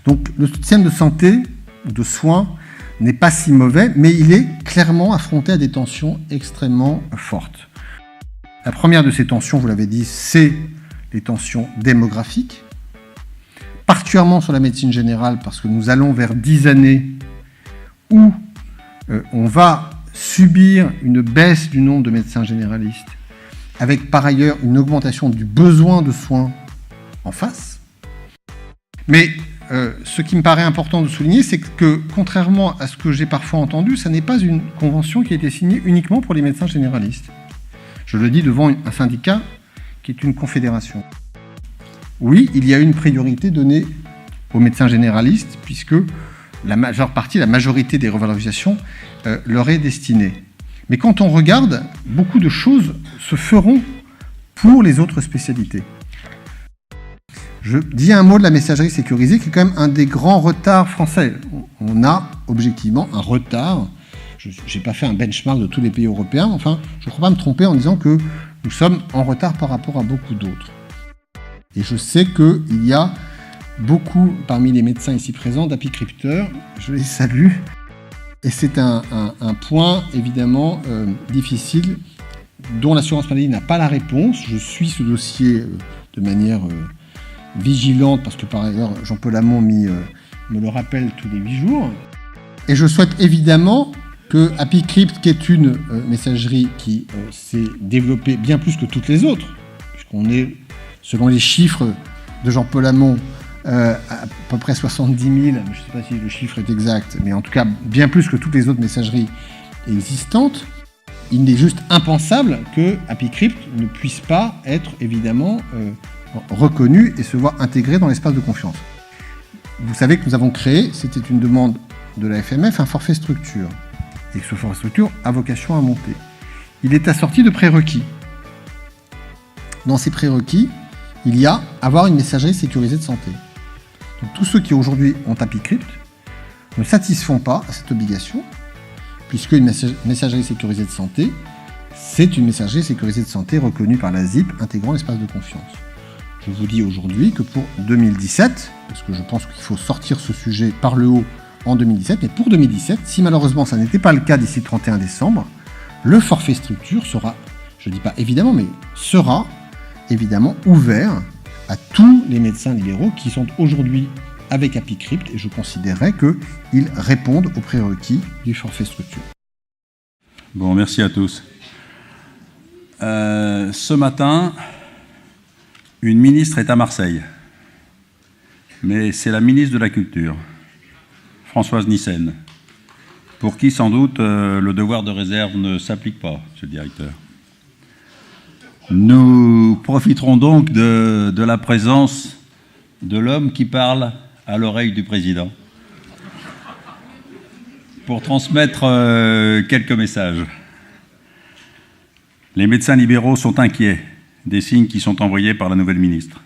Donc le système de santé, de soins, n'est pas si mauvais, mais il est clairement affronté à des tensions extrêmement fortes. La première de ces tensions, vous l'avez dit, c'est les tensions démographiques, particulièrement sur la médecine générale, parce que nous allons vers 10 années où on va subir une baisse du nombre de médecins généralistes, avec par ailleurs une augmentation du besoin de soins en face. Mais ce qui me paraît important de souligner, c'est que, contrairement à ce que j'ai parfois entendu, ça n'est pas une convention qui a été signée uniquement pour les médecins généralistes. Je le dis devant un syndicat qui est une confédération. Oui, il y a une priorité donnée aux médecins généralistes, puisque la majorité des revalorisations leur est destinée. Mais quand on regarde, beaucoup de choses se feront pour les autres spécialités. Je dis un mot de la messagerie sécurisée, qui est quand même un des grands retards français. On a objectivement un retard. Je n'ai pas fait un benchmark de tous les pays européens, enfin, je ne crois pas me tromper en disant que nous sommes en retard par rapport à beaucoup d'autres. Et je sais qu'il y a beaucoup, parmi les médecins ici présents, d'apicripteurs. Je les salue. Et c'est un point, évidemment, difficile, dont l'assurance maladie n'a pas la réponse. Je suis ce dossier de manière vigilante, parce que par ailleurs, Jean-Paul Hamon me le rappelle tous les 8 jours. Et je souhaite évidemment que ApiCrypt, qui est une messagerie qui s'est développée bien plus que toutes les autres, puisqu'on est, selon les chiffres de Jean-Paul Hamon, à peu près 70 000, je ne sais pas si le chiffre est exact, mais en tout cas bien plus que toutes les autres messageries existantes, il n'est juste impensable que ApiCrypt ne puisse pas être évidemment reconnu et se voir intégré dans l'espace de confiance. Vous savez que nous avons créé, c'était une demande de la FMF, un forfait structure, et que ce forfait structure a vocation à monter. Il est assorti de prérequis. Dans ces prérequis, il y a avoir une messagerie sécurisée de santé. Donc, tous ceux qui aujourd'hui ont ApiCrypt ne satisfont pas à cette obligation, puisque une messagerie sécurisée de santé, c'est une messagerie sécurisée de santé reconnue par la ZIP, intégrant l'espace de confiance. Je vous dis aujourd'hui que pour 2017, parce que je pense qu'il faut sortir ce sujet par le haut en 2017, mais pour 2017, si malheureusement ça n'était pas le cas d'ici le 31 décembre, le forfait structure sera, je ne dis pas évidemment, mais sera évidemment ouvert à tous les médecins libéraux qui sont aujourd'hui avec ApiCrypt, et je considérerais qu'ils répondent aux prérequis du forfait structure. Bon, merci à tous. Ce matin, une ministre est à Marseille, mais c'est la ministre de la Culture, Françoise Nyssen, pour qui sans doute le devoir de réserve ne s'applique pas, monsieur le directeur. Nous profiterons donc de la présence de l'homme qui parle à l'oreille du président pour transmettre quelques messages. Les médecins libéraux sont inquiets des signes qui sont envoyés par la nouvelle ministre,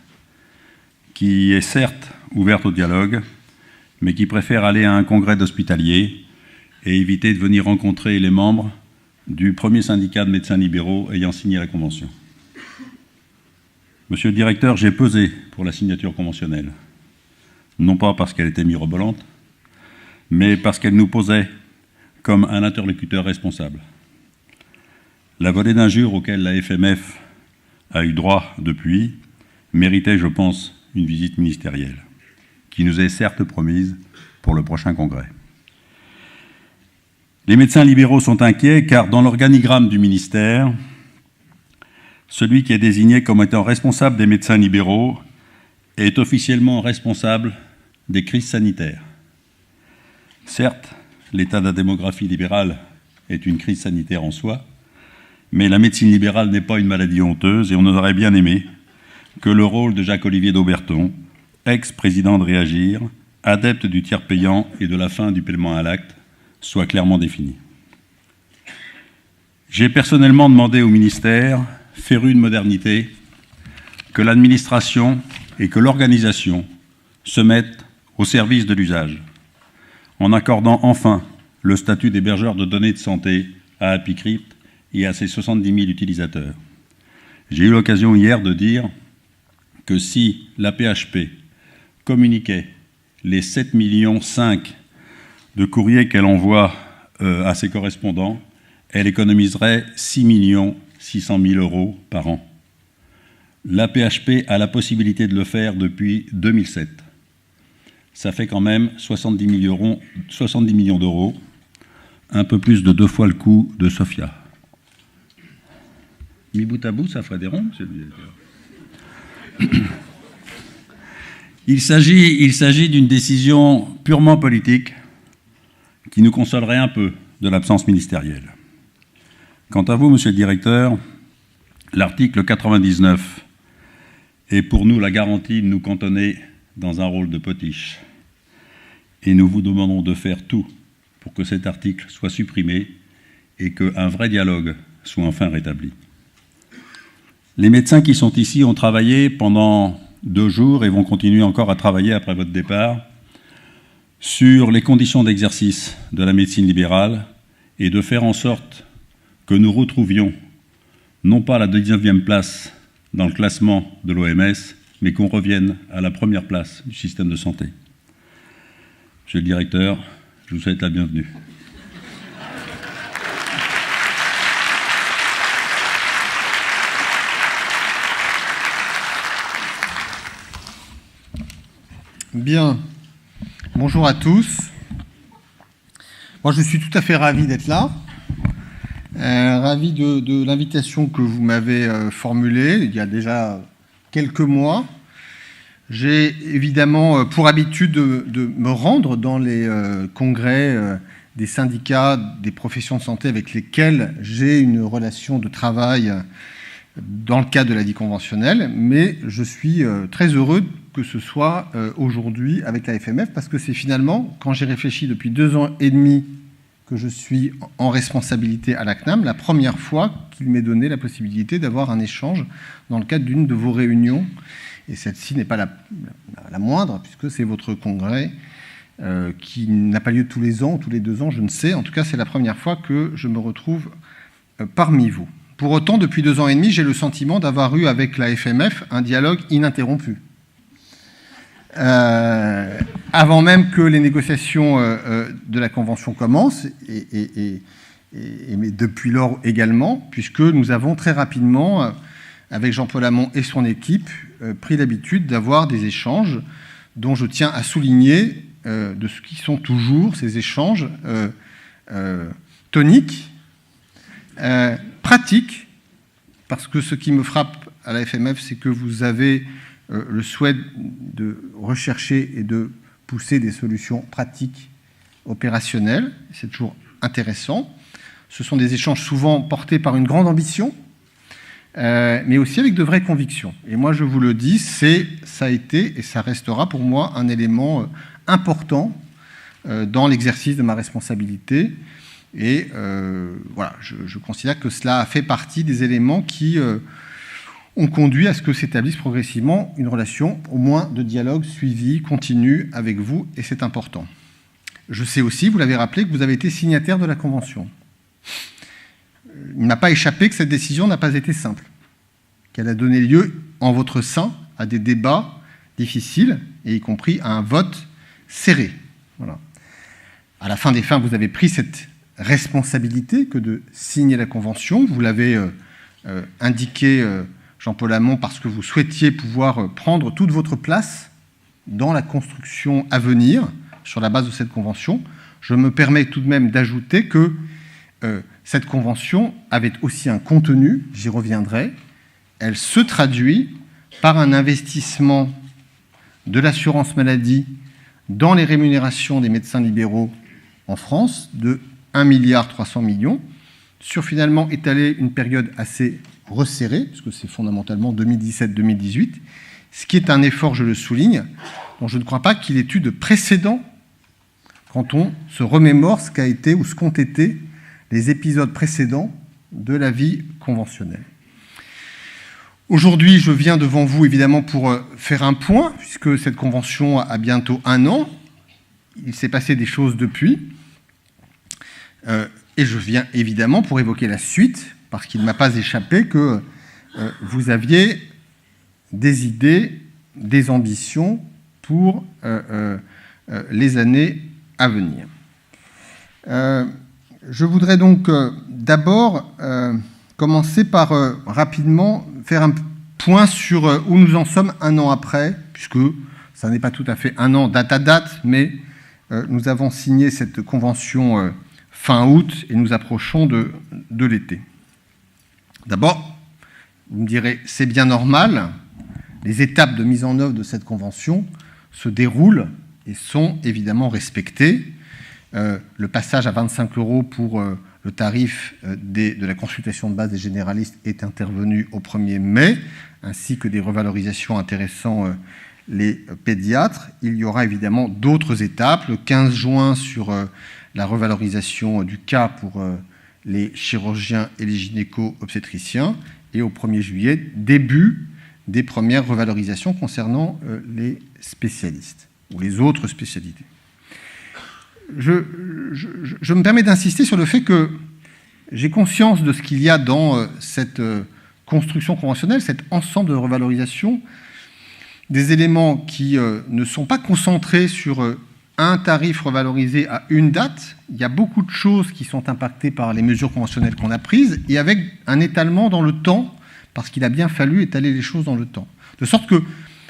qui est certes ouverte au dialogue, mais qui préfère aller à un congrès d'hospitaliers et éviter de venir rencontrer les membres du premier syndicat de médecins libéraux ayant signé la convention. Monsieur le directeur, j'ai pesé pour la signature conventionnelle, non pas parce qu'elle était mirobolante, mais parce qu'elle nous posait comme un interlocuteur responsable. La volée d'injures auxquelles la FMF a eu droit depuis méritait, je pense, une visite ministérielle, qui nous est certes promise pour le prochain congrès. Les médecins libéraux sont inquiets car dans l'organigramme du ministère, celui qui est désigné comme étant responsable des médecins libéraux est officiellement responsable des crises sanitaires. Certes, l'état de la démographie libérale est une crise sanitaire en soi, mais la médecine libérale n'est pas une maladie honteuse et on aurait bien aimé que le rôle de Jacques-Olivier Dauberton, ex-président de Réagir, adepte du tiers payant et de la fin du paiement à l'acte, soit clairement défini. J'ai personnellement demandé au ministère, féru de modernité, que l'administration et que l'organisation se mettent au service de l'usage, en accordant enfin le statut d'hébergeur de données de santé à ApiCrypt et à ses 70 000 utilisateurs. J'ai eu l'occasion hier de dire que si la PHP communiquait les 7,5 millions de courriers qu'elle envoie à ses correspondants, elle économiserait 6 600 000 € par an. L'AP-HP a la possibilité de le faire depuis 2007. Ça fait quand même 70 millions d'euros, un peu plus de 2 fois le coût de Sofia. Mi bout à bout, ça ferait des ronds, monsieur le directeur. Il s'agit d'une décision purement politique qui nous consolerait un peu de l'absence ministérielle. Quant à vous, monsieur le directeur, l'article 99 est pour nous la garantie de nous cantonner dans un rôle de potiche. Et nous vous demandons de faire tout pour que cet article soit supprimé et qu'un vrai dialogue soit enfin rétabli. Les médecins qui sont ici ont travaillé pendant 2 jours et vont continuer encore à travailler après votre départ sur les conditions d'exercice de la médecine libérale et de faire en sorte que nous retrouvions non pas la 19e place dans le classement de l'OMS, mais qu'on revienne à la première place du système de santé. Monsieur le directeur, je vous souhaite la bienvenue. Bien. Bonjour à tous. Moi, je suis tout à fait ravi d'être là. Ravi de l'invitation que vous m'avez formulée il y a déjà quelques mois. J'ai évidemment pour habitude de me rendre dans les congrès des syndicats, des professions de santé avec lesquels j'ai une relation de travail dans le cadre de la vie conventionnelle, mais je suis très heureux que ce soit aujourd'hui avec la FMF, parce que c'est finalement, quand j'ai réfléchi depuis 2 ans et demi que je suis en responsabilité à la CNAM, la première fois qu'il m'est donné la possibilité d'avoir un échange dans le cadre d'une de vos réunions. Et celle-ci n'est pas la moindre, puisque c'est votre congrès qui n'a pas lieu tous les ans ou tous les 2 ans, je ne sais. En tout cas, c'est la première fois que je me retrouve parmi vous. Pour autant, depuis 2 ans et demi, j'ai le sentiment d'avoir eu avec la FMF un dialogue ininterrompu. Avant même que les négociations de la Convention commencent, mais depuis lors également, puisque nous avons très rapidement, avec Jean-Paul Hamon et son équipe, pris l'habitude d'avoir des échanges dont je tiens à souligner de ce qui sont toujours ces échanges toniques, pratiques, parce que ce qui me frappe à la FMF, c'est que vous avez le souhait de rechercher et de pousser des solutions pratiques, opérationnelles. C'est toujours intéressant. Ce sont des échanges souvent portés par une grande ambition, mais aussi avec de vraies convictions. Et moi, je vous le dis, ça a été et ça restera pour moi un élément important dans l'exercice de ma responsabilité. Et voilà, je considère que cela a fait partie des éléments qui ont conduit à ce que s'établisse progressivement une relation, au moins de dialogue suivi, continu avec vous, et c'est important. Je sais aussi, vous l'avez rappelé, que vous avez été signataire de la Convention. Il ne m'a pas échappé que cette décision n'a pas été simple, qu'elle a donné lieu en votre sein à des débats difficiles, et y compris à un vote serré. Voilà. À la fin des fins, vous avez pris cette responsabilité que de signer la Convention. Vous l'avez indiqué, Jean-Paul Hamon, parce que vous souhaitiez pouvoir prendre toute votre place dans la construction à venir sur la base de cette Convention. Je me permets tout de même d'ajouter que cette Convention avait aussi un contenu, j'y reviendrai. Elle se traduit par un investissement de l'assurance maladie dans les rémunérations des médecins libéraux en France de 1,3 milliard sur finalement étaler une période assez resserrée, puisque c'est fondamentalement 2017-2018, ce qui est un effort, je le souligne, dont je ne crois pas qu'il ait eu de précédent quand on se remémore ce qu'a été ou ce qu'ont été les épisodes précédents de la vie conventionnelle. Aujourd'hui, je viens devant vous, évidemment, pour faire un point, puisque cette convention a bientôt 1 an. Il s'est passé des choses depuis. Et je viens, évidemment, pour évoquer la suite, parce qu'il ne m'a pas échappé que vous aviez des idées, des ambitions pour les années à venir. Je voudrais donc d'abord commencer par rapidement faire un point sur où nous en sommes un an après, puisque ça n'est pas tout à fait un an date à date, mais nous avons signé cette convention fin août et nous approchons de l'été. D'abord, vous me direz, c'est bien normal, les étapes de mise en œuvre de cette convention se déroulent et sont évidemment respectées. Le passage à 25 € pour le tarif de la consultation de base des généralistes est intervenu au 1er mai, ainsi que des revalorisations intéressant les pédiatres. Il y aura évidemment d'autres étapes. Le 15 juin sur la revalorisation du cas pour les chirurgiens et les gynéco-obstétriciens, et au 1er juillet, début des premières revalorisations concernant les spécialistes ou les autres spécialités. Je me permets d'insister sur le fait que j'ai conscience de ce qu'il y a dans cette construction conventionnelle, cet ensemble de revalorisation, des éléments qui ne sont pas concentrés sur un tarif revalorisé à une date. Il y a beaucoup de choses qui sont impactées par les mesures conventionnelles qu'on a prises et avec un étalement dans le temps, parce qu'il a bien fallu étaler les choses dans le temps. De sorte que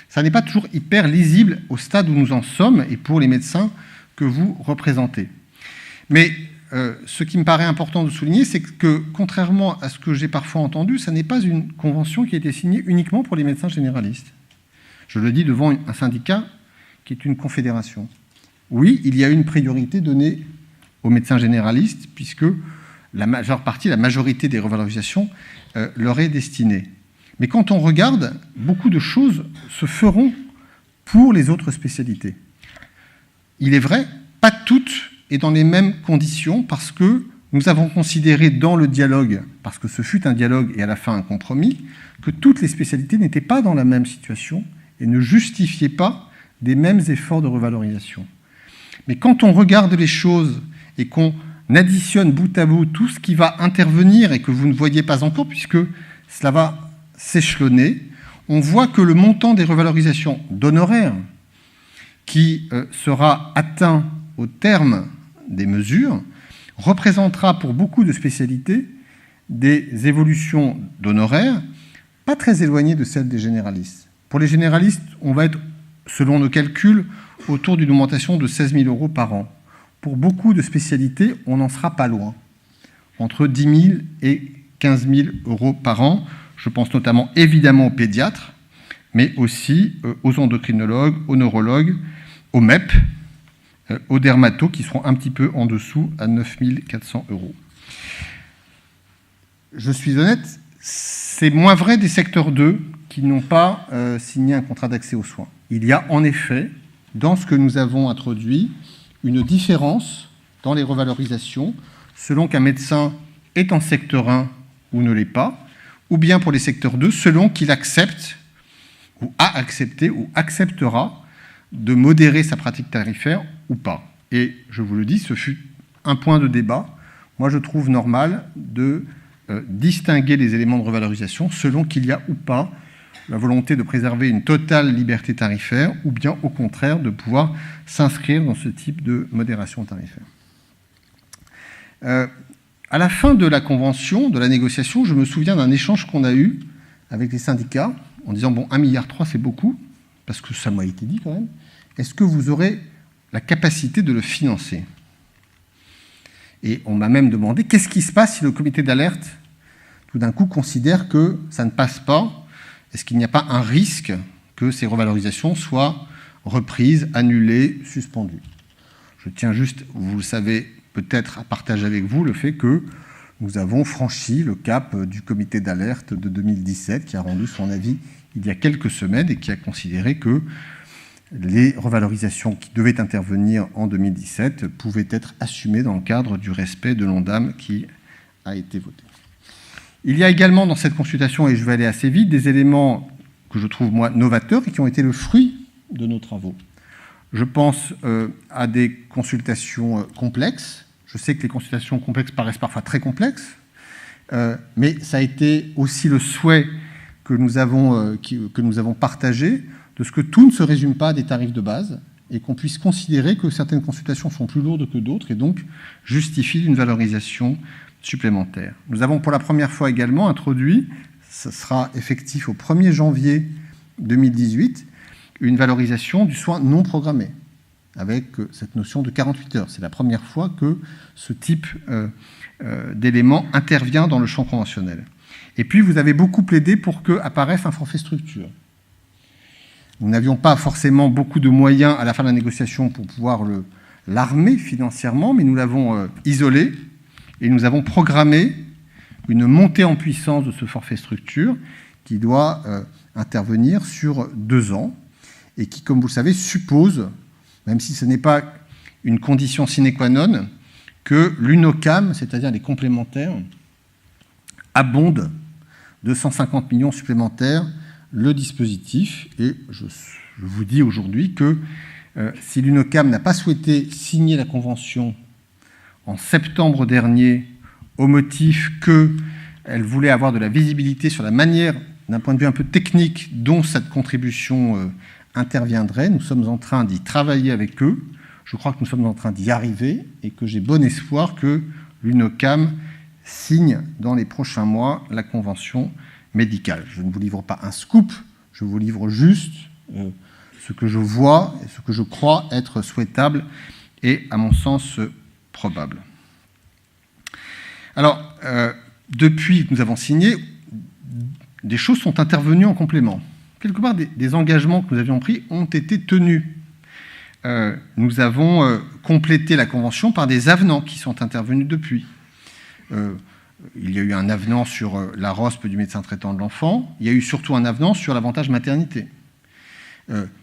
ça n'est pas toujours hyper lisible au stade où nous en sommes et pour les médecins que vous représentez. Mais ce qui me paraît important de souligner, c'est que, contrairement à ce que j'ai parfois entendu, ça n'est pas une convention qui a été signée uniquement pour les médecins généralistes. Je le dis devant un syndicat qui est une confédération. Oui, il y a une priorité donnée aux médecins généralistes, puisque la majeure partie, la majorité des revalorisations leur est destinée. Mais quand on regarde, beaucoup de choses se feront pour les autres spécialités. Il est vrai, pas toutes et dans les mêmes conditions, parce que nous avons considéré dans le dialogue, parce que ce fut un dialogue et à la fin un compromis, que toutes les spécialités n'étaient pas dans la même situation et ne justifiaient pas des mêmes efforts de revalorisation. Mais quand on regarde les choses et qu'on additionne bout à bout tout ce qui va intervenir et que vous ne voyez pas encore, puisque cela va s'échelonner, on voit que le montant des revalorisations d'honoraires qui sera atteint au terme des mesures représentera pour beaucoup de spécialités des évolutions d'honoraires pas très éloignées de celles des généralistes. Pour les généralistes, on va être, selon nos calculs, autour d'une augmentation de 16 000 € par an. Pour beaucoup de spécialités, on n'en sera pas loin, entre 10 000 et 15 000 € par an. Je pense notamment évidemment aux pédiatres, mais aussi aux endocrinologues, aux neurologues, aux MEP, aux dermatos qui seront un petit peu en dessous à 9 400 €. Je suis honnête, c'est moins vrai des secteurs 2 qui n'ont pas signé un contrat d'accès aux soins. Il y a en effet, dans ce que nous avons introduit, une différence dans les revalorisations selon qu'un médecin est en secteur 1 ou ne l'est pas, ou bien pour les secteurs 2, selon qu'il accepte ou a accepté ou acceptera de modérer sa pratique tarifaire ou pas. Et je vous le dis, ce fut un point de débat. Moi, je trouve normal de distinguer les éléments de revalorisation selon qu'il y a ou pas la volonté de préserver une totale liberté tarifaire ou bien, au contraire, de pouvoir s'inscrire dans ce type de modération tarifaire. À la fin de la convention, de la négociation, je me souviens d'un échange qu'on a eu avec les syndicats en disant « bon, 1,3 milliard, c'est beaucoup, parce que ça m'a été dit quand même. Est-ce que vous aurez la capacité de le financer ?» Et on m'a même demandé « qu'est-ce qui se passe si le comité d'alerte, tout d'un coup, considère que ça ne passe pas ? Est-ce qu'il n'y a pas un risque que ces revalorisations soient reprises, annulées, suspendues ?» Je tiens juste, vous le savez peut-être, à partager avec vous le fait que nous avons franchi le cap du comité d'alerte de 2017 qui a rendu son avis il y a quelques semaines et qui a considéré que les revalorisations qui devaient intervenir en 2017 pouvaient être assumées dans le cadre du respect de l'ONDAM qui a été voté. Il y a également dans cette consultation, et je vais aller assez vite, des éléments que je trouve, moi, novateurs et qui ont été le fruit de nos travaux. Je pense à des consultations complexes. Je sais que les consultations complexes paraissent parfois très complexes, mais ça a été aussi le souhait que nous avons partagé de ce que tout ne se résume pas à des tarifs de base et qu'on puisse considérer que certaines consultations sont plus lourdes que d'autres et donc justifient une valorisation supplémentaire. Nous avons pour la première fois également introduit, ce sera effectif au 1er janvier 2018, une valorisation du soin non programmé, avec cette notion de 48 heures. C'est la première fois que ce type d'élément intervient dans le champ conventionnel. Et puis, vous avez beaucoup plaidé pour qu'apparaisse un forfait structure. Nous n'avions pas forcément beaucoup de moyens à la fin de la négociation pour pouvoir l'armer financièrement, mais nous l'avons isolé et nous avons programmé une montée en puissance de ce forfait structure qui doit intervenir sur 2 ans et qui, comme vous le savez, suppose, même si ce n'est pas une condition sine qua non, que l'UNOCAM, c'est-à-dire les complémentaires, abonde de 150 millions supplémentaires le dispositif. Et je vous dis aujourd'hui que si l'UNOCAM n'a pas souhaité signer la convention en septembre dernier au motif qu'elle voulait avoir de la visibilité sur la manière, d'un point de vue un peu technique, dont cette contribution interviendrait, nous sommes en train d'y travailler avec eux. Je crois que nous sommes en train d'y arriver et que j'ai bon espoir que l'UNOCAM signe dans les prochains mois la convention médicale. Je ne vous livre pas un scoop, je vous livre juste ce que je vois et ce que je crois être souhaitable et, à mon sens, probable. Alors, depuis que nous avons signé, des choses sont intervenues en complément. Quelque part, des engagements que nous avions pris ont été tenus. Nous avons complété la convention par des avenants qui sont intervenus depuis. Il y a eu un avenant sur la ROSP du médecin traitant de l'enfant. Il y a eu surtout un avenant sur l'avantage maternité,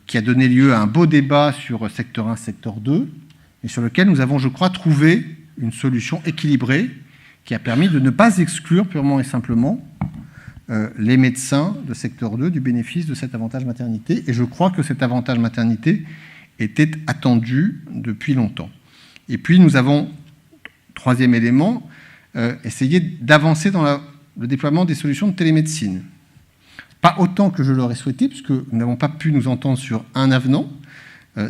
qui a donné lieu à un beau débat sur secteur 1, secteur 2, et sur lequel nous avons, je crois, trouvé une solution équilibrée qui a permis de ne pas exclure purement et simplement les médecins de secteur 2 du bénéfice de cet avantage maternité. Et je crois que cet avantage maternité était attendu depuis longtemps. Et puis nous avons, troisième élément, essayé d'avancer dans le déploiement des solutions de télémédecine. Pas autant que je l'aurais souhaité, puisque nous n'avons pas pu nous entendre sur un avenant,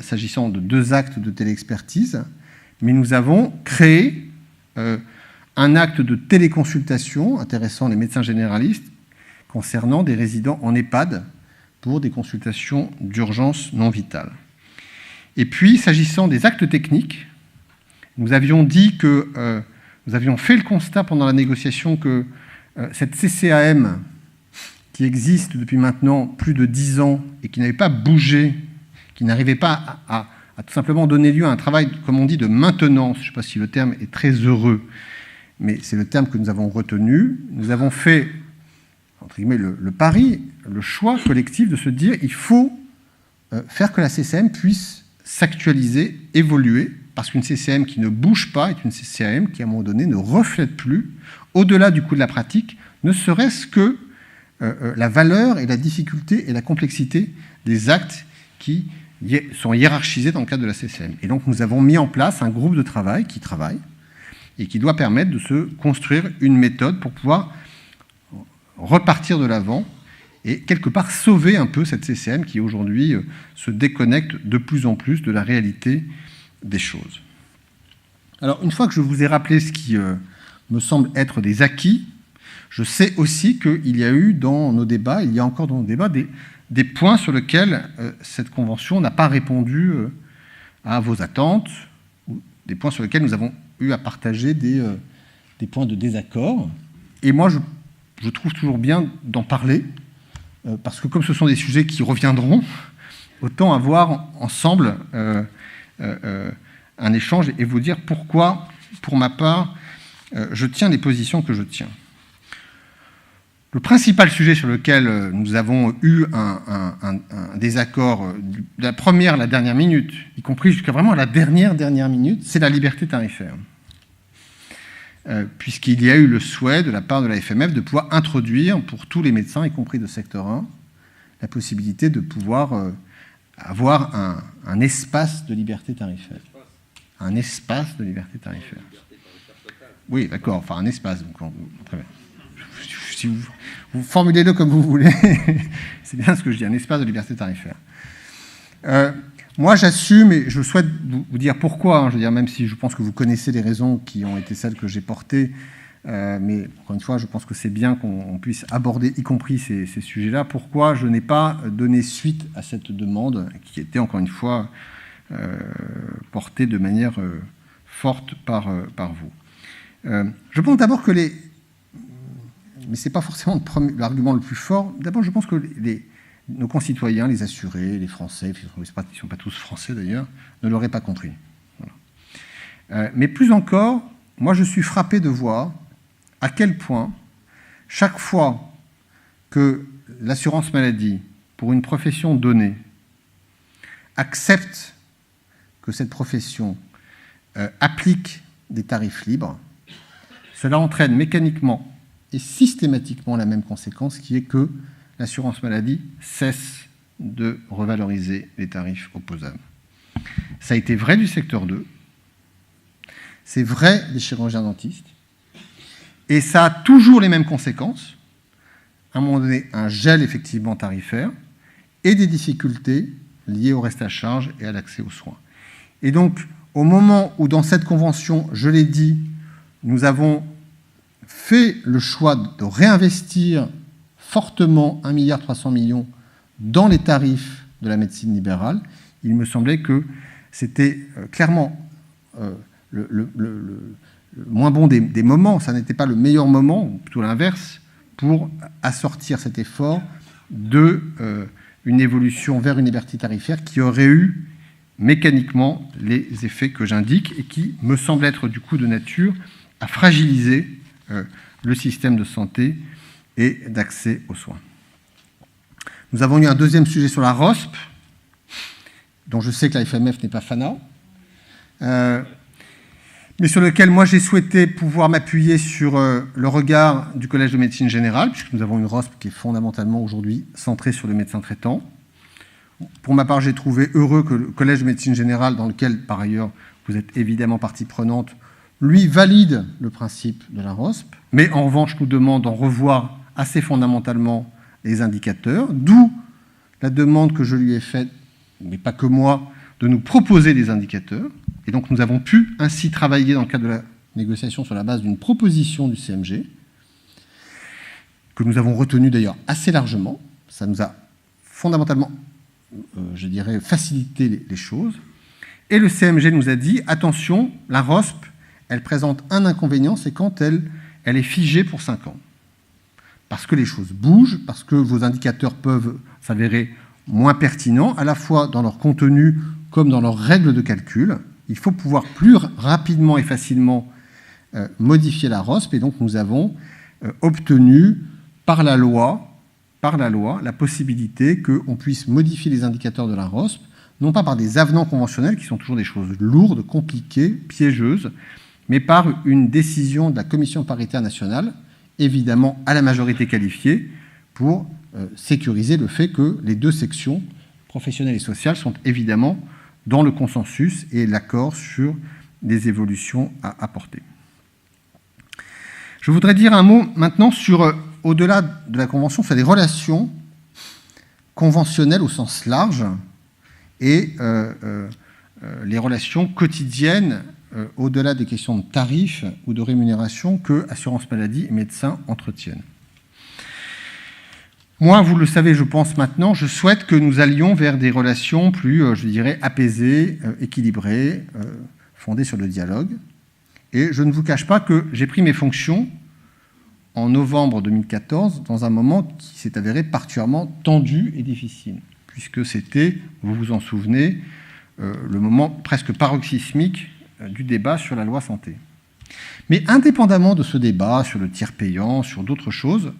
s'agissant de 2 actes de téléexpertise, mais nous avons créé un acte de téléconsultation intéressant les médecins généralistes concernant des résidents en EHPAD pour des consultations d'urgence non vitale. Et puis, s'agissant des actes techniques, nous avions dit que nous avions fait le constat pendant la négociation que cette CCAM, qui existe depuis maintenant plus de 10 ans et qui n'avait pas bougé, qui n'arrivait pas à tout simplement donner lieu à un travail, comme on dit, de maintenance, je ne sais pas si le terme est très heureux, mais c'est le terme que nous avons retenu. Nous avons fait, entre guillemets, le pari, le choix collectif de se dire il faut faire que la CCM puisse s'actualiser, évoluer, parce qu'une CCM qui ne bouge pas est une CCM qui, à un moment donné, ne reflète plus, au-delà du coût de la pratique, ne serait-ce que la valeur et la difficulté et la complexité des actes qui sont hiérarchisés dans le cadre de la CCM. Et donc, nous avons mis en place un groupe de travail qui travaille et qui doit permettre de se construire une méthode pour pouvoir repartir de l'avant et, quelque part, sauver un peu cette CCM qui, aujourd'hui, se déconnecte de plus en plus de la réalité des choses. Alors, une fois que je vous ai rappelé ce qui me semble être des acquis, je sais aussi qu'il y a eu dans nos débats, il y a encore dans nos débats, des points sur lesquels cette convention n'a pas répondu à vos attentes, ou des points sur lesquels nous avons eu à partager des points de désaccord. Et moi, je trouve toujours bien d'en parler, parce que comme ce sont des sujets qui reviendront, autant avoir ensemble un échange et vous dire pourquoi, pour ma part, je tiens les positions que je tiens. Le principal sujet sur lequel nous avons eu un désaccord de la première à la dernière minute, y compris jusqu'à vraiment la dernière minute, c'est la liberté tarifaire. Puisqu'il y a eu le souhait de la part de la FMF de pouvoir introduire pour tous les médecins, y compris de secteur 1, la possibilité de pouvoir avoir un espace de liberté tarifaire. Un espace de liberté tarifaire. Oui, d'accord, enfin un espace. Donc, très bien. Si vous formulez-le comme vous voulez, c'est bien ce que je dis, un espace de liberté tarifaire. Moi, j'assume, et je souhaite vous dire pourquoi, hein, je veux dire, même si je pense que vous connaissez les raisons qui ont été celles que j'ai portées, mais encore une fois, je pense que c'est bien qu'on puisse aborder, y compris ces sujets-là, pourquoi je n'ai pas donné suite à cette demande qui était, encore une fois, portée de manière forte par vous. Je pense d'abord que mais ce n'est pas forcément l'argument le plus fort. D'abord, je pense que nos concitoyens, les assurés, les Français, ils ne sont pas tous Français d'ailleurs, ne l'auraient pas compris. Voilà. Mais plus encore, moi je suis frappé de voir à quel point, chaque fois que l'assurance maladie, pour une profession donnée, accepte que cette profession applique des tarifs libres, cela entraîne mécaniquement et systématiquement la même conséquence, qui est que l'assurance maladie cesse de revaloriser les tarifs opposables. Ça a été vrai du secteur 2, c'est vrai des chirurgiens dentistes, et ça a toujours les mêmes conséquences. À un moment donné, un gel effectivement tarifaire et des difficultés liées au reste à charge et à l'accès aux soins. Et donc, au moment où dans cette convention, je l'ai dit, nous avons fait le choix de réinvestir fortement 1,3 milliard dans les tarifs de la médecine libérale, il me semblait que c'était clairement le moins bon des moments, ça n'était pas le meilleur moment, ou plutôt l'inverse, pour assortir cet effort d'une évolution vers une liberté tarifaire qui aurait eu mécaniquement les effets que j'indique et qui me semble être du coup de nature à fragiliser le système de santé et d'accès aux soins. Nous avons eu un deuxième sujet sur la ROSP, dont je sais que la FMF n'est pas fanat, mais sur lequel moi j'ai souhaité pouvoir m'appuyer sur le regard du Collège de médecine générale, puisque nous avons une ROSP qui est fondamentalement aujourd'hui centrée sur le médecin traitant. Pour ma part, j'ai trouvé heureux que le Collège de médecine générale, dans lequel par ailleurs vous êtes évidemment partie prenante, lui valide le principe de la ROSP, mais en revanche nous demande d'en revoir assez fondamentalement les indicateurs, d'où la demande que je lui ai faite, mais pas que moi, de nous proposer des indicateurs. Et donc nous avons pu ainsi travailler dans le cadre de la négociation sur la base d'une proposition du CMG, que nous avons retenue d'ailleurs assez largement. Ça nous a fondamentalement, je dirais, facilité les choses. Et le CMG nous a dit, attention, la ROSP, elle présente un inconvénient, c'est quand elle est figée pour 5 ans. Parce que les choses bougent, parce que vos indicateurs peuvent s'avérer moins pertinents, à la fois dans leur contenu comme dans leurs règles de calcul. Il faut pouvoir plus rapidement et facilement modifier la ROSP, et donc nous avons obtenu par la loi la possibilité qu'on puisse modifier les indicateurs de la ROSP, non pas par des avenants conventionnels, qui sont toujours des choses lourdes, compliquées, piégeuses, mais par une décision de la Commission paritaire nationale, évidemment à la majorité qualifiée, pour sécuriser le fait que les deux sections, professionnelles et sociales, sont évidemment dans le consensus et l'accord sur des évolutions à apporter. Je voudrais dire un mot maintenant sur, au-delà de la Convention, sur les relations conventionnelles au sens large et les relations quotidiennes au-delà des questions de tarifs ou de rémunération que Assurance Maladie et médecins entretiennent. Moi, vous le savez, je pense maintenant, je souhaite que nous allions vers des relations plus, je dirais, apaisées, équilibrées, fondées sur le dialogue. Et je ne vous cache pas que j'ai pris mes fonctions en novembre 2014, dans un moment qui s'est avéré particulièrement tendu et difficile, puisque c'était, vous vous en souvenez, le moment presque paroxysmique du débat sur la loi santé. Mais indépendamment de ce débat sur le tiers payant, sur d'autres choses,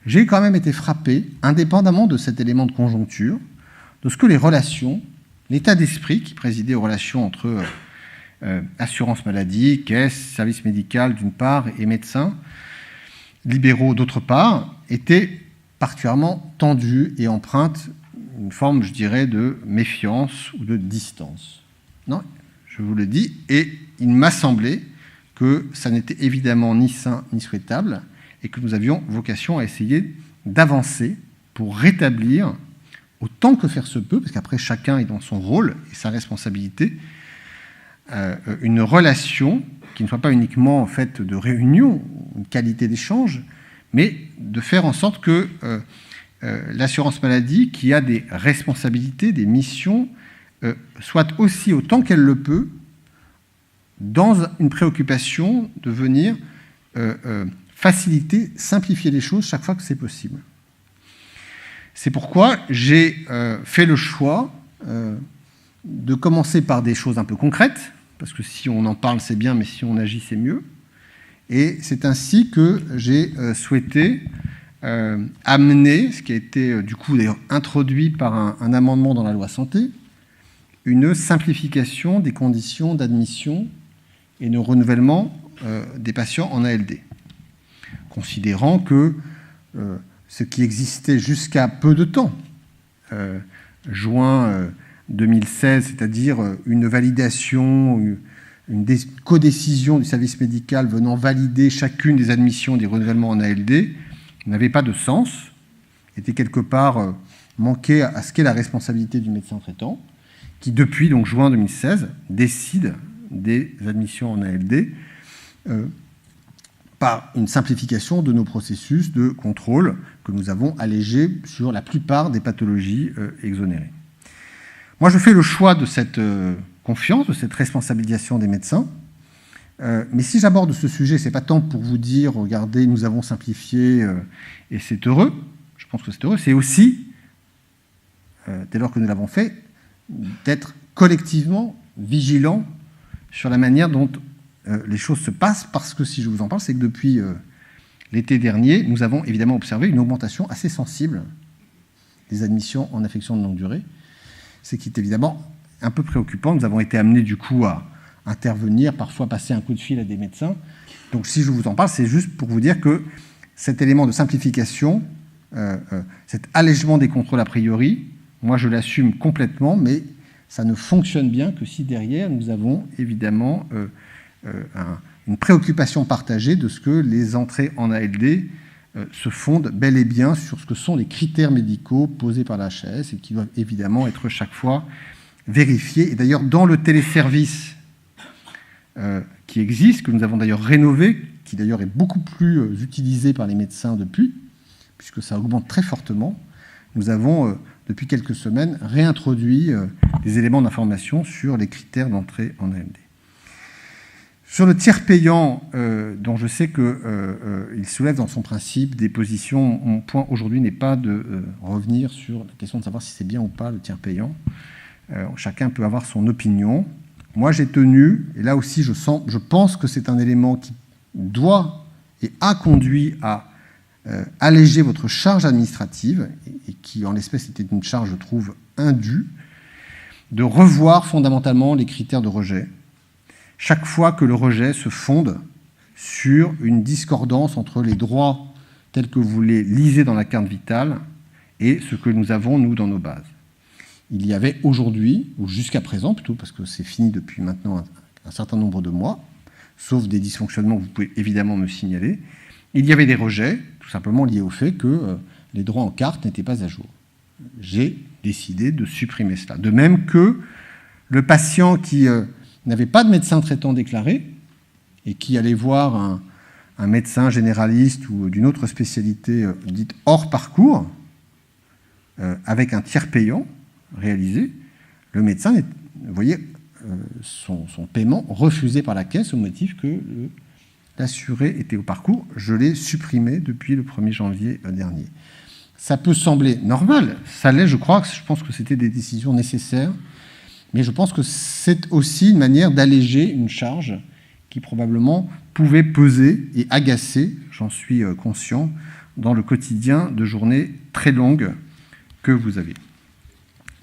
j'ai quand même été frappé, indépendamment de cet élément de conjoncture, de ce que les relations, l'état d'esprit qui présidait aux relations entre assurance maladie, caisse, service médical d'une part et médecins libéraux d'autre part, était particulièrement tendu et empreinte une forme, je dirais, de méfiance ou de distance. Non, je vous le dis, et il m'a semblé que ça n'était évidemment ni sain ni souhaitable, et que nous avions vocation à essayer d'avancer pour rétablir autant que faire se peut, parce qu'après chacun est dans son rôle et sa responsabilité, une relation qui ne soit pas uniquement en fait de réunion, une qualité d'échange, mais de faire en sorte que l'assurance maladie, qui a des responsabilités, des missions, soit aussi, autant qu'elle le peut, dans une préoccupation de venir faciliter, simplifier les choses chaque fois que c'est possible. C'est pourquoi j'ai fait le choix de commencer par des choses un peu concrètes, parce que si on en parle, c'est bien, mais si on agit, c'est mieux. Et c'est ainsi que j'ai souhaité amener, ce qui a été du coup d'ailleurs introduit par un amendement dans la loi santé, une simplification des conditions d'admission et de renouvellement des patients en ALD, considérant que ce qui existait jusqu'à peu de temps, juin 2016, c'est-à-dire une validation, une codécision du service médical venant valider chacune des admissions des renouvellements en ALD, n'avait pas de sens, était quelque part manqué à ce qu'est la responsabilité du médecin traitant, qui depuis donc juin 2016 décide des admissions en ALD par une simplification de nos processus de contrôle que nous avons allégés sur la plupart des pathologies exonérées. Moi, je fais le choix de cette confiance, de cette responsabilisation des médecins. Mais si j'aborde ce sujet, ce n'est pas tant pour vous dire, regardez, nous avons simplifié et c'est heureux. Je pense que c'est heureux. C'est aussi, dès lors que nous l'avons fait, d'être collectivement vigilants sur la manière dont les choses se passent, parce que si je vous en parle, c'est que depuis l'été dernier, nous avons évidemment observé une augmentation assez sensible des admissions en affection de longue durée, ce qui est évidemment un peu préoccupant. Nous avons été amenés du coup à intervenir, parfois passer un coup de fil à des médecins. Donc si je vous en parle, c'est juste pour vous dire que cet élément de simplification, cet allègement des contrôles a priori, moi je l'assume complètement, mais ça ne fonctionne bien que si derrière nous avons évidemment une préoccupation partagée de ce que les entrées en ALD se fondent bel et bien sur ce que sont les critères médicaux posés par la HAS et qui doivent évidemment être chaque fois vérifiés. Et d'ailleurs, dans le téléservice qui existe, que nous avons d'ailleurs rénové, qui d'ailleurs est beaucoup plus utilisé par les médecins depuis, puisque ça augmente très fortement, nous avons, depuis quelques semaines, réintroduit des éléments d'information sur les critères d'entrée en ALD. Sur le tiers payant, dont je sais qu'il soulève dans son principe des positions, mon point aujourd'hui n'est pas de revenir sur la question de savoir si c'est bien ou pas le tiers payant. Chacun peut avoir son opinion. Moi, j'ai tenu, et là aussi je pense que c'est un élément qui doit et a conduit à alléger votre charge administrative, et qui en l'espèce était une charge, je trouve, indue, de revoir fondamentalement les critères de rejet, chaque fois que le rejet se fonde sur une discordance entre les droits tels que vous les lisez dans la carte vitale et ce que nous avons, nous, dans nos bases. Il y avait aujourd'hui, ou jusqu'à présent plutôt, parce que c'est fini depuis maintenant un certain nombre de mois, sauf des dysfonctionnements que vous pouvez évidemment me signaler, il y avait des rejets, tout simplement liés au fait que les droits en carte n'étaient pas à jour. J'ai décidé de supprimer cela. De même que le patient qui n'avait pas de médecin traitant déclaré et qui allait voir un médecin généraliste ou d'une autre spécialité dite hors parcours, avec un tiers payant réalisé, le médecin, vous voyez, son paiement refusé par la caisse au motif que l'assuré était au parcours. Je l'ai supprimé depuis le 1er janvier dernier. Ça peut sembler normal, ça l'est, je pense que c'était des décisions nécessaires, mais je pense que c'est aussi une manière d'alléger une charge qui probablement pouvait peser et agacer, j'en suis conscient, dans le quotidien de journées très longues que vous avez.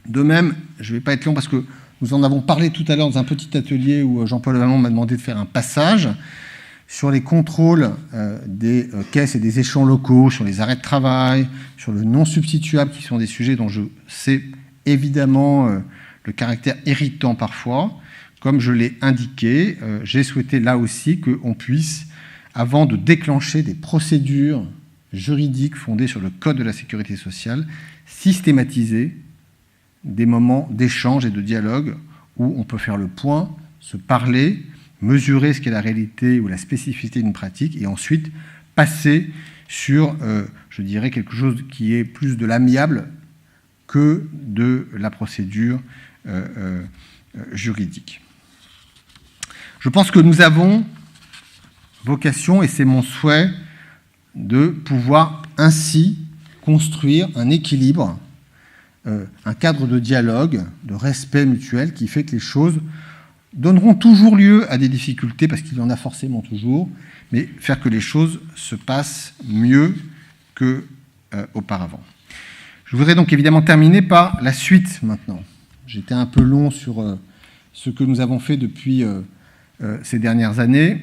De même, je ne vais pas être long parce que nous en avons parlé tout à l'heure dans un petit atelier où Jean-Paul Vallon m'a demandé de faire un passage sur les contrôles des caisses et des échelons locaux, sur les arrêts de travail, sur le non substituable, qui sont des sujets dont je sais évidemment le caractère irritant parfois. Comme je l'ai indiqué, j'ai souhaité là aussi qu'on puisse, avant de déclencher des procédures juridiques fondées sur le Code de la sécurité sociale, systématiser des moments d'échange et de dialogue où on peut faire le point, se parler, mesurer ce qu'est la réalité ou la spécificité d'une pratique et ensuite passer sur, je dirais, quelque chose qui est plus de l'amiable que de la procédure juridique. Je pense que nous avons vocation, et c'est mon souhait, de pouvoir ainsi construire un équilibre, un cadre de dialogue, de respect mutuel qui fait que les choses donneront toujours lieu à des difficultés, parce qu'il y en a forcément toujours, mais faire que les choses se passent mieux qu'auparavant. Je voudrais donc évidemment terminer par la suite maintenant. J'étais un peu long sur ce que nous avons fait depuis ces dernières années.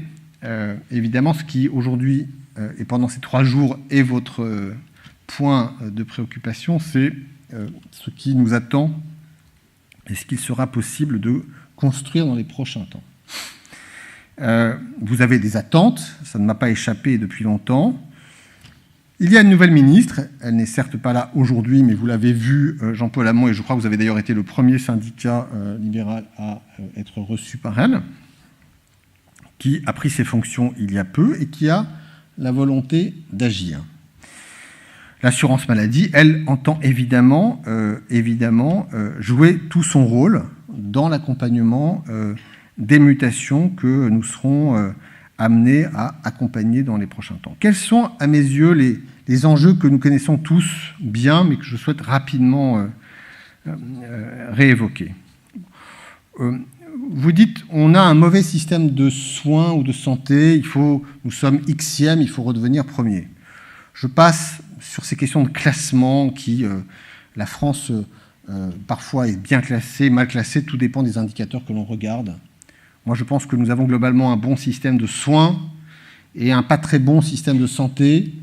Évidemment, ce qui aujourd'hui et pendant ces 3 jours est votre point de préoccupation, c'est ce qui nous attend et ce qu'il sera possible de construire dans les prochains temps. Vous avez des attentes, ça ne m'a pas échappé depuis longtemps. Il y a une nouvelle ministre, elle n'est certes pas là aujourd'hui, mais vous l'avez vu, Jean-Paul Hamon, et je crois que vous avez d'ailleurs été le premier syndicat libéral à être reçu par elle, qui a pris ses fonctions il y a peu et qui a la volonté d'agir. L'assurance maladie, elle, entend évidemment jouer tout son rôle dans l'accompagnement des mutations que nous serons amenés à accompagner dans les prochains temps. Quels sont, à mes yeux, les enjeux que nous connaissons tous bien, mais que je souhaite rapidement réévoquer ? Vous dites, on a un mauvais système de soins ou de santé, nous sommes Xème, il faut redevenir premier. Je passe sur ces questions de classement qui, la France, parfois est bien classée, mal classée, tout dépend des indicateurs que l'on regarde. Moi, je pense que nous avons globalement un bon système de soins et un pas très bon système de santé.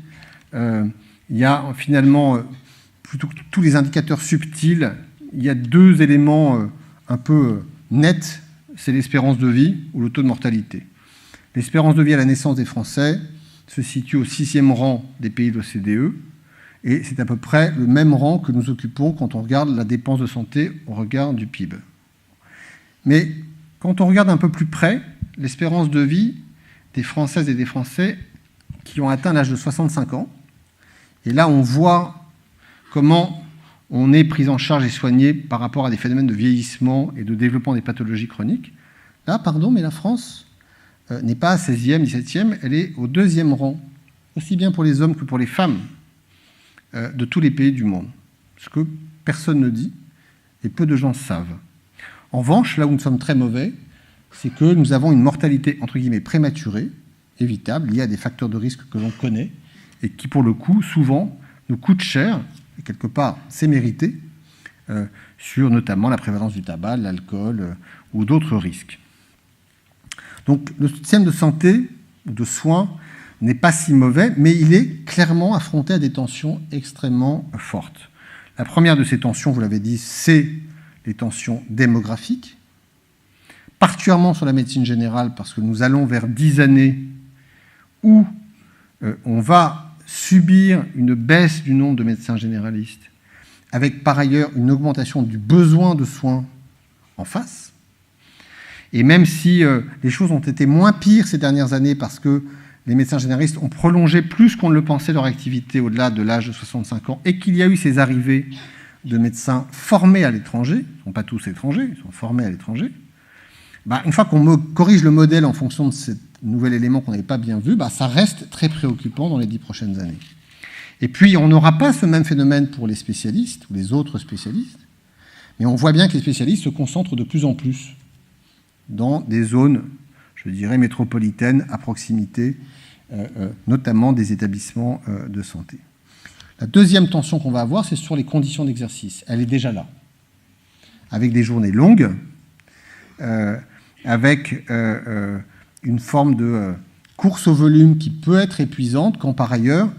Il y a finalement, plutôt que tous les indicateurs subtils, il y a 2 éléments un peu nets, c'est l'espérance de vie ou le taux de mortalité. L'espérance de vie à la naissance des Français se situe au 6e rang des pays de l'OCDE, et c'est à peu près le même rang que nous occupons quand on regarde la dépense de santé au regard du PIB. Mais quand on regarde un peu plus près, l'espérance de vie des Françaises et des Français qui ont atteint l'âge de 65 ans, et là on voit comment on est pris en charge et soigné par rapport à des phénomènes de vieillissement et de développement des pathologies chroniques. Là, pardon, mais la France n'est pas à 16e, 17e, elle est au 2e rang, aussi bien pour les hommes que pour les femmes, de tous les pays du monde. Ce que personne ne dit et peu de gens savent. En revanche, là où nous sommes très mauvais, c'est que nous avons une mortalité, entre guillemets, prématurée, évitable, liée à des facteurs de risque que l'on connaît et qui, pour le coup, souvent, nous coûtent cher, et quelque part, c'est mérité, sur notamment la prévalence du tabac, de l'alcool ou d'autres risques. Donc, le système de santé, de soins, n'est pas si mauvais, mais il est clairement affronté à des tensions extrêmement fortes. La première de ces tensions, vous l'avez dit, c'est les tensions démographiques, particulièrement sur la médecine générale, parce que nous allons vers 10 années où on va subir une baisse du nombre de médecins généralistes, avec par ailleurs une augmentation du besoin de soins en face. Et même si les choses ont été moins pires ces dernières années, parce que les médecins généralistes ont prolongé plus qu'on ne le pensait leur activité au-delà de l'âge de 65 ans, et qu'il y a eu ces arrivées de médecins formés à l'étranger, ils ne sont pas tous étrangers, ils sont formés à l'étranger, une fois qu'on corrige le modèle en fonction de ce nouvel élément qu'on n'avait pas bien vu, ça reste très préoccupant dans les 10 prochaines années. Et puis, on n'aura pas ce même phénomène pour les spécialistes ou les autres spécialistes, mais on voit bien que les spécialistes se concentrent de plus en plus dans des zones, je dirais, métropolitaines, à proximité, notamment des établissements de santé. La deuxième tension qu'on va avoir, c'est sur les conditions d'exercice. Elle est déjà là, avec des journées longues, avec une forme de course au volume qui peut être épuisante, quand par ailleurs,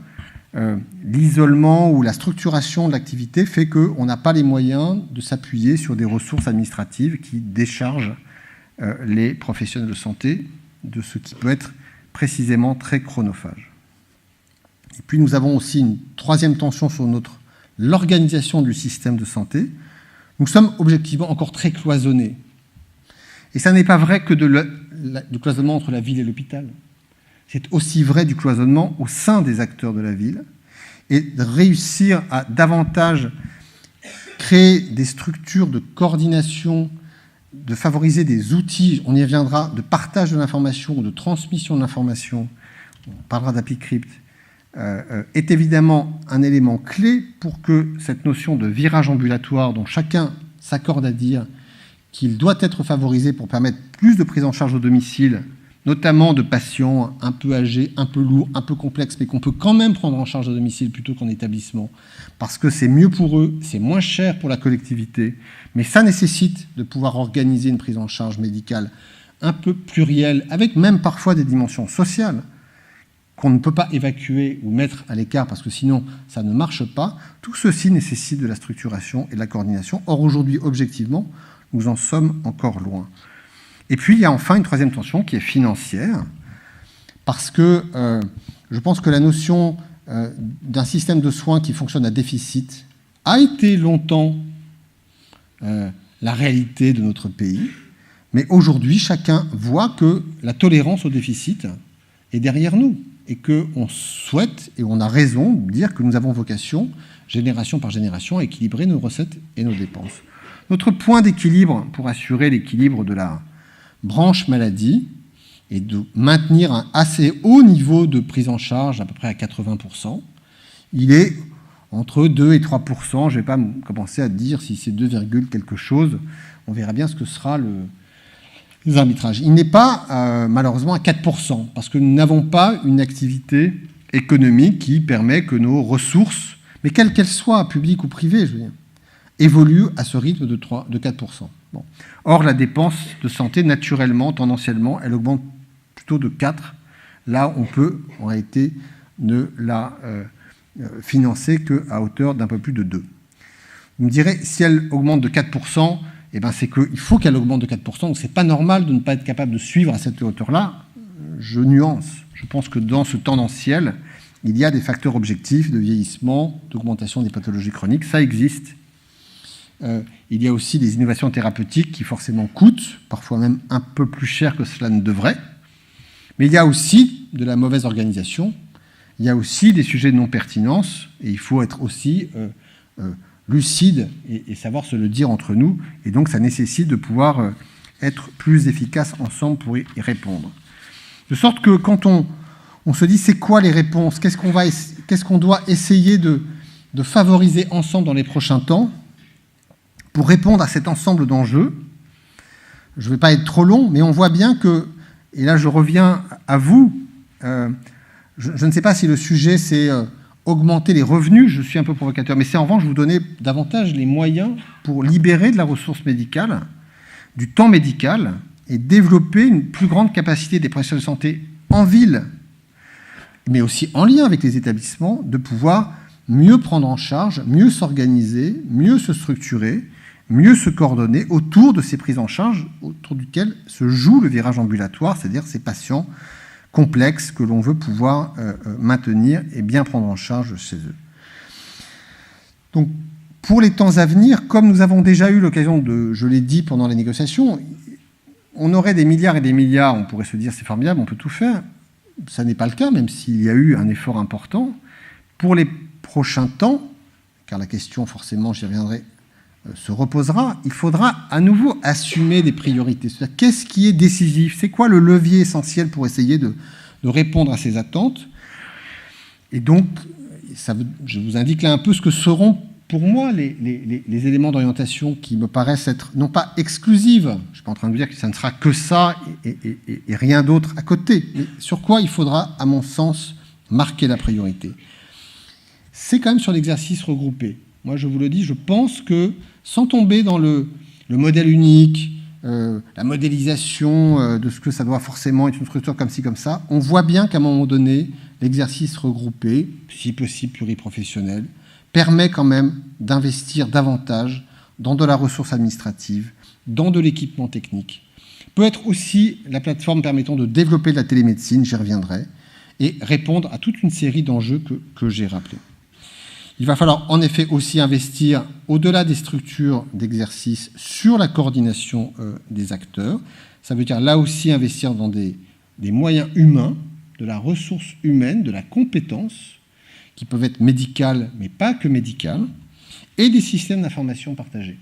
l'isolement ou la structuration de l'activité fait qu'on n'a pas les moyens de s'appuyer sur des ressources administratives qui déchargent les professionnels de santé de ce qui peut être précisément très chronophage. Et puis nous avons aussi une troisième tension sur l'organisation du système de santé, nous sommes objectivement encore très cloisonnés. Et ça n'est pas vrai que du cloisonnement entre la ville et l'hôpital. C'est aussi vrai du cloisonnement au sein des acteurs de la ville, et de réussir à davantage créer des structures de coordination, de favoriser des outils, on y reviendra, de partage de l'information, de transmission de l'information, on parlera d'AppyCrypt, est évidemment un élément clé pour que cette notion de virage ambulatoire, dont chacun s'accorde à dire qu'il doit être favorisé pour permettre plus de prise en charge au domicile, notamment de patients un peu âgés, un peu lourds, un peu complexes, mais qu'on peut quand même prendre en charge au domicile plutôt qu'en établissement, parce que c'est mieux pour eux, c'est moins cher pour la collectivité, mais ça nécessite de pouvoir organiser une prise en charge médicale un peu plurielle, avec même parfois des dimensions sociales, qu'on ne peut pas évacuer ou mettre à l'écart, parce que sinon ça ne marche pas. Tout ceci nécessite de la structuration et de la coordination. Or, aujourd'hui, objectivement, nous en sommes encore loin. Et puis, il y a enfin une troisième tension qui est financière, parce que je pense que la notion d'un système de soins qui fonctionne à déficit a été longtemps la réalité de notre pays, mais aujourd'hui, chacun voit que la tolérance au déficit est derrière nous, et qu'on souhaite, et on a raison de dire que nous avons vocation, génération par génération, à équilibrer nos recettes et nos dépenses. Notre point d'équilibre pour assurer l'équilibre de la branche maladie et de maintenir un assez haut niveau de prise en charge, à peu près à 80%, il est entre 2 et 3%. Je ne vais pas commencer à dire si c'est 2, quelque chose. On verra bien ce que sera les arbitrages. Il n'est pas malheureusement à 4%, parce que nous n'avons pas une activité économique qui permet que nos ressources, mais quelles qu'elles soient, publiques ou privées, je veux dire, évoluent à ce rythme de 4%. Bon. Or, la dépense de santé, naturellement, tendanciellement, elle augmente plutôt de 4. Là, on peut, en réalité, ne la financer qu'à hauteur d'un peu plus de 2. Vous me direz, si elle augmente de 4%, eh ben, c'est qu'il faut qu'elle augmente de 4%, donc ce n'est pas normal de ne pas être capable de suivre à cette hauteur-là. Je nuance. Je pense que dans ce tendanciel, il y a des facteurs objectifs de vieillissement, d'augmentation des pathologies chroniques, ça existe. Il y a aussi des innovations thérapeutiques qui forcément coûtent, parfois même un peu plus cher que cela ne devrait. Mais il y a aussi de la mauvaise organisation, il y a aussi des sujets de non-pertinence, et il faut être aussi lucide et savoir se le dire entre nous. Et donc ça nécessite de pouvoir être plus efficace ensemble pour y répondre. De sorte que quand on se dit c'est quoi les réponses, qu'est-ce qu'on doit essayer de favoriser ensemble dans les prochains temps, pour répondre à cet ensemble d'enjeux. Je ne vais pas être trop long, mais on voit bien que, et là je reviens à vous, je ne sais pas si le sujet c'est augmenter les revenus, je suis un peu provocateur, mais c'est en revanche vous donner davantage les moyens pour libérer de la ressource médicale, du temps médical, et développer une plus grande capacité des professionnels de santé en ville, mais aussi en lien avec les établissements, de pouvoir mieux prendre en charge, mieux s'organiser, mieux se structurer, mieux se coordonner autour de ces prises en charge, autour duquel se joue le virage ambulatoire, c'est-à-dire ces patients complexes que l'on veut pouvoir maintenir et bien prendre en charge chez eux. Donc, pour les temps à venir, comme nous avons déjà eu l'occasion de, je l'ai dit pendant les négociations, on aurait des milliards et des milliards, on pourrait se dire c'est formidable, on peut tout faire. Ça n'est pas le cas, même s'il y a eu un effort important. Pour les prochains temps, car la question, forcément, j'y reviendrai, se reposera, il faudra à nouveau assumer des priorités. C'est-à-dire, qu'est-ce qui est décisif? C'est quoi le levier essentiel pour essayer de répondre à ces attentes? Et donc, je vous indique là un peu ce que seront pour moi les éléments d'orientation qui me paraissent être non pas exclusives, je ne suis pas en train de vous dire que ça ne sera que ça et rien d'autre à côté, mais sur quoi il faudra, à mon sens, marquer la priorité. C'est quand même sur l'exercice regroupé. Moi, je vous le dis, je pense que, sans tomber dans le modèle unique, la modélisation de ce que ça doit forcément être une structure comme ci, comme ça, on voit bien qu'à un moment donné, l'exercice regroupé, si possible pluriprofessionnel, permet quand même d'investir davantage dans de la ressource administrative, dans de l'équipement technique. Peut être aussi la plateforme permettant de développer de la télémédecine, j'y reviendrai, et répondre à toute une série d'enjeux que j'ai rappelés. Il va falloir en effet aussi investir, au-delà des structures d'exercice, sur la coordination des acteurs. Ça veut dire là aussi investir dans des moyens humains, de la ressource humaine, de la compétence, qui peuvent être médicales, mais pas que médicales, et des systèmes d'information partagés.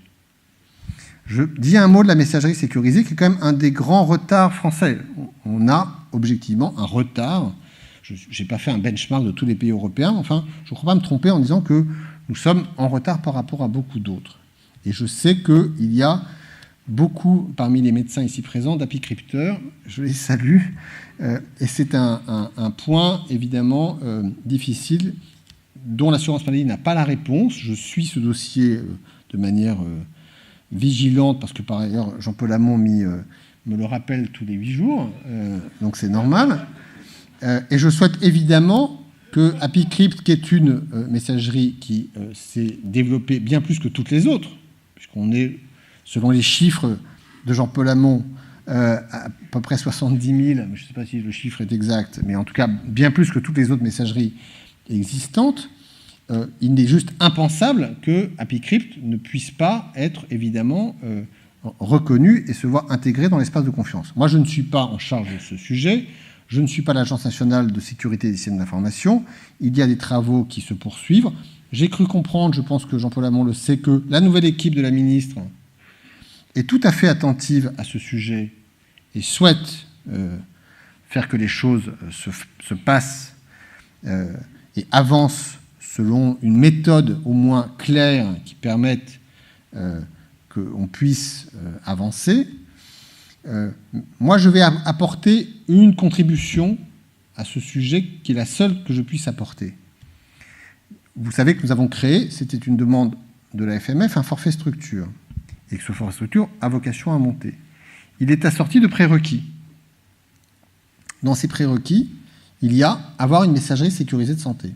Je dis un mot de la messagerie sécurisée, qui est quand même un des grands retards français. On a objectivement un retard. Je n'ai pas fait un benchmark de tous les pays européens, enfin, je ne crois pas me tromper en disant que nous sommes en retard par rapport à beaucoup d'autres. Et je sais qu'il y a beaucoup, parmi les médecins ici présents, d'apicrypteurs, je les salue, et c'est un point, évidemment, difficile, dont l'assurance maladie n'a pas la réponse. Je suis ce dossier de manière vigilante, parce que par ailleurs, Jean-Paul Hamon me le rappelle tous les 8 jours, donc c'est normal. Et je souhaite évidemment que ApiCrypt, qui est une messagerie qui s'est développée bien plus que toutes les autres, puisqu'on est, selon les chiffres de Jean-Paul Hamon, à peu près 70 000, je ne sais pas si le chiffre est exact, mais en tout cas bien plus que toutes les autres messageries existantes, il n'est juste impensable que ApiCrypt ne puisse pas être évidemment reconnu et se voir intégré dans l'espace de confiance. Moi, je ne suis pas en charge de ce sujet. Je ne suis pas l'Agence nationale de sécurité des systèmes d'information. Il y a des travaux qui se poursuivent. J'ai cru comprendre, je pense que Jean-Paul Hamon le sait, que la nouvelle équipe de la ministre est tout à fait attentive à ce sujet et souhaite faire que les choses se passent et avancent selon une méthode au moins claire qui permette qu'on puisse avancer. Moi, je vais apporter une contribution à ce sujet qui est la seule que je puisse apporter. Vous savez que nous avons créé, c'était une demande de la FMF, un forfait structure, et que ce forfait structure a vocation à monter. Il est assorti de prérequis. Dans ces prérequis, il y a avoir une messagerie sécurisée de santé.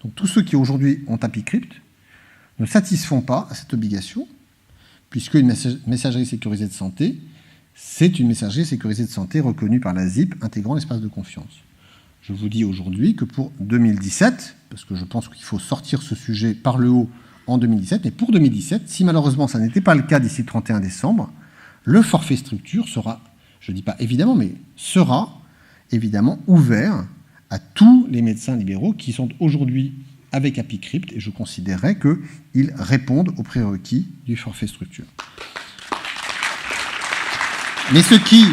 Donc tous ceux qui aujourd'hui ont ApiCrypt ne satisfont pas à cette obligation, puisque une messagerie sécurisée de santé, c'est une messagerie sécurisée de santé reconnue par la ZIP, intégrant l'espace de confiance. Je vous dis aujourd'hui que pour 2017, parce que je pense qu'il faut sortir ce sujet par le haut en 2017, mais pour 2017, si malheureusement ça n'était pas le cas d'ici le 31 décembre, le forfait structure sera, je ne dis pas évidemment, mais sera évidemment ouvert à tous les médecins libéraux qui sont aujourd'hui avec ApiCrypt, et je considérerais qu'ils répondent aux prérequis du forfait structure. Mais ce qui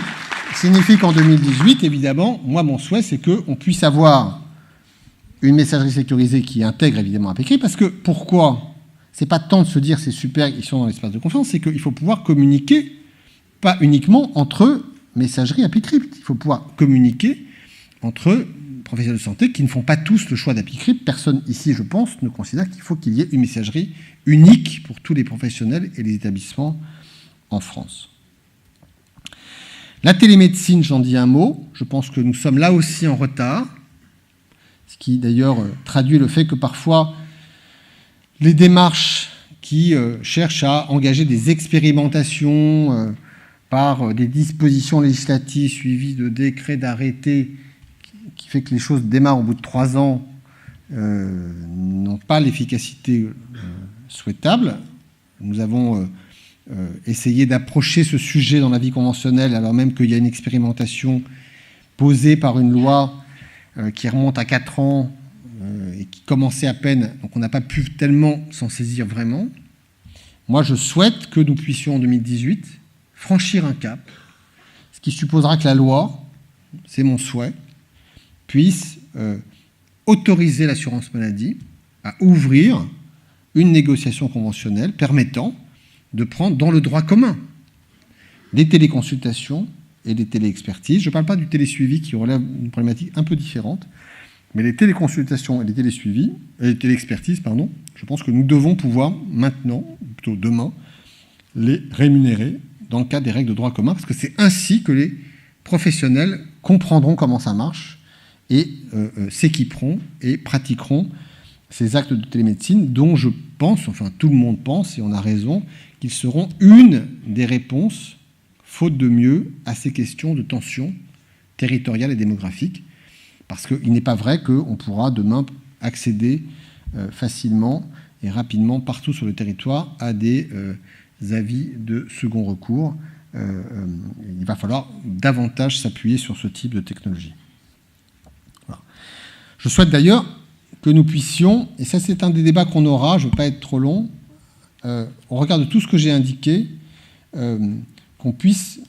signifie qu'en 2018, évidemment, moi, mon souhait, c'est qu'on puisse avoir une messagerie sécurisée qui intègre évidemment ApiCrypt, parce que pourquoi ? C'est pas tant de se dire c'est super, ils sont dans l'espace de confiance, c'est qu'il faut pouvoir communiquer, pas uniquement entre messageries ApiCrypt, il faut pouvoir communiquer entre professionnels de santé qui ne font pas tous le choix d'ApiCrypt. Personne ici, je pense, ne considère qu'il faut qu'il y ait une messagerie unique pour tous les professionnels et les établissements en France. La télémédecine, j'en dis un mot. Je pense que nous sommes là aussi en retard, ce qui d'ailleurs traduit le fait que parfois les démarches qui cherchent à engager des expérimentations par des dispositions législatives suivies de décrets, d'arrêtés, qui fait que les choses démarrent au bout de 3 ans, n'ont pas l'efficacité souhaitable. Nous avons essayer d'approcher ce sujet dans la vie conventionnelle, alors même qu'il y a une expérimentation posée par une loi qui remonte à 4 ans et qui commençait à peine, donc on n'a pas pu tellement s'en saisir vraiment. Moi, je souhaite que nous puissions, en 2018, franchir un cap, ce qui supposera que la loi, c'est mon souhait, puisse autoriser l'assurance maladie à ouvrir une négociation conventionnelle permettant de prendre dans le droit commun les téléconsultations et les téléexpertises. Je ne parle pas du télésuivi qui relève d'une problématique un peu différente, mais les téléconsultations et les télésuivis, et les téléexpertises, pardon, je pense que nous devons pouvoir maintenant, ou plutôt demain, les rémunérer dans le cadre des règles de droit commun, parce que c'est ainsi que les professionnels comprendront comment ça marche et s'équiperont et pratiqueront ces actes de télémédecine dont je pense, enfin tout le monde pense, et on a raison, qu'ils seront une des réponses, faute de mieux, à ces questions de tension territoriale et démographique, parce qu'il n'est pas vrai qu'on pourra demain accéder facilement et rapidement partout sur le territoire à des avis de second recours. Il va falloir davantage s'appuyer sur ce type de technologie. Voilà. Je souhaite d'ailleurs que nous puissions, et ça c'est un des débats qu'on aura, je ne veux pas être trop long, au regard de tout ce que j'ai indiqué, qu'on puisse...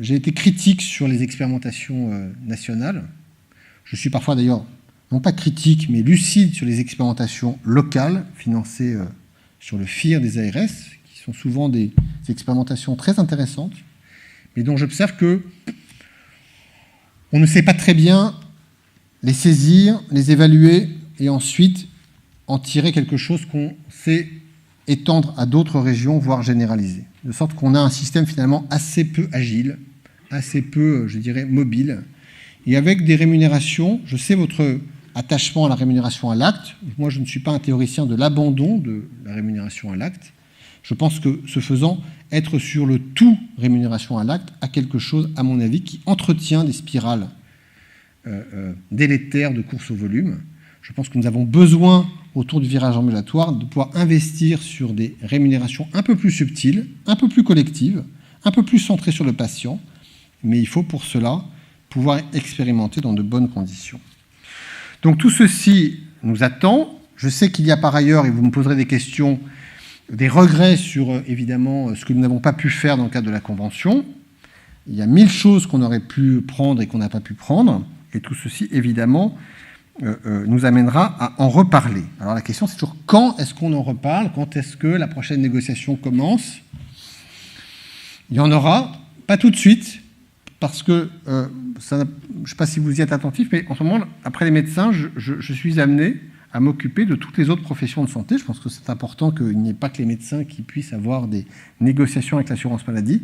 J'ai été critique sur les expérimentations nationales. Je suis parfois d'ailleurs, non pas critique, mais lucide sur les expérimentations locales, financées sur le FIR des ARS, qui sont souvent des expérimentations très intéressantes, mais dont j'observe que on ne sait pas très bien les saisir, les évaluer, et ensuite en tirer quelque chose qu'on sait étendre à d'autres régions, voire généraliser. De sorte qu'on a un système finalement assez peu agile, assez peu, je dirais, mobile, et avec des rémunérations. Je sais votre attachement à la rémunération à l'acte. Moi, je ne suis pas un théoricien de l'abandon de la rémunération à l'acte. Je pense que, ce faisant, être sur le tout rémunération à l'acte a quelque chose, à mon avis, qui entretient des spirales délétères de course au volume. Je pense que nous avons besoin, autour du virage ambulatoire, de pouvoir investir sur des rémunérations un peu plus subtiles, un peu plus collectives, un peu plus centrées sur le patient, mais il faut pour cela pouvoir expérimenter dans de bonnes conditions. Donc tout ceci nous attend. Je sais qu'il y a par ailleurs, et vous me poserez des questions, des regrets sur, évidemment, ce que nous n'avons pas pu faire dans le cadre de la Convention. Il y a 1000 choses qu'on aurait pu prendre et qu'on n'a pas pu prendre, et tout ceci, évidemment, nous amènera à en reparler. Alors la question, c'est toujours quand est-ce qu'on en reparle, quand est-ce que la prochaine négociation commence. Il y en aura, pas tout de suite, parce que, je ne sais pas si vous y êtes attentif, mais en ce moment, après les médecins, je suis amené à m'occuper de toutes les autres professions de santé. Je pense que c'est important qu'il n'y ait pas que les médecins qui puissent avoir des négociations avec l'assurance maladie.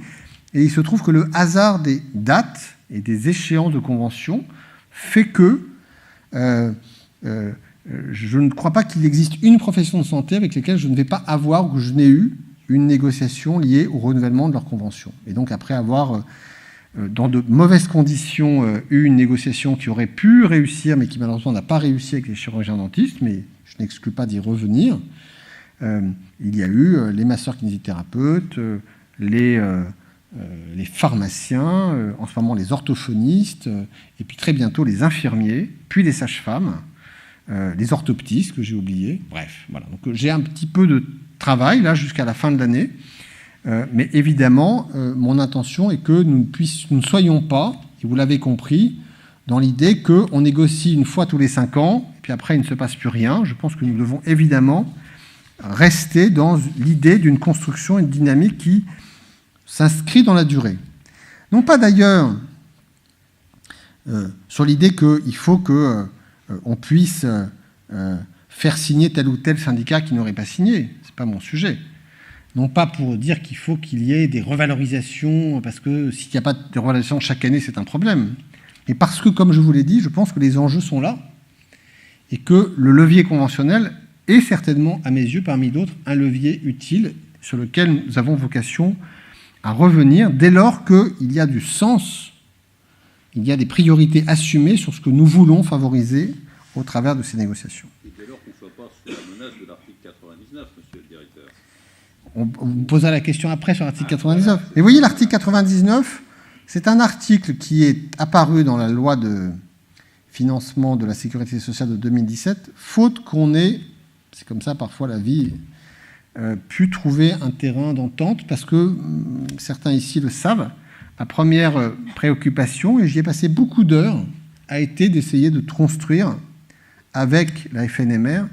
Et il se trouve que le hasard des dates et des échéances de convention fait que je ne crois pas qu'il existe une profession de santé avec laquelle je ne vais pas avoir ou que je n'ai eu une négociation liée au renouvellement de leur convention. Et donc après avoir, dans de mauvaises conditions, eu une négociation qui aurait pu réussir, mais qui malheureusement n'a pas réussi avec les chirurgiens dentistes, mais je n'exclus pas d'y revenir, il y a eu les masseurs-kinésithérapeutes, les pharmaciens, en ce moment les orthophonistes, et puis très bientôt les infirmiers, puis les sages-femmes, les orthoptistes que j'ai oubliés. Bref, voilà. Donc j'ai un petit peu de travail là jusqu'à la fin de l'année, mais évidemment, mon intention est que nous ne soyons pas, et vous l'avez compris, dans l'idée qu'on négocie une fois tous les 5 ans, et puis après il ne se passe plus rien. Je pense que nous devons évidemment rester dans l'idée d'une construction, une dynamique qui s'inscrit dans la durée. Non pas d'ailleurs sur l'idée qu'il faut qu'on puisse faire signer tel ou tel syndicat qui n'aurait pas signé. Ce n'est pas mon sujet. Non pas pour dire qu'il faut qu'il y ait des revalorisations, parce que s'il n'y a pas de revalorisation chaque année, c'est un problème. Mais parce que, comme je vous l'ai dit, je pense que les enjeux sont là et que le levier conventionnel est certainement, à mes yeux, parmi d'autres, un levier utile sur lequel nous avons vocation à revenir dès lors qu'il y a du sens, il y a des priorités assumées sur ce que nous voulons favoriser au travers de ces négociations. Et dès lors qu'on ne soit pas sous la menace de l'article 99, monsieur le directeur. On vous posera la question après sur l'article 99. Mais vous voyez, l'article 99, c'est un article qui est apparu dans la loi de financement de la sécurité sociale de 2017, faute qu'on ait, c'est comme ça parfois la vie, pu trouver un terrain d'entente, parce que certains ici le savent, ma première préoccupation, et j'y ai passé beaucoup d'heures, a été d'essayer de construire avec la FNMR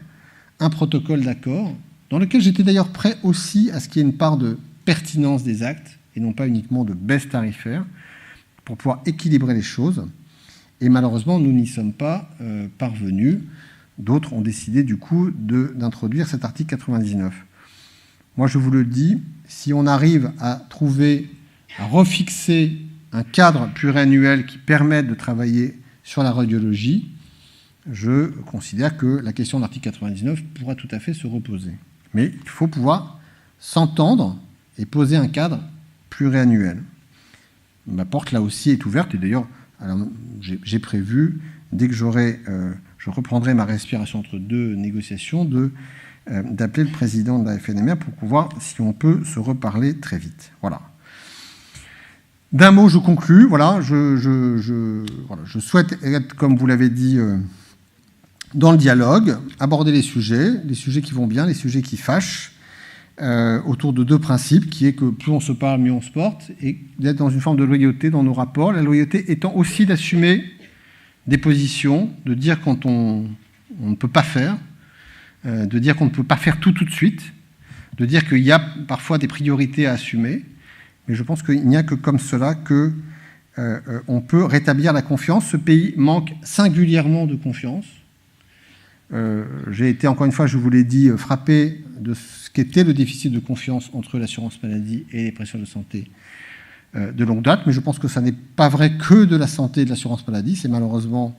un protocole d'accord, dans lequel j'étais d'ailleurs prêt aussi à ce qu'il y ait une part de pertinence des actes, et non pas uniquement de baisse tarifaire, pour pouvoir équilibrer les choses. Et malheureusement, nous n'y sommes pas parvenus. D'autres ont décidé du coup d'introduire cet article 99. Moi, je vous le dis, si on arrive à trouver, à refixer un cadre pluriannuel qui permette de travailler sur la radiologie, je considère que la question de l'article 99 pourra tout à fait se reposer. Mais il faut pouvoir s'entendre et poser un cadre pluriannuel. Ma porte, là aussi, est ouverte. Et d'ailleurs, j'ai prévu, dès que j'aurai, je reprendrai ma respiration entre deux négociations, d'appeler le président de la FNMR pour voir si on peut se reparler très vite. Voilà. D'un mot, je conclus. Voilà, je souhaite être, comme vous l'avez dit, dans le dialogue, aborder les sujets qui vont bien, les sujets qui fâchent, autour de deux principes, qui est que plus on se parle, mieux on se porte, et d'être dans une forme de loyauté dans nos rapports. La loyauté étant aussi d'assumer des positions, de dire quand on ne peut pas faire, de dire qu'on ne peut pas faire tout de suite, de dire qu'il y a parfois des priorités à assumer. Mais je pense qu'il n'y a que comme cela qu'on peut rétablir la confiance. Ce pays manque singulièrement de confiance. J'ai été, encore une fois, je vous l'ai dit, frappé de ce qu'était le déficit de confiance entre l'assurance maladie et les prestations de santé de longue date. Mais je pense que ça n'est pas vrai que de la santé et de l'assurance maladie. C'est malheureusement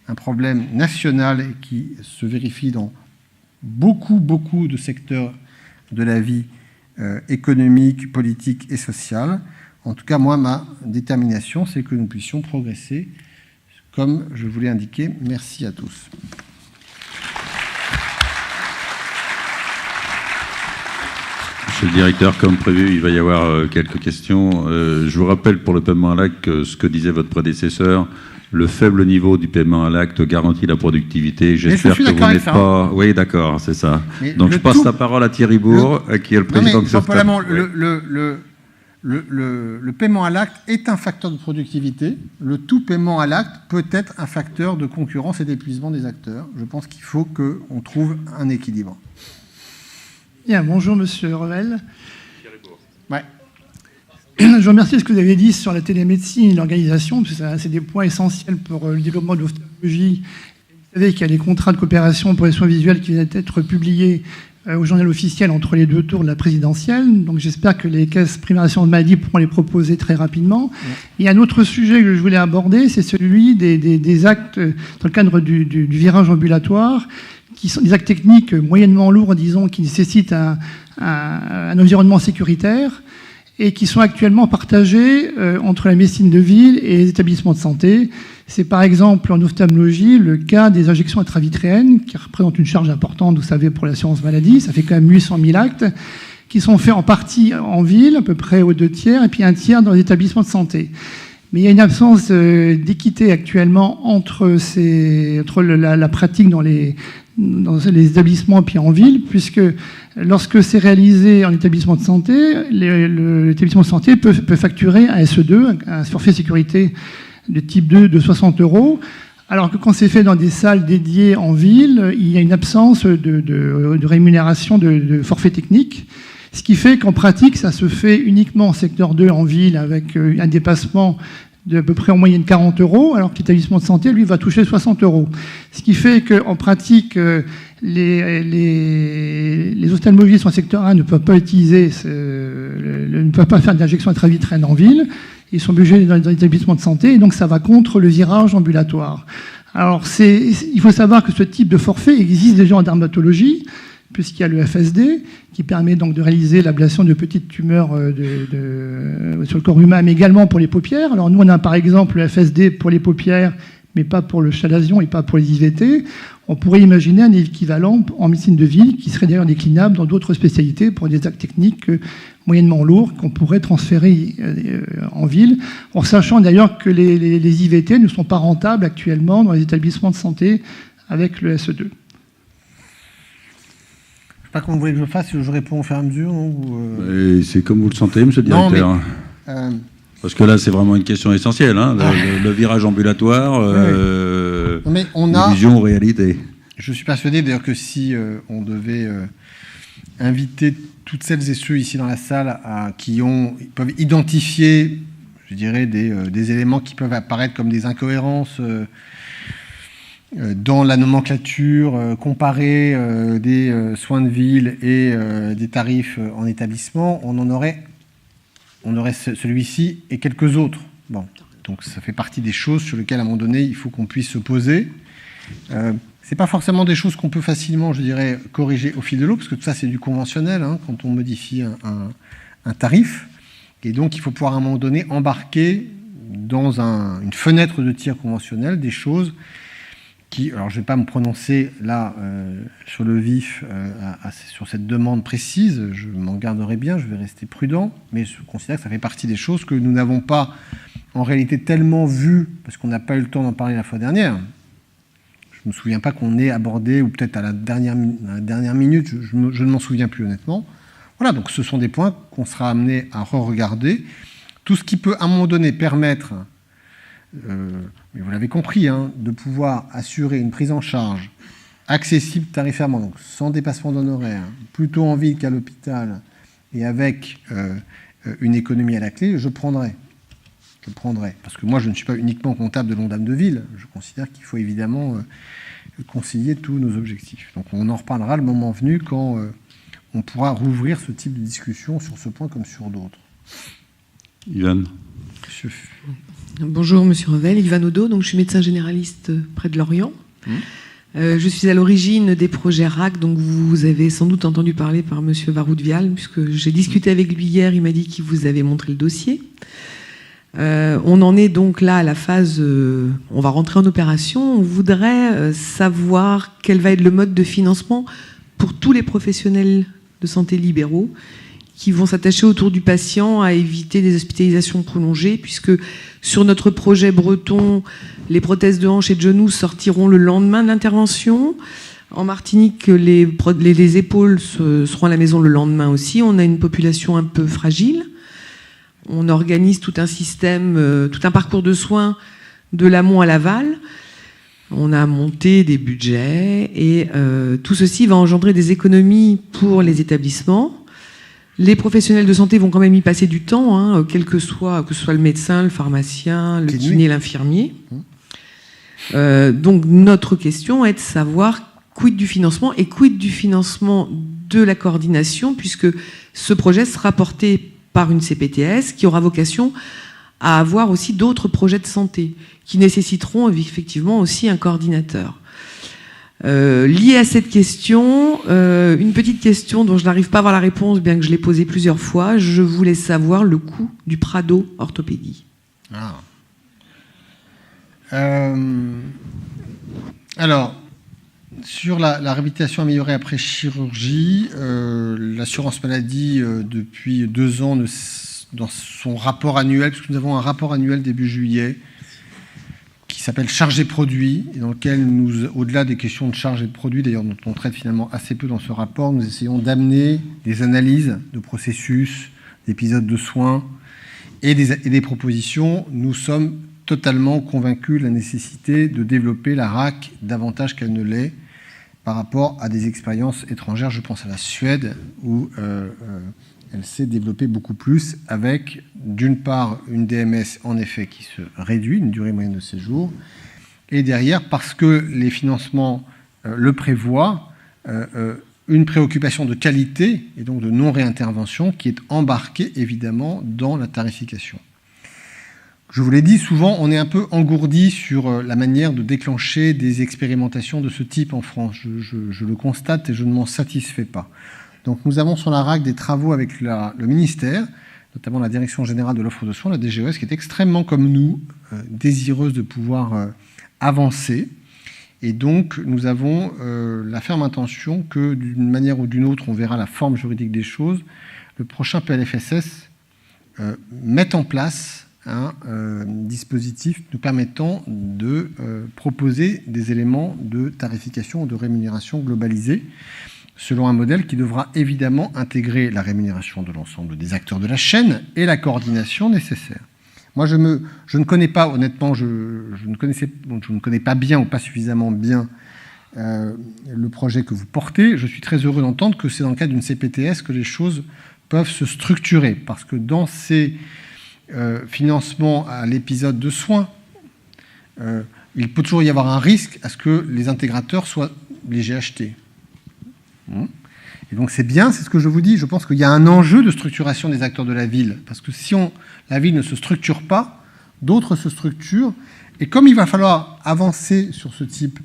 un problème national et qui se vérifie dans beaucoup de secteurs de la vie économique, politique et sociale. En tout cas, moi, ma détermination, c'est que nous puissions progresser comme je vous l'ai indiqué. Merci à tous. Monsieur le directeur, comme prévu, il va y avoir quelques questions. Je vous rappelle pour le paiement à l'acte ce que disait votre prédécesseur. Le faible niveau du paiement à l'acte garantit la productivité. J'espère que vous n'êtes pas... Oui, d'accord, c'est ça. Mais donc je passe la parole à Thierry Bourg, qui est le président de Softap. Le paiement à l'acte est un facteur de productivité. Le tout paiement à l'acte peut être un facteur de concurrence et d'épuisement des acteurs. Je pense qu'il faut qu'on trouve un équilibre. Bien, bonjour Monsieur Revel. Thierry Bourg. Ouais. Je vous remercie de ce que vous avez dit sur la télémédecine et l'organisation, parce que c'est des points essentiels pour le développement de l'ophtalmologie. Vous savez qu'il y a les contrats de coopération pour les soins visuels qui viennent d'être publiés au journal officiel entre les deux tours de la présidentielle. Donc j'espère que les caisses primaires d'assurance maladie pourront les proposer très rapidement. Ouais. Il y a un autre sujet que je voulais aborder, c'est celui des actes dans le cadre du virage ambulatoire, qui sont des actes techniques moyennement lourds, disons, qui nécessitent un environnement sécuritaire, et qui sont actuellement partagés entre la médecine de ville et les établissements de santé. C'est par exemple en ophtalmologie le cas des injections intravitréennes, qui représentent une charge importante, vous savez, pour l'assurance maladie. Ça fait quand même 800 000 actes, qui sont faits en partie en ville, à peu près aux 2 tiers, et puis 1 tiers dans les établissements de santé. Mais il y a une absence d'équité actuellement entre la pratique dans les établissements et puis en ville, puisque lorsque c'est réalisé en établissement de santé, l'établissement de santé peut facturer un SE2, un forfait sécurité de type 2 de 60 €, alors que quand c'est fait dans des salles dédiées en ville, il y a une absence de rémunération de forfait technique, ce qui fait qu'en pratique, ça se fait uniquement en secteur 2 en ville, avec un dépassement d'à peu près en moyenne 40 €, alors que l'établissement de santé, lui, va toucher 60 €. Ce qui fait qu'en pratique, les ophtalmologistes en secteur 1 ne peuvent pas utiliser, ne peuvent pas faire d'injection intravitréenne en ville. Ils sont obligés dans les établissements de santé, et donc ça va contre le virage ambulatoire. Alors, il faut savoir que ce type de forfait existe déjà en dermatologie, puisqu'il y a le FSD, qui permet donc de réaliser l'ablation de petites tumeurs sur le corps humain, mais également pour les paupières. Alors nous, on a par exemple le FSD pour les paupières, mais pas pour le chalazion et pas pour les IVT. On pourrait imaginer un équivalent en médecine de ville, qui serait d'ailleurs déclinable dans d'autres spécialités pour des actes techniques moyennement lourds qu'on pourrait transférer en ville, en sachant d'ailleurs que les IVT ne sont pas rentables actuellement dans les établissements de santé avec le SE2. Je ne sais pas comment vous voulez que je fasse, je réponds au fur et à mesure. C'est comme vous le sentez, monsieur le directeur. Non, mais, parce que là, c'est vraiment une question essentielle, hein, le virage ambulatoire, vision réalité. Je suis persuadé d'ailleurs que si on devait inviter toutes celles et ceux ici dans la salle qui peuvent identifier, je dirais, des éléments qui peuvent apparaître comme des incohérences dans la nomenclature comparée des soins de ville et des tarifs en établissement, on aurait celui-ci et quelques autres. Bon, donc ça fait partie des choses sur lesquelles, à un moment donné, il faut qu'on puisse se poser. C'est pas forcément des choses qu'on peut facilement, je dirais, corriger au fil de l'eau, parce que tout ça, c'est du conventionnel, hein, quand on modifie un tarif. Et donc, il faut pouvoir, à un moment donné, embarquer dans une fenêtre de tir conventionnel des choses alors je ne vais pas me prononcer là sur le vif sur cette demande précise, je m'en garderai bien, je vais rester prudent, mais je considère que ça fait partie des choses que nous n'avons pas en réalité tellement vues, parce qu'on n'a pas eu le temps d'en parler la fois dernière. Je ne me souviens pas qu'on ait abordé, ou peut-être à la dernière minute, je ne m'en souviens plus honnêtement. Voilà, donc ce sont des points qu'on sera amené à re-regarder. Tout ce qui peut à un moment donné permettre... mais vous l'avez compris, hein, de pouvoir assurer une prise en charge accessible tarifairement, donc sans dépassement d'honoraires, plutôt en ville qu'à l'hôpital, et avec une économie à la clé, je prendrai. Parce que moi, je ne suis pas uniquement comptable de l'Ondam de ville. Je considère qu'il faut évidemment concilier tous nos objectifs. Donc on en reparlera le moment venu quand on pourra rouvrir ce type de discussion sur ce point comme sur d'autres. Yvan. Monsieur. Bonjour, Monsieur Revel. Yvan Odo, donc je suis médecin généraliste près de Lorient. Je suis à l'origine des projets RAC, donc vous avez sans doute entendu parler par Monsieur Varoud-Vial, puisque j'ai discuté avec lui hier, il m'a dit qu'il vous avait montré le dossier. On en est donc là à la phase, on va rentrer en opération, on voudrait savoir quel va être le mode de financement pour tous les professionnels de santé libéraux qui vont s'attacher autour du patient à éviter des hospitalisations prolongées, puisque sur notre projet breton, les prothèses de hanche et de genoux sortiront le lendemain de l'intervention. En Martinique, les épaules seront à la maison le lendemain aussi. On a une population un peu fragile. On organise tout un système, tout un parcours de soins de l'amont à l'aval. On a monté des budgets et tout ceci va engendrer des économies pour les établissements. Les professionnels de santé vont quand même y passer du temps, hein, que ce soit le médecin, le pharmacien, le kiné, l'infirmier. Donc notre question est de savoir quid du financement et quid du financement de la coordination, puisque ce projet sera porté par une CPTS qui aura vocation à avoir aussi d'autres projets de santé qui nécessiteront effectivement aussi un coordinateur. Lié à cette question, une petite question dont je n'arrive pas à avoir la réponse, bien que je l'ai posée plusieurs fois. Je voulais savoir le coût du Prado orthopédie. Alors, sur la réhabilitation améliorée après chirurgie, l'assurance maladie, depuis 2 ans, dans son rapport annuel, parce que nous avons un rapport annuel début juillet, qui s'appelle Charge et produits, et dans lequel nous, au-delà des questions de charge et de produits, d'ailleurs dont on traite finalement assez peu dans ce rapport, nous essayons d'amener des analyses de processus, d'épisodes de soins et des propositions. Nous sommes totalement convaincus de la nécessité de développer la RAC davantage qu'elle ne l'est par rapport à des expériences étrangères. Je pense à la Suède, où elle s'est développée beaucoup plus, avec d'une part une DMS en effet qui se réduit, une durée moyenne de séjour, et derrière, parce que les financements le prévoient, une préoccupation de qualité et donc de non-réintervention qui est embarquée évidemment dans la tarification. Je vous l'ai dit, souvent on est un peu engourdi sur la manière de déclencher des expérimentations de ce type en France. Je le constate et je ne m'en satisfais pas. Donc nous avons sur la RAC des travaux avec le ministère, notamment la Direction Générale de l'Offre de Soins, la DGOS, qui est extrêmement, comme nous, désireuse de pouvoir avancer. Et donc nous avons la ferme intention que, d'une manière ou d'une autre, on verra la forme juridique des choses, le prochain PLFSS mette en place un dispositif nous permettant de proposer des éléments de tarification ou de rémunération globalisée, selon un modèle qui devra évidemment intégrer la rémunération de l'ensemble des acteurs de la chaîne et la coordination nécessaire. Moi, je ne connais pas, honnêtement, je ne connais pas bien ou pas suffisamment bien le projet que vous portez. Je suis très heureux d'entendre que c'est dans le cadre d'une CPTS que les choses peuvent se structurer, parce que dans ces financements à l'épisode de soins, il peut toujours y avoir un risque à ce que les intégrateurs soient les GHT. Et donc c'est bien, c'est ce que je vous dis, je pense qu'il y a un enjeu de structuration des acteurs de la ville, parce que si la ville ne se structure pas, d'autres se structurent, et comme il va falloir avancer sur ce type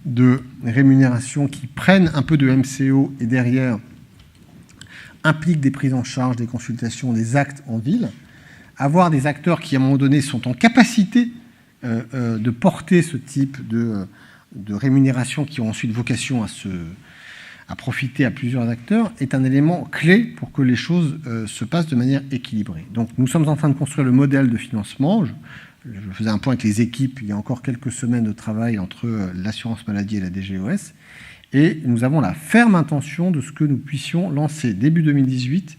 de rémunération qui prennent un peu de MCO et derrière implique des prises en charge, des consultations, des actes en ville, avoir des acteurs qui à un moment donné sont en capacité de porter ce type de de rémunération qui ont ensuite vocation à profiter à plusieurs acteurs est un élément clé pour que les choses se passent de manière équilibrée. Donc nous sommes en train de construire le modèle de financement. Je faisais un point avec les équipes il y a encore quelques semaines de travail entre l'assurance maladie et la DGOS. Et nous avons la ferme intention de ce que nous puissions lancer début 2018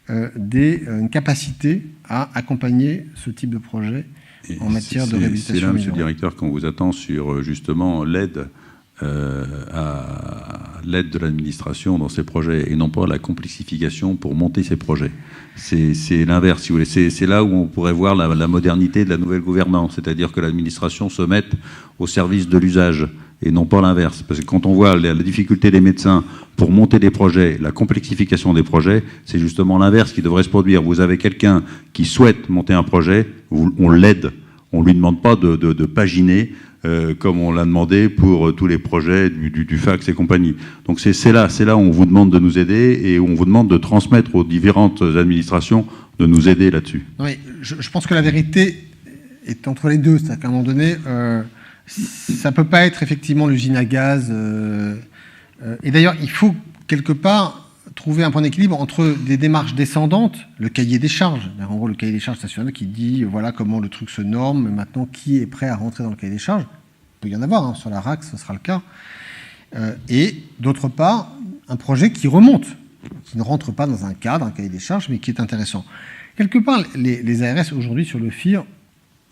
une capacité à accompagner ce type de projet en matière de réhabilitation. C'est là, Monsieur le Directeur, qu'on vous attend sur justement l'aide à l'aide de l'administration dans ces projets et non pas la complexification pour monter ces projets. C'est l'inverse, si vous voulez. C'est là où on pourrait voir la modernité de la nouvelle gouvernance, c'est-à-dire que l'administration se mette au service de l'usage et non pas l'inverse. Parce que quand on voit la difficulté des médecins pour monter des projets, la complexification des projets, c'est justement l'inverse qui devrait se produire. Vous avez quelqu'un qui souhaite monter un projet, on l'aide. On ne lui demande pas de paginer comme on l'a demandé pour tous les projets du fax et compagnie. Donc c'est là où on vous demande de nous aider et où on vous demande de transmettre aux différentes administrations de nous aider là-dessus. Oui, je pense que la vérité est entre les deux. C'est-à-dire qu'à un moment donné, ça ne peut pas être effectivement l'usine à gaz. Et d'ailleurs, il faut quelque part trouver un point d'équilibre entre des démarches descendantes, le cahier des charges. En gros, le cahier des charges national qui dit voilà comment le truc se norme, maintenant qui est prêt à rentrer dans le cahier des charges. Il peut y en avoir, sur la RAC, ce sera le cas. Et d'autre part, un projet qui remonte, qui ne rentre pas dans un cadre, un cahier des charges, mais qui est intéressant. Quelque part, les ARS aujourd'hui sur le FIR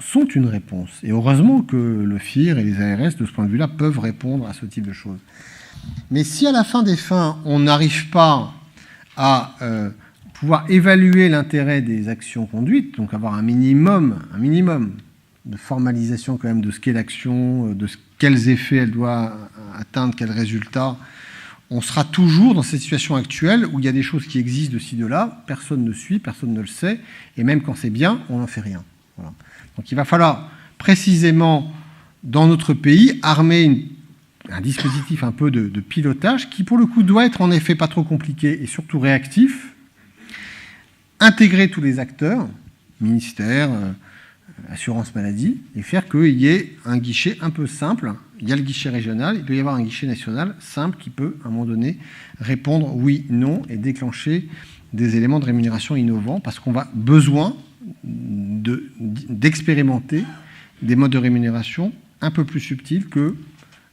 sont une réponse. Et heureusement que le FIR et les ARS, de ce point de vue-là, peuvent répondre à ce type de choses. Mais si à la fin des fins, on n'arrive pas à pouvoir évaluer l'intérêt des actions conduites, donc avoir un minimum de formalisation quand même de ce qu'est l'action, de quels effets elle doit atteindre, quels résultats, on sera toujours dans cette situation actuelle où il y a des choses qui existent de ci, de là, personne ne suit, personne ne le sait, et même quand c'est bien, on n'en fait rien. Voilà. Donc il va falloir précisément, dans notre pays, armer un dispositif un peu de pilotage qui, pour le coup, doit être en effet pas trop compliqué et surtout réactif, intégrer tous les acteurs, ministère, assurance maladie, et faire qu'il y ait un guichet un peu simple. Il y a le guichet régional, il doit y avoir un guichet national simple qui peut, à un moment donné, répondre oui, non, et déclencher des éléments de rémunération innovants, parce qu'on va besoin d'expérimenter des modes de rémunération un peu plus subtils que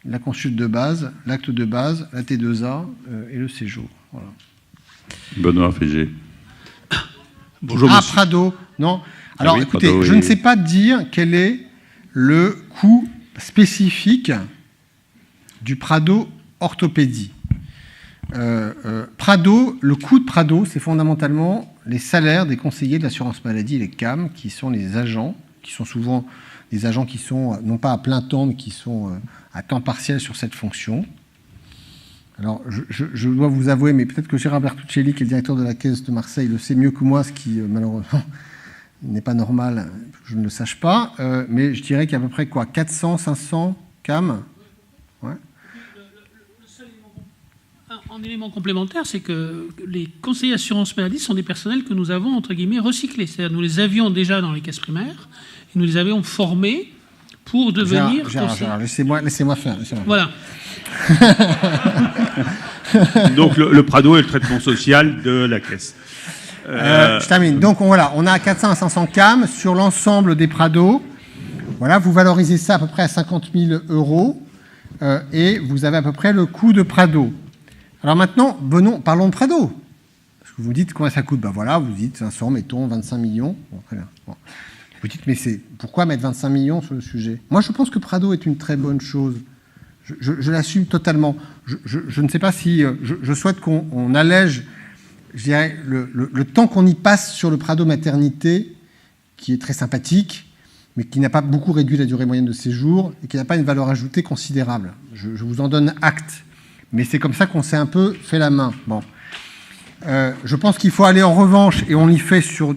la consulte de base, l'acte de base, la T2A et le séjour. Voilà. Benoît Fégé. Bonjour, monsieur. Prado, non. Alors, oui, écoutez, Prado, je ne sais pas dire quel est le coût spécifique du Prado orthopédie. Prado, le coût de Prado, c'est fondamentalement les salaires des conseillers de l'assurance maladie, les CAM, qui sont les agents, qui sont souvent des agents qui sont non pas à plein temps, mais qui sont à temps partiel sur cette fonction. Alors, je dois vous avouer, mais peut-être que Gérard Bertuccelli, qui est le directeur de la Caisse de Marseille, le sait mieux que moi, ce qui, malheureusement, n'est pas normal, que je ne le sache pas, mais je dirais qu'il y a à peu près, 400, 500 CAM. Ouais. Un élément complémentaire, c'est que les conseillers assurance maladie sont des personnels que nous avons, entre guillemets, recyclés. C'est-à-dire nous les avions déjà dans les caisses primaires, et nous les avions formés pour devenir... Gérard, laissez-moi faire. Voilà. Donc le Prado est le traitement social de la caisse. Je termine. Donc on a 400 à 500 CAM sur l'ensemble des Prados. Voilà, vous valorisez ça à peu près à 50 000 €, et vous avez à peu près le coût de Prado. Alors maintenant, parlons de Prado. Parce que vous dites combien ça coûte. Ben voilà, vous dites 500, mettons 25 millions. Bon, très bien. Bon. Vous dites, mais pourquoi mettre 25 millions sur le sujet? Moi, je pense que Prado est une très bonne chose. Je l'assume totalement. Je ne sais pas si... Je souhaite qu'on allège, je dirais, le temps qu'on y passe sur le Prado maternité, qui est très sympathique, mais qui n'a pas beaucoup réduit la durée moyenne de séjour et qui n'a pas une valeur ajoutée considérable. Je vous en donne acte. Mais c'est comme ça qu'on s'est un peu fait la main. Bon. Je pense qu'il faut aller en revanche, et on y fait sur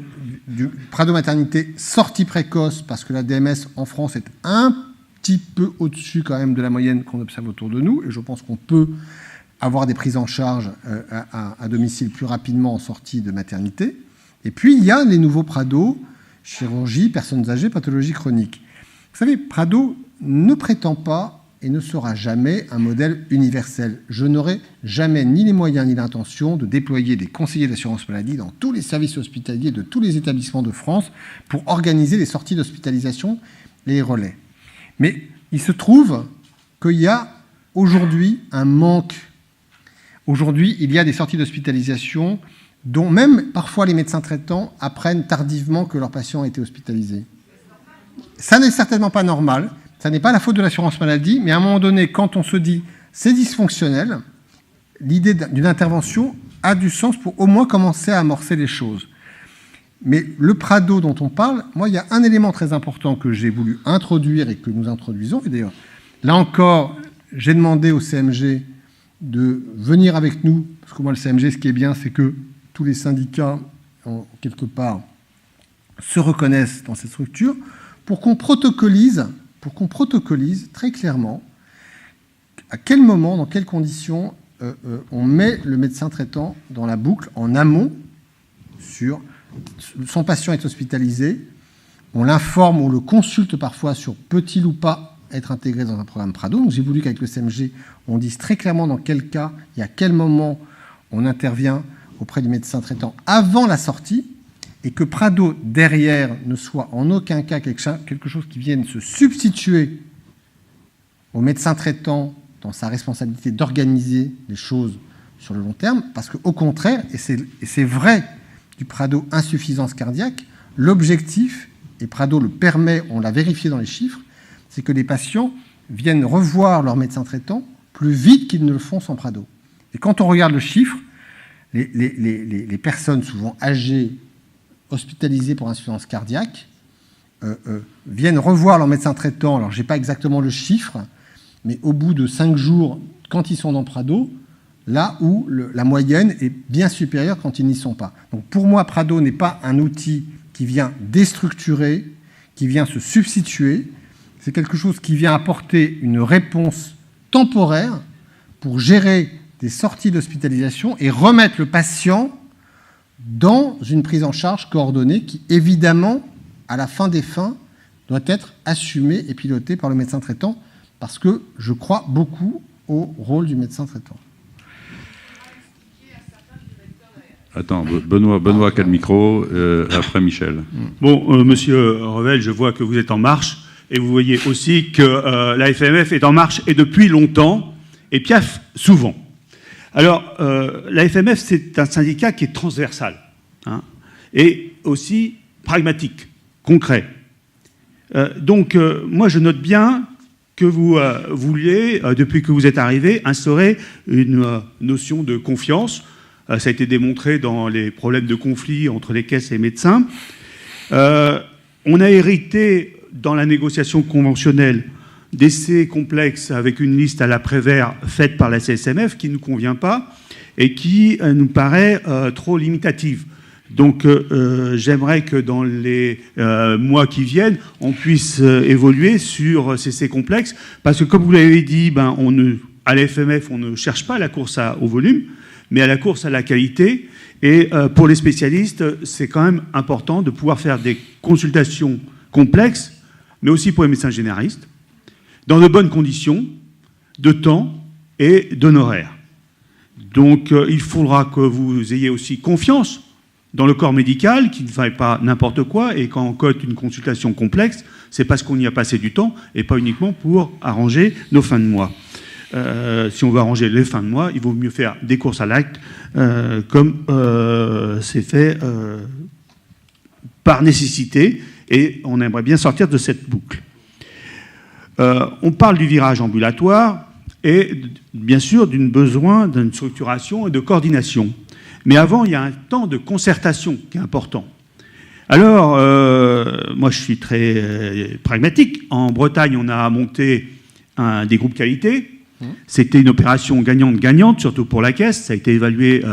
du Prado maternité sortie précoce, parce que la DMS en France est un petit peu au-dessus quand même de la moyenne qu'on observe autour de nous, et je pense qu'on peut avoir des prises en charge à domicile plus rapidement en sortie de maternité. Et puis il y a les nouveaux Prado, chirurgie, personnes âgées, pathologie chronique. Vous savez, Prado ne prétend pas et ne sera jamais un modèle universel. Je n'aurai jamais ni les moyens ni l'intention de déployer des conseillers d'assurance maladie dans tous les services hospitaliers de tous les établissements de France pour organiser les sorties d'hospitalisation et les relais. Mais il se trouve qu'il y a aujourd'hui un manque. Aujourd'hui, il y a des sorties d'hospitalisation dont même parfois les médecins traitants apprennent tardivement que leurs patients ont été hospitalisés. Ça n'est certainement pas normal, ça n'est pas la faute de l'assurance maladie, mais à un moment donné, quand on se dit c'est dysfonctionnel, l'idée d'une intervention a du sens pour au moins commencer à amorcer les choses. Mais le Prado dont on parle, moi, il y a un élément très important que j'ai voulu introduire et que nous introduisons. Et d'ailleurs, là encore, j'ai demandé au CMG de venir avec nous, parce que moi, le CMG, ce qui est bien, c'est que tous les syndicats, quelque part, se reconnaissent dans cette structure, pour qu'on protocolise très clairement à quel moment, dans quelles conditions, on met le médecin traitant dans la boucle en amont sur son patient est hospitalisé, on l'informe, on le consulte parfois sur peut-il ou pas être intégré dans un programme Prado. Donc j'ai voulu qu'avec le CMG, on dise très clairement dans quel cas et à quel moment on intervient auprès du médecin traitant avant la sortie, et que Prado, derrière, ne soit en aucun cas quelque chose qui vienne se substituer au médecin traitant dans sa responsabilité d'organiser les choses sur le long terme, parce qu'au contraire, et c'est vrai du Prado insuffisance cardiaque, l'objectif, et Prado le permet, on l'a vérifié dans les chiffres, c'est que les patients viennent revoir leur médecin traitant plus vite qu'ils ne le font sans Prado. Et quand on regarde le chiffre, les personnes souvent âgées, hospitalisées pour insuffisance cardiaque, viennent revoir leur médecin traitant. Alors, je n'ai pas exactement le chiffre, mais au bout de 5 jours, quand ils sont dans Prado, là où la moyenne est bien supérieure quand ils n'y sont pas. Donc, pour moi, Prado n'est pas un outil qui vient déstructurer, qui vient se substituer. C'est quelque chose qui vient apporter une réponse temporaire pour gérer des sorties d'hospitalisation et remettre le patient dans une prise en charge coordonnée qui, évidemment, à la fin des fins, doit être assumée et pilotée par le médecin traitant, parce que je crois beaucoup au rôle du médecin traitant. Attends, Benoît qui a le micro, après Michel. Bon, monsieur Revel, je vois que vous êtes en marche, et vous voyez aussi que la FMF est en marche, et depuis longtemps, et piaffe souvent. Alors, la FMF, c'est un syndicat qui est transversal, hein, et aussi pragmatique, concret. Donc, moi, je note bien que vous vouliez, depuis que vous êtes arrivé, instaurer une notion de confiance. Ça a été démontré dans les problèmes de conflit entre les caisses et les médecins. On a hérité, dans la négociation conventionnelle, d'essais complexes avec une liste à l'après-vert faite par la CSMF qui ne nous convient pas et qui nous paraît trop limitative. Donc j'aimerais que dans les mois qui viennent, on puisse évoluer sur ces essais complexes, parce que comme vous l'avez dit, à la FMF, on ne cherche pas la course au volume, mais à la course à la qualité. Et pour les spécialistes, c'est quand même important de pouvoir faire des consultations complexes, mais aussi pour les médecins généralistes, dans de bonnes conditions, de temps et d'honoraires. Donc il faudra que vous ayez aussi confiance dans le corps médical, qu'il ne fasse pas n'importe quoi, et quand on cote une consultation complexe, c'est parce qu'on y a passé du temps, et pas uniquement pour arranger nos fins de mois. Si on veut arranger les fins de mois, il vaut mieux faire des courses à l'acte, comme c'est fait par nécessité, et on aimerait bien sortir de cette boucle. On parle du virage ambulatoire et bien sûr d'un besoin d'une structuration et de coordination. Mais avant, il y a un temps de concertation qui est important. Alors, moi je suis très pragmatique. En Bretagne, on a monté des groupes qualité. C'était une opération gagnante-gagnante, surtout pour la caisse. Ça a été évalué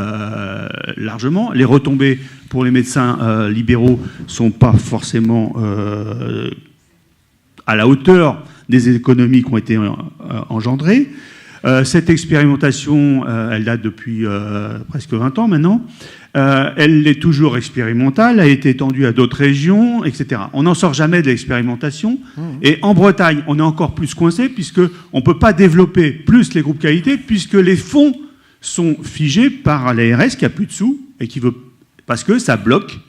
largement. Les retombées pour les médecins libéraux ne sont pas forcément à la hauteur des économies qui ont été engendrées. Cette expérimentation, elle date depuis presque 20 ans maintenant. Elle est toujours expérimentale, a été étendue à d'autres régions, etc. On n'en sort jamais de l'expérimentation. Et en Bretagne, on est encore plus coincé, puisqu'on ne peut pas développer plus les groupes qualité, puisque les fonds sont figés par l'ARS qui a plus de sous, et qui veut, parce que ça bloque.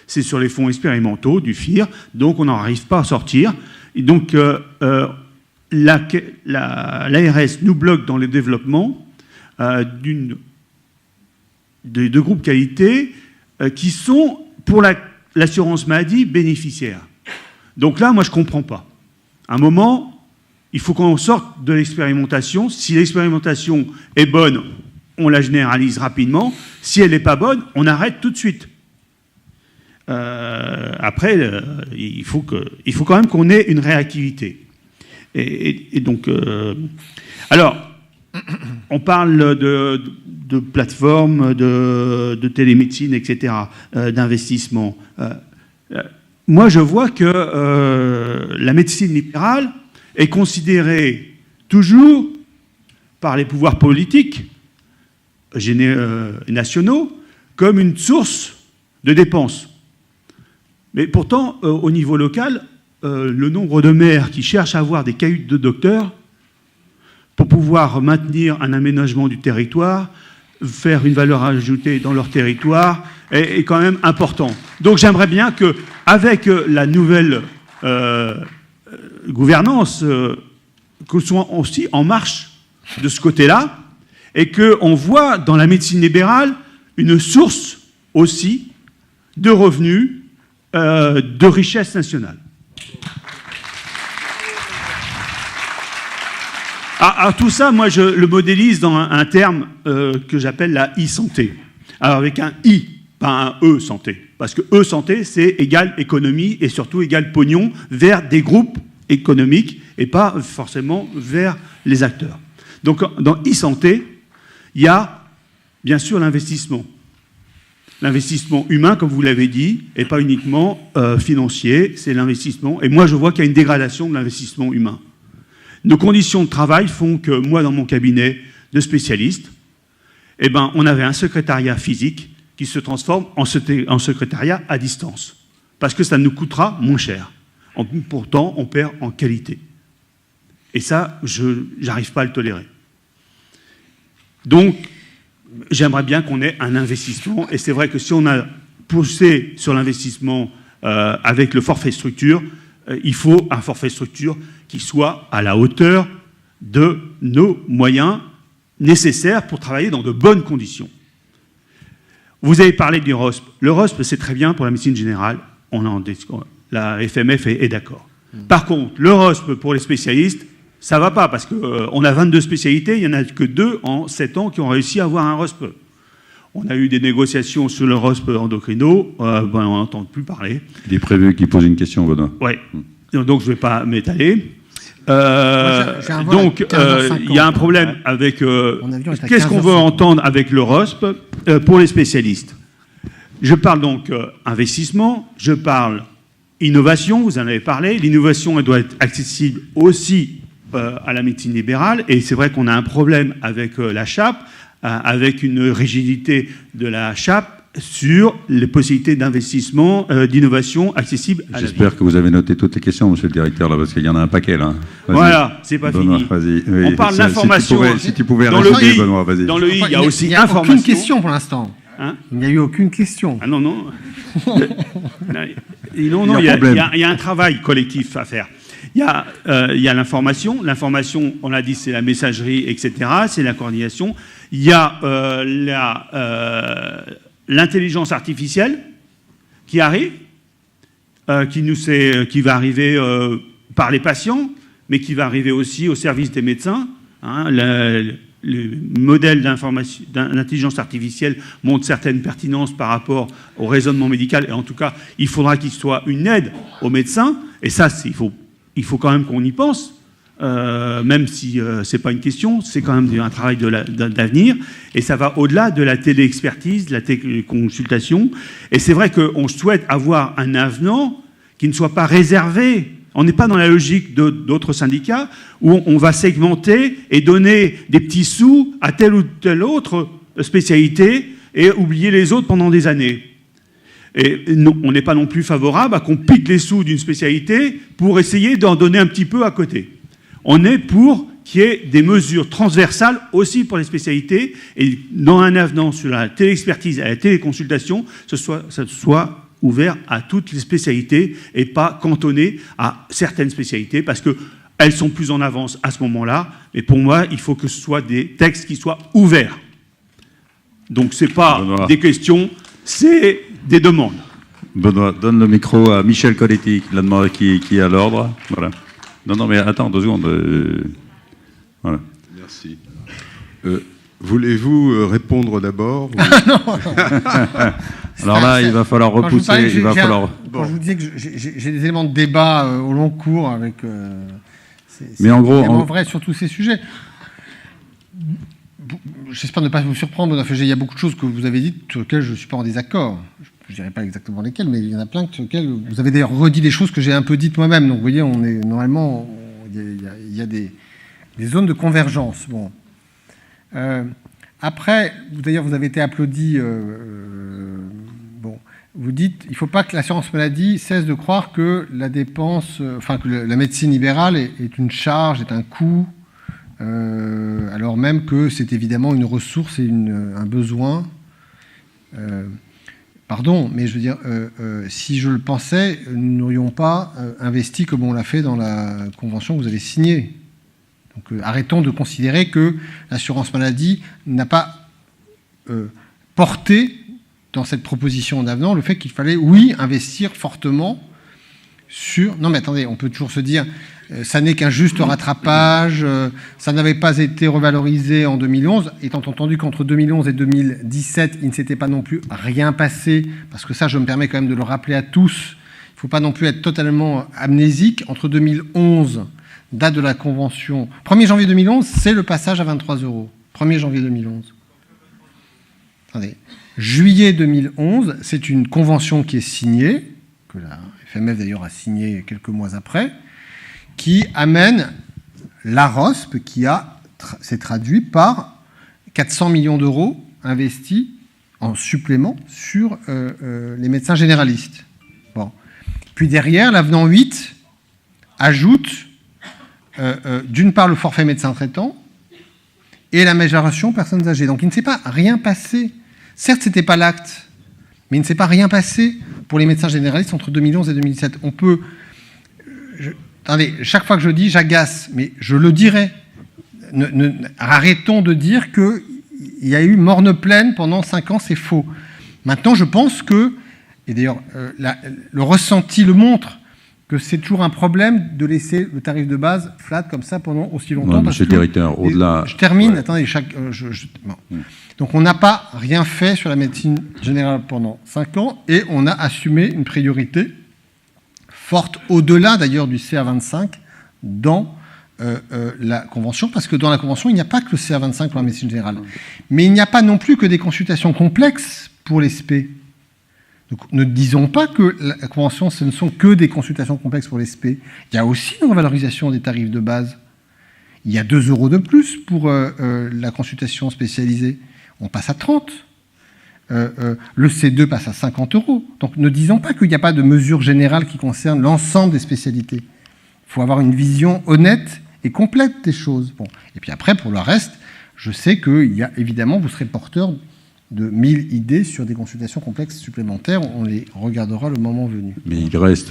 C'est sur les fonds expérimentaux du FIR, donc on n'en arrive pas à sortir. Et donc l'ARS nous bloque dans le développement de groupes qualité qui sont, pour l'assurance maladie, bénéficiaires. Donc là, moi, je ne comprends pas. À un moment, il faut qu'on sorte de l'expérimentation. Si l'expérimentation est bonne, on la généralise rapidement. Si elle n'est pas bonne, on arrête tout de suite. Après, il faut quand même qu'on ait une réactivité. Et donc, alors, on parle de plateformes, de télémédecine, etc., d'investissement. Moi, je vois que la médecine libérale est considérée toujours par les pouvoirs politiques nationaux comme une source de dépenses. Mais pourtant, au niveau local, le nombre de maires qui cherchent à avoir des cahutes de docteurs pour pouvoir maintenir un aménagement du territoire, faire une valeur ajoutée dans leur territoire, est quand même important. Donc j'aimerais bien qu'avec la nouvelle gouvernance, que soit aussi en marche de ce côté-là, et qu'on voit dans la médecine libérale une source aussi de revenus, de richesse nationale. Alors tout ça, moi, je le modélise dans un terme que j'appelle la e-santé. Alors avec un i, pas un e santé. Parce que e santé, c'est égal économie et surtout égal pognon vers des groupes économiques et pas forcément vers les acteurs. Donc dans e-santé, il y a bien sûr l'investissement. L'investissement humain, comme vous l'avez dit, et pas uniquement financier, c'est l'investissement. Et moi, je vois qu'il y a une dégradation de l'investissement humain. Nos conditions de travail font que moi, dans mon cabinet de spécialistes, eh ben, on avait un secrétariat physique qui se transforme en secrétariat à distance. Parce que ça nous coûtera moins cher. Pourtant, on perd en qualité. Et ça, je n'arrive pas à le tolérer. Donc, j'aimerais bien qu'on ait un investissement. Et c'est vrai que si on a poussé sur l'investissement avec le forfait structure, il faut un forfait structure qui soit à la hauteur de nos moyens nécessaires pour travailler dans de bonnes conditions. Vous avez parlé du ROSP. Le ROSP, c'est très bien pour la médecine générale. La FMF est d'accord. Par contre, le ROSP pour les spécialistes, ça ne va pas, parce qu'on a 22 spécialités, il n'y en a que 2 en 7 ans qui ont réussi à avoir un ROSP. On a eu des négociations sur le ROSP endocrino, on n'entend plus parler. Il est prévu qu'il pose une question, Benoît. Oui, donc je ne vais pas m'étaler. Donc, il y a un problème avec... qu'est-ce qu'on veut entendre avec le ROSP pour les spécialistes? Je parle donc investissement, je parle innovation, vous en avez parlé. L'innovation, elle doit être accessible aussi à la médecine libérale, et c'est vrai qu'on a un problème avec la CHAP, avec une rigidité de la CHAP sur les possibilités d'investissement, d'innovation accessibles à la vie. J'espère que vous avez noté toutes les questions, monsieur le directeur, là, parce qu'il y en a un paquet, là. Voilà, c'est pas Benoît, fini. Oui, on parle d'information. Si tu pouvais dans le résumer, I, Benoît, vas-y. Dans le I, il y a aussi il n'y a information. aucune question pour l'instant. Hein? Il n'y a eu aucune question. Ah non, non. Non, il y a un travail collectif à faire. Il y a l'information. L'information, on l'a dit, c'est la messagerie, etc. C'est la coordination. Il y a l'intelligence artificielle qui arrive, qui va arriver par les patients, mais qui va arriver aussi au service des médecins. Hein, le modèle d'intelligence artificielle montre certaines pertinences par rapport au raisonnement médical, et en tout cas, il faudra qu'il soit une aide aux médecins, et ça, il faut quand même qu'on y pense, même si ce n'est pas une question, c'est quand même un travail d'avenir, et ça va au-delà de la téléexpertise, de la téléconsultation, et c'est vrai qu'on souhaite avoir un avenant qui ne soit pas réservé On n'est pas dans la logique d'autres syndicats où on va segmenter et donner des petits sous à telle ou telle autre spécialité et oublier les autres pendant des années. Et non, on n'est pas non plus favorable à qu'on pique les sous d'une spécialité pour essayer d'en donner un petit peu à côté. On est pour qu'il y ait des mesures transversales aussi pour les spécialités et dans un avenant sur la téléexpertise et la téléconsultation, ça soit ouvert à toutes les spécialités et pas cantonné à certaines spécialités parce qu'elles sont plus en avance à ce moment-là. Mais pour moi, il faut que ce soit des textes qui soient ouverts. Donc ce n'est pas des questions, c'est des demandes. Benoît, donne le micro à Michel Colletti, qui est à l'ordre. Voilà. Non, mais attends 2 secondes. Voilà. Merci. Voulez-vous répondre d'abord ou... Alors là, il va falloir repousser. Quand je vous disais que j'ai des éléments de débat au long cours avec. Mais en gros, en vrai sur tous ces sujets. J'espère ne pas vous surprendre. Il y a beaucoup de choses que vous avez dites sur lesquelles je ne suis pas en désaccord. Je ne dirais pas exactement lesquelles, mais il y en a plein sur lesquelles vous avez d'ailleurs redit des choses que j'ai un peu dites moi-même. Donc vous voyez, on est normalement, il y a des zones de convergence. Bon. Après, d'ailleurs, vous avez été applaudi. Bon, vous dites, il ne faut pas que l'assurance maladie cesse de croire que la dépense, que la médecine libérale est une charge, est un coût, alors même que c'est évidemment une ressource et un besoin. Pardon, mais je veux dire, si je le pensais, nous n'aurions pas investi comme on l'a fait dans la convention que vous avez signée. Donc arrêtons de considérer que l'assurance maladie n'a pas porté dans cette proposition d'avenant le fait qu'il fallait, oui, investir fortement sur... Non mais attendez, on peut toujours se dire, ça n'est qu'un juste rattrapage, ça n'avait pas été revalorisé en 2011, étant entendu qu'entre 2011 et 2017, il ne s'était pas non plus rien passé, parce que ça, je me permets quand même de le rappeler à tous, il ne faut pas non plus être totalement amnésique. Entre 2011... date de la convention. 1er janvier 2011, c'est le passage à 23 €. 1er janvier 2011. Attendez. Juillet 2011, c'est une convention qui est signée, que la FMF d'ailleurs a signée quelques mois après, qui amène l'AROSP, qui s'est traduit par 400 millions d'euros investis en supplément sur les médecins généralistes. Bon. Puis derrière, l'avenant 8 ajoute d'une part le forfait médecin traitant et la majoration personnes âgées. Donc il ne s'est pas rien passé. Certes, ce n'était pas l'acte, mais il ne s'est pas rien passé pour les médecins généralistes entre 2011 et 2017. On peut... Attendez, chaque fois que je dis, j'agace, mais je le dirai. Arrêtons de dire qu'il y a eu morne pleine pendant 5 ans, c'est faux. Maintenant, je pense que, et d'ailleurs, le ressenti le montre, que c'est toujours un problème de laisser le tarif de base flat comme ça pendant aussi longtemps. Ouais, monsieur le directeur, au-delà... Je termine, ouais. Attendez, bon. Donc on n'a pas rien fait sur la médecine générale pendant 5 ans et on a assumé une priorité forte, au-delà d'ailleurs du CA25, dans la Convention, parce que dans la Convention, il n'y a pas que le CA25 pour la médecine générale. Mais il n'y a pas non plus que des consultations complexes pour les SP. Donc, ne disons pas que la Convention, ce ne sont que des consultations complexes pour les SP. Il y a aussi une revalorisation des tarifs de base. Il y a 2 € de plus pour la consultation spécialisée. On passe à 30. Le C2 passe à 50 €. Donc ne disons pas qu'il n'y a pas de mesures générales qui concernent l'ensemble des spécialités. Il faut avoir une vision honnête et complète des choses. Bon. Et puis après, pour le reste, je sais qu'il y a évidemment, vous serez porteur de 1000 idées sur des consultations complexes supplémentaires. On les regardera le moment venu. Mais il reste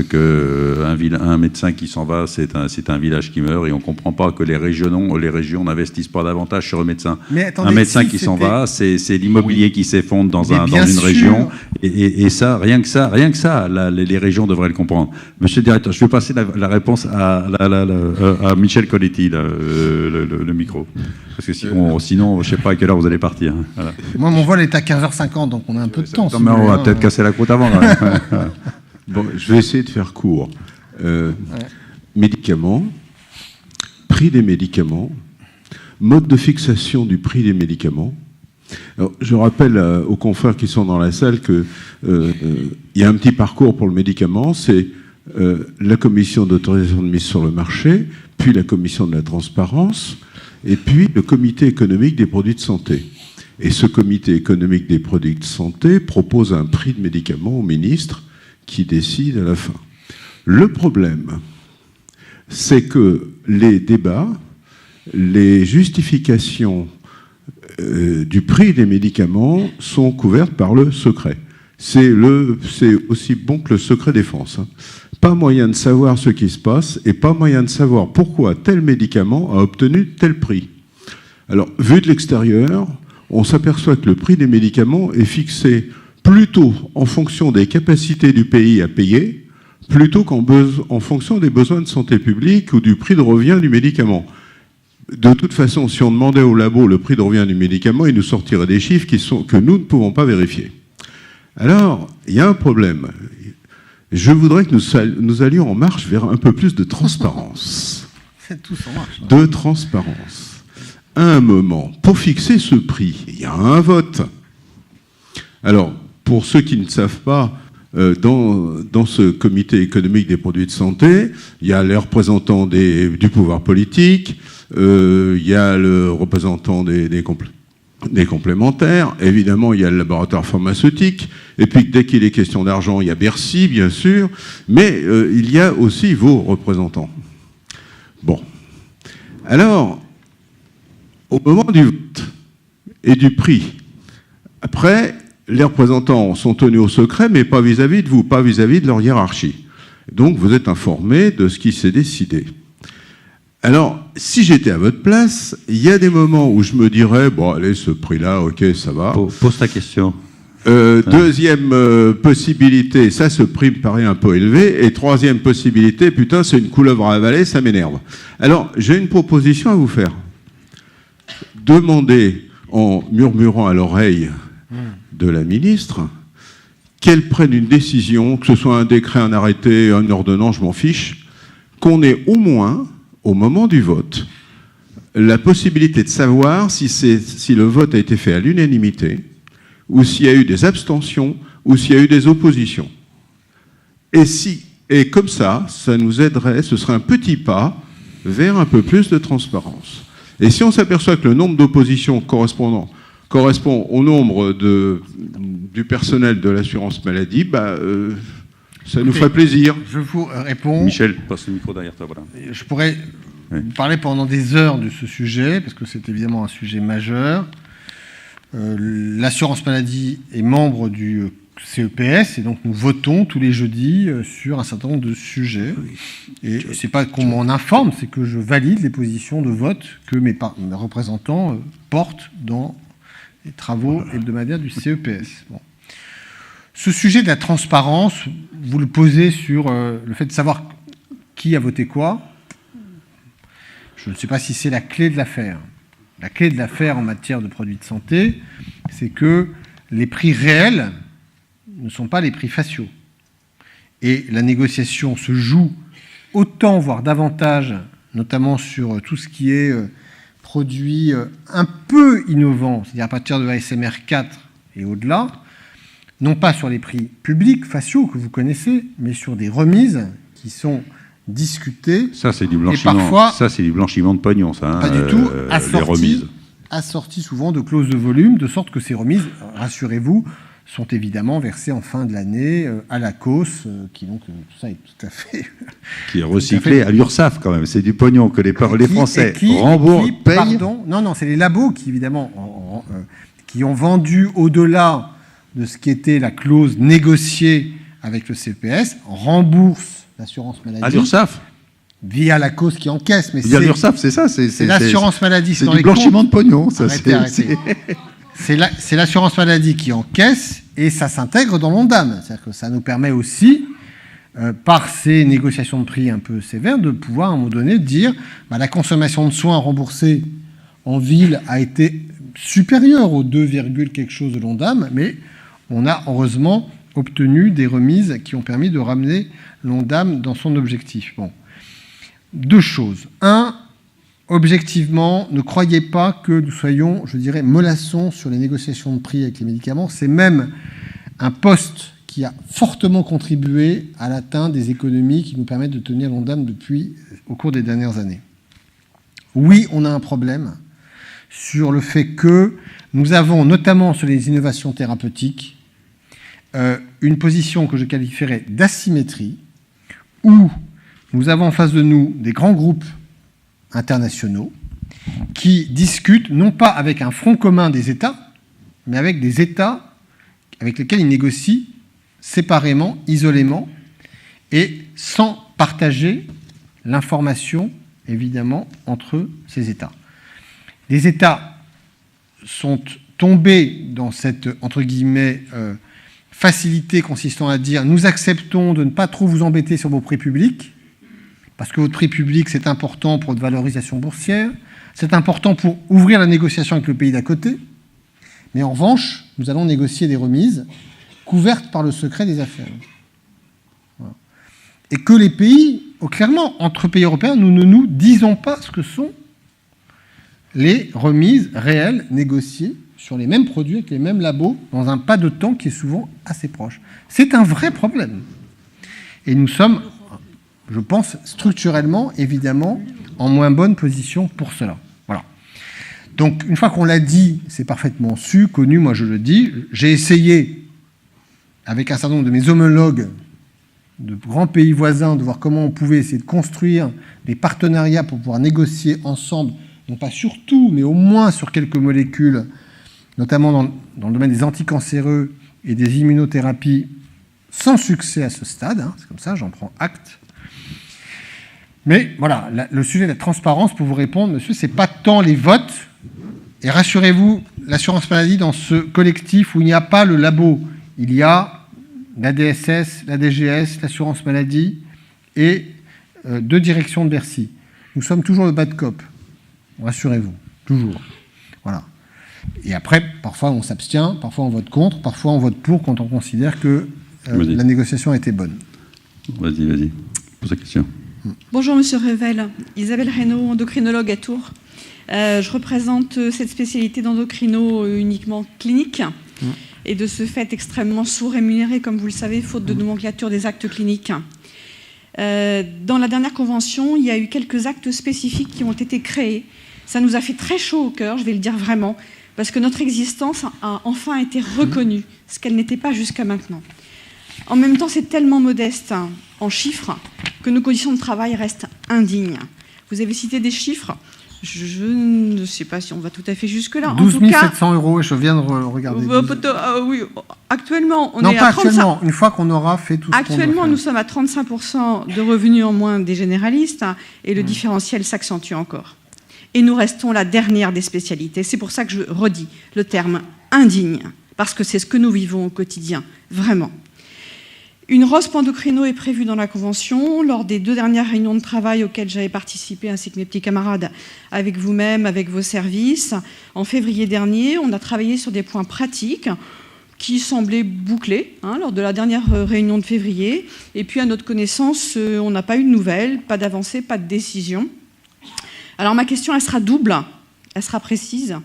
que un médecin qui s'en va, c'est un village qui meurt, et on ne comprend pas que les régions n'investissent pas davantage sur le médecin. Mais attendez, un médecin qui s'en va, c'est l'immobilier qui s'effondre dans une région, et ça, rien que ça, les régions devraient le comprendre. Monsieur le directeur, je vais passer la réponse à Michel Colletti, le micro. Parce que sinon, je ne sais pas à quelle heure vous allez partir. Voilà. Moi, mon vol est à 15h50, donc on a un peu de temps. Mais on va peut-être casser la croûte avant. Bon, je vais essayer de faire court. Médicaments, prix des médicaments, mode de fixation du prix des médicaments. Alors, je rappelle aux confrères qui sont dans la salle qu'il y a un petit parcours pour le médicament. C'est la commission d'autorisation de mise sur le marché, puis la commission de la transparence, et puis le comité économique des produits de santé. Et ce comité économique des produits de santé propose un prix de médicament au ministre qui décide à la fin. Le problème, c'est que les débats, les justifications du prix des médicaments sont couvertes par le secret. C'est aussi bon que le secret défense. Pas moyen de savoir ce qui se passe et pas moyen de savoir pourquoi tel médicament a obtenu tel prix. Alors, vu de l'extérieur, on s'aperçoit que le prix des médicaments est fixé plutôt en fonction des capacités du pays à payer, plutôt qu'en fonction des besoins de santé publique ou du prix de revient du médicament. De toute façon, si on demandait au labo le prix de revient du médicament, il nous sortirait des chiffres que nous ne pouvons pas vérifier. Alors, il y a un problème. Je voudrais que nous allions en marche vers un peu plus de transparence. C'est tous en marche. De transparence. À un moment, pour fixer ce prix, il y a un vote. Alors, pour ceux qui ne savent pas, dans ce comité économique des produits de santé, il y a les représentants du pouvoir politique, il y a le représentant des complémentaires, évidemment il y a le laboratoire pharmaceutique, et puis dès qu'il est question d'argent, il y a Bercy, bien sûr, mais il y a aussi vos représentants. Bon. Alors, au moment du vote et du prix, après, les représentants sont tenus au secret, mais pas vis-à-vis de vous, pas vis-à-vis de leur hiérarchie. Donc, vous êtes informés de ce qui s'est décidé. Alors, si j'étais à votre place, il y a des moments où je me dirais, bon, allez, ce prix-là, ok, ça va. Pose ta question. Deuxième possibilité, ça, ce prix me paraît un peu élevé. Et troisième possibilité, putain, c'est une couleuvre à avaler, ça m'énerve. Alors, j'ai une proposition à vous faire. Demandez, en murmurant à l'oreille de la ministre, qu'elle prenne une décision, que ce soit un décret, un arrêté, une ordonnance, je m'en fiche, qu'on ait au moins, au moment du vote, la possibilité de savoir si le vote a été fait à l'unanimité, ou s'il y a eu des abstentions, ou s'il y a eu des oppositions. Et comme ça nous aiderait, ce serait un petit pas vers un peu plus de transparence. Et si on s'aperçoit que le nombre d'oppositions correspond au nombre du personnel de l'assurance maladie, ça nous ferait plaisir. Je vous réponds. Michel, passe le micro derrière toi. Voilà. Je pourrais vous parler pendant des heures de ce sujet, parce que c'est évidemment un sujet majeur. L'assurance maladie est membre du CEPS, et donc nous votons tous les jeudis sur un certain nombre de sujets. Et c'est pas qu'on m'en informe, c'est que je valide les positions de vote que mes représentants portent dans les travaux hebdomadaires du CEPS. Bon. Ce sujet de la transparence, vous le posez sur le fait de savoir qui a voté quoi. Je ne sais pas si c'est la clé de l'affaire. La clé de l'affaire en matière de produits de santé, c'est que les prix réels ne sont pas les prix faciaux. Et la négociation se joue autant, voire davantage, notamment sur tout ce qui est produit un peu innovant, c'est-à-dire à partir de ASMR 4 et au-delà, non pas sur les prix publics faciaux que vous connaissez, mais sur des remises qui sont discutées. Ça, c'est du blanchiment. Parfois, ça, c'est du blanchiment de pognon, ça. Pas du tout. Les remises. Assorties souvent de clauses de volume, de sorte que ces remises, rassurez-vous, sont évidemment versées en fin de l'année à la COS, qui donc tout ça est tout à fait... qui est recyclé à l'URSSAF quand même. C'est du pognon que les Français remboursent, payent. Pardon, non, c'est les labos qui évidemment qui ont vendu au-delà de ce qui était la clause négociée avec le CPS, remboursent l'assurance maladie. À l'URSSAF via la cause qui encaisse. Mais c'est l'URSSAF, c'est ça. C'est l'assurance maladie. C'est du blanchiment de pognon, ça. Arrêtez. C'est l'assurance maladie qui encaisse et ça s'intègre dans l'ONDAM. C'est-à-dire que ça nous permet aussi, par ces négociations de prix un peu sévères, de pouvoir à un moment donné dire la consommation de soins remboursés en ville a été supérieure aux 2, quelque chose de l'ONDAM, mais on a heureusement obtenu des remises qui ont permis de ramener l'ONDAM dans son objectif. Bon. Deux choses. Un, objectivement, ne croyez pas que nous soyons, je dirais, mollassons sur les négociations de prix avec les médicaments. C'est même un poste qui a fortement contribué à l'atteinte des économies qui nous permettent de tenir l'Ondam au cours des dernières années. Oui, on a un problème sur le fait que nous avons, notamment sur les innovations thérapeutiques, une position que je qualifierais d'asymétrie, où nous avons en face de nous des grands groupes internationaux qui discutent, non pas avec un front commun des États, mais avec des États avec lesquels ils négocient séparément, isolément, et sans partager l'information, évidemment, entre ces États. Les États sont tombés dans cette, entre guillemets, facilité consistant à dire « nous acceptons de ne pas trop vous embêter sur vos prix publics, parce que votre prix public, c'est important pour votre valorisation boursière, c'est important pour ouvrir la négociation avec le pays d'à côté, mais en revanche, nous allons négocier des remises couvertes par le secret des affaires. » Voilà. Et que les pays, clairement, entre pays européens, nous ne nous disons pas ce que sont les remises réelles négociées sur les mêmes produits avec les mêmes labos dans un pas de temps qui est souvent assez proche. C'est un vrai problème. Et nous sommes, je pense, structurellement, évidemment, en moins bonne position pour cela. Voilà. Donc, une fois qu'on l'a dit, c'est parfaitement su, connu, moi je le dis. J'ai essayé, avec un certain nombre de mes homologues de grands pays voisins, de voir comment on pouvait essayer de construire des partenariats pour pouvoir négocier ensemble, non pas sur tout, mais au moins sur quelques molécules, notamment dans le domaine des anticancéreux et des immunothérapies, sans succès à ce stade. Hein, c'est comme ça, j'en prends acte. Mais voilà, le sujet de la transparence, pour vous répondre, monsieur, c'est pas tant les votes. Et rassurez-vous, l'assurance maladie, dans ce collectif où il n'y a pas le labo, il y a la DSS, la DGS, l'assurance maladie et 2 directions de Bercy. Nous sommes toujours le bad cop. Rassurez-vous, toujours. Voilà. Et après, parfois on s'abstient, parfois on vote contre, parfois on vote pour quand on considère que la négociation a été bonne. Vas-y, pose la question. Bonjour Monsieur Revel, Isabelle Reynaud, endocrinologue à Tours. Je représente cette spécialité d'endocrino uniquement clinique et de ce fait extrêmement sous-rémunérée, comme vous le savez, faute de nomenclature des actes cliniques. Dans la dernière convention, il y a eu quelques actes spécifiques qui ont été créés. Ça nous a fait très chaud au cœur, je vais le dire vraiment, parce que notre existence a enfin été reconnue, ce qu'elle n'était pas jusqu'à maintenant. En même temps, c'est tellement modeste en chiffres que nos conditions de travail restent indignes. Vous avez cité des chiffres, je ne sais pas si on va tout à fait jusque-là. 12 700 €, et je viens de regarder. Oui, actuellement, on non, est pas à 35%. Actuellement, une fois qu'on aura fait tout ce qu'on doit faire. Actuellement, nous sommes à 35% de revenus en moins des généralistes, et le différentiel s'accentue encore. Et nous restons la dernière des spécialités. C'est pour ça que je redis le terme indigne, parce que c'est ce que nous vivons au quotidien, vraiment. Une ROSP endocrino est prévue dans la Convention. Lors des 2 dernières réunions de travail auxquelles j'avais participé, ainsi que mes petits camarades, avec vous-même, avec vos services, en février dernier, on a travaillé sur des points pratiques qui semblaient bouclés lors de la dernière réunion de février. Et puis, à notre connaissance, on n'a pas eu de nouvelles, pas d'avancée, pas de décision. Alors, ma question, elle sera double, elle sera précise.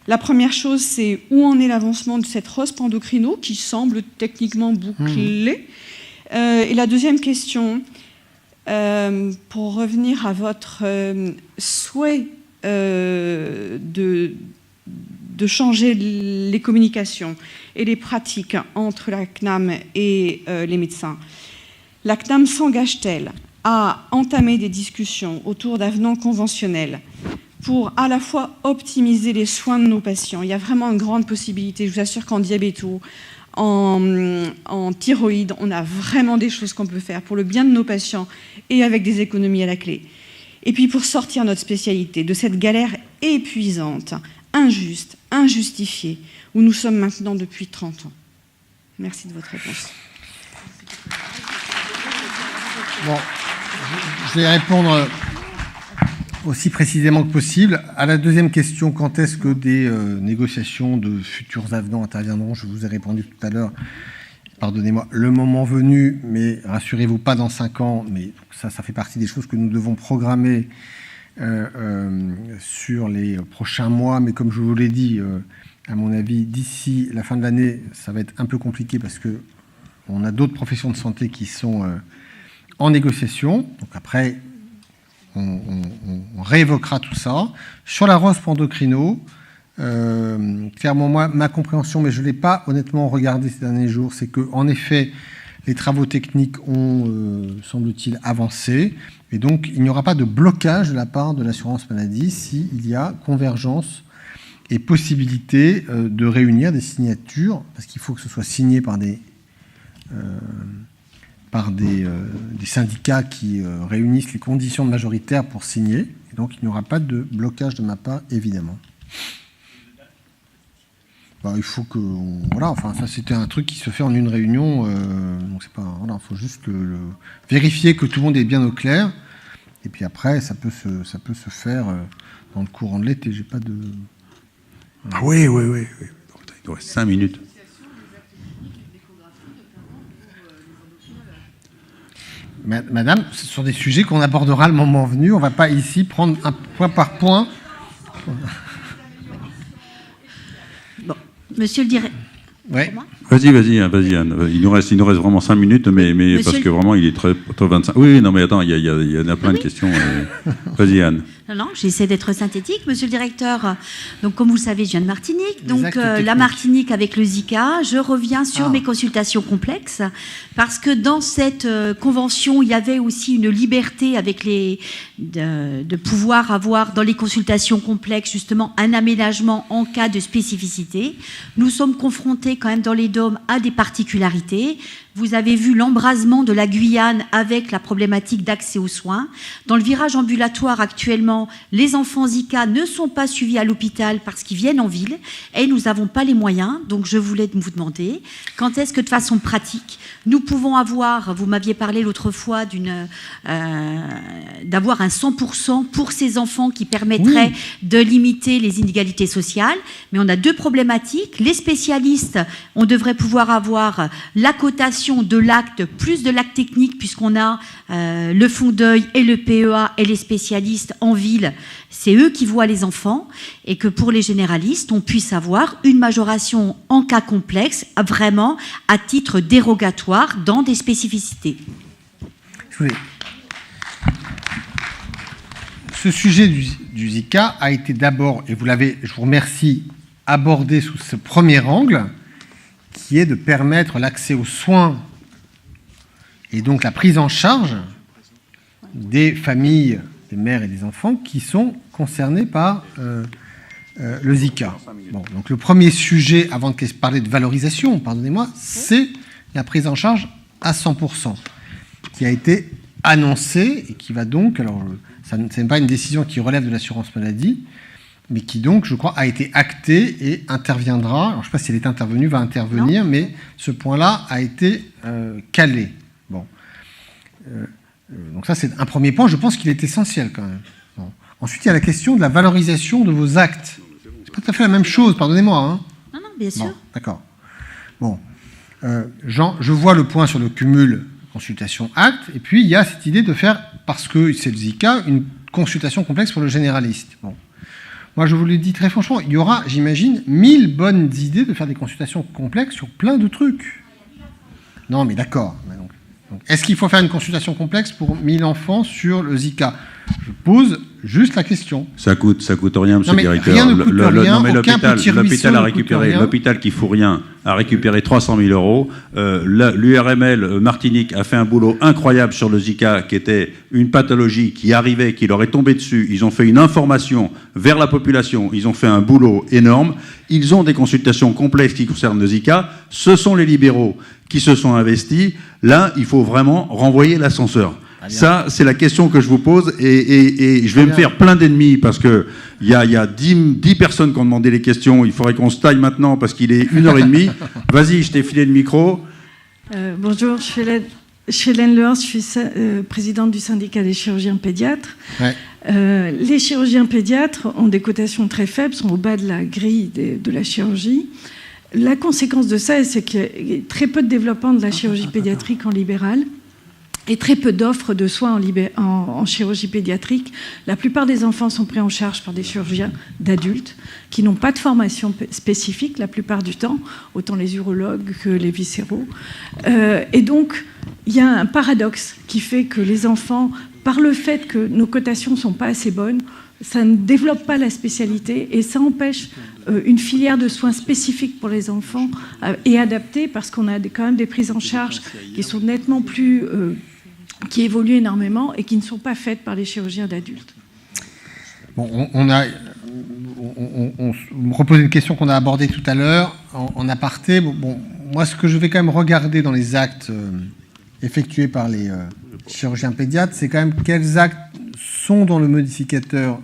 La première chose, c'est où en est l'avancement de cette ROSP endocrino qui semble techniquement bouclée. Et la deuxième question, pour revenir à votre souhait de changer les communications et les pratiques entre la CNAM et les médecins, la CNAM s'engage-t-elle à entamer des discussions autour d'avenants conventionnels pour à la fois optimiser les soins de nos patients? Il y a vraiment une grande possibilité. Je vous assure qu'en diabéto, en thyroïde, on a vraiment des choses qu'on peut faire pour le bien de nos patients et avec des économies à la clé. Et puis pour sortir notre spécialité de cette galère épuisante, injuste, injustifiée, où nous sommes maintenant depuis 30 ans. Merci de votre réponse. Bon, je vais répondre aussi précisément que possible. À la deuxième question, quand est-ce que des négociations de futurs avenants interviendront? Je vous ai répondu tout à l'heure, pardonnez-moi, le moment venu, mais rassurez-vous, pas dans 5 ans, mais ça fait partie des choses que nous devons programmer sur les prochains mois, mais comme je vous l'ai dit, à mon avis, d'ici la fin de l'année, ça va être un peu compliqué parce que On a d'autres professions de santé qui sont en négociation. Donc après, on réévoquera tout ça. Sur la ROSP endocrino, clairement, moi, ma compréhension, mais je ne l'ai pas honnêtement regardé ces derniers jours, c'est qu'en effet, les travaux techniques ont, semble-t-il, avancé. Et donc, il n'y aura pas de blocage de la part de l'assurance maladie s'il y a convergence et possibilité de réunir des signatures, parce qu'il faut que ce soit signé par des syndicats qui réunissent les conditions majoritaires pour signer. Et donc, il n'y aura pas de blocage de ma part, évidemment. Il faut que... Voilà, enfin, ça, c'était un truc qui se fait en une réunion. Donc, c'est pas... Voilà, il faut juste vérifier que tout le monde est bien au clair. Et puis après, ça peut se faire dans le courant de l'été. J'ai pas de... Ah oui. Il nous reste 5 minutes. Madame, ce sont des sujets qu'on abordera le moment venu. On ne va pas ici prendre un point par point. Bon, monsieur le directeur. Ouais. Vas-y, Anne. Il nous reste vraiment 5 minutes, mais parce que vraiment, il est très 25. Oui, non, mais attends, il y en a plein de questions. Vas-y, Anne. Non, j'essaie d'être synthétique, monsieur le directeur. Donc, comme vous le savez, je viens de Martinique. Donc, la Martinique avec le Zika. Je reviens sur mes consultations complexes, parce que dans cette convention, il y avait aussi une liberté avec de pouvoir avoir dans les consultations complexes, justement, un aménagement en cas de spécificité. Nous sommes confrontés quand même dans les DOM à des particularités. Vous avez vu l'embrasement de la Guyane avec la problématique d'accès aux soins. Dans le virage ambulatoire actuellement, les enfants Zika ne sont pas suivis à l'hôpital parce qu'ils viennent en ville et nous n'avons pas les moyens. Donc je voulais vous demander quand est-ce que de façon pratique nous pouvons avoir, vous m'aviez parlé l'autre fois d'avoir un 100% pour ces enfants qui permettrait de limiter les inégalités sociales. Mais on a deux problématiques. Les spécialistes, on devrait pouvoir avoir la cotation de l'acte plus de l'acte technique puisqu'on a le fonds deuil et le PEA et les spécialistes en ville, c'est eux qui voient les enfants, et que pour les généralistes, on puisse avoir une majoration en cas complexe, vraiment à titre dérogatoire dans des spécificités. Ce sujet du Zika a été d'abord, et vous l'avez, je vous remercie, abordé sous ce premier angle, qui est de permettre l'accès aux soins et donc la prise en charge des familles, des mères et des enfants qui sont concernés par le Zika. Bon, donc le premier sujet, avant de parler de valorisation, pardonnez-moi, c'est la prise en charge à 100%, qui a été annoncée et qui va donc, alors ce n'est pas une décision qui relève de l'assurance maladie, mais qui donc, je crois, a été actée et interviendra. Alors, je ne sais pas si elle est intervenue, va intervenir, mais ce point-là a été calé. Bon. Donc ça, c'est un premier point. Je pense qu'il est essentiel quand même. Bon. Ensuite, il y a la question de la valorisation de vos actes. C'est pas tout à fait la même chose, pardonnez-moi. Hein. Non, bien sûr. Bon, d'accord. Bon. Jean, je vois le point sur le cumul consultation-acte, et puis il y a cette idée de faire, parce que c'est le Zika, une consultation complexe pour le généraliste. Bon. Moi, je vous le dis très franchement, il y aura, j'imagine, 1000 bonnes idées de faire des consultations complexes sur plein de trucs. Non, mais d'accord. Donc, est-ce qu'il faut faire une consultation complexe pour 1000 enfants sur le Zika ? Je pose juste la question. Ça coûte rien, monsieur le directeur. Rien ne coûte rien, non, mais l'hôpital a récupéré, l'hôpital qui fout rien a récupéré 300 000 €. L'URML Martinique a fait un boulot incroyable sur le Zika, qui était une pathologie qui arrivait, qui leur est tombée dessus. Ils ont fait une information vers la population. Ils ont fait un boulot énorme. Ils ont des consultations complexes qui concernent le Zika. Ce sont les libéraux qui se sont investis. Là, il faut vraiment renvoyer l'ascenseur. Ça, c'est la question que je vous pose, et je vais me faire plein d'ennemis parce qu'il y a 10 personnes qui ont demandé les questions. Il faudrait qu'on se taille maintenant parce qu'il est 1h30. Vas-y, je t'ai filé le micro. Bonjour, je suis Hélène Lehors, je suis présidente du syndicat des chirurgiens pédiatres. Ouais. Les chirurgiens pédiatres ont des cotations très faibles, sont au bas de la grille de la chirurgie. La conséquence de ça, c'est qu'il y a très peu de développement de la chirurgie pédiatrique en libéral. et très peu d'offres de soins en chirurgie pédiatrique. La plupart des enfants sont pris en charge par des chirurgiens d'adultes qui n'ont pas de formation spécifique la plupart du temps, autant les urologues que les viscéraux. Et donc, il y a un paradoxe qui fait que les enfants, par le fait que nos cotations ne sont pas assez bonnes, ça ne développe pas la spécialité et ça empêche une filière de soins spécifiques pour les enfants et adaptée, parce qu'on a quand même des prises en charge qui sont nettement plus... qui évoluent énormément et qui ne sont pas faites par les chirurgiens d'adultes. Bon, on me repose une question qu'on a abordée tout à l'heure en aparté. Bon, moi, ce que je vais quand même regarder dans les actes effectués par les chirurgiens pédiatres, c'est quand même quels actes sont dans le modificateur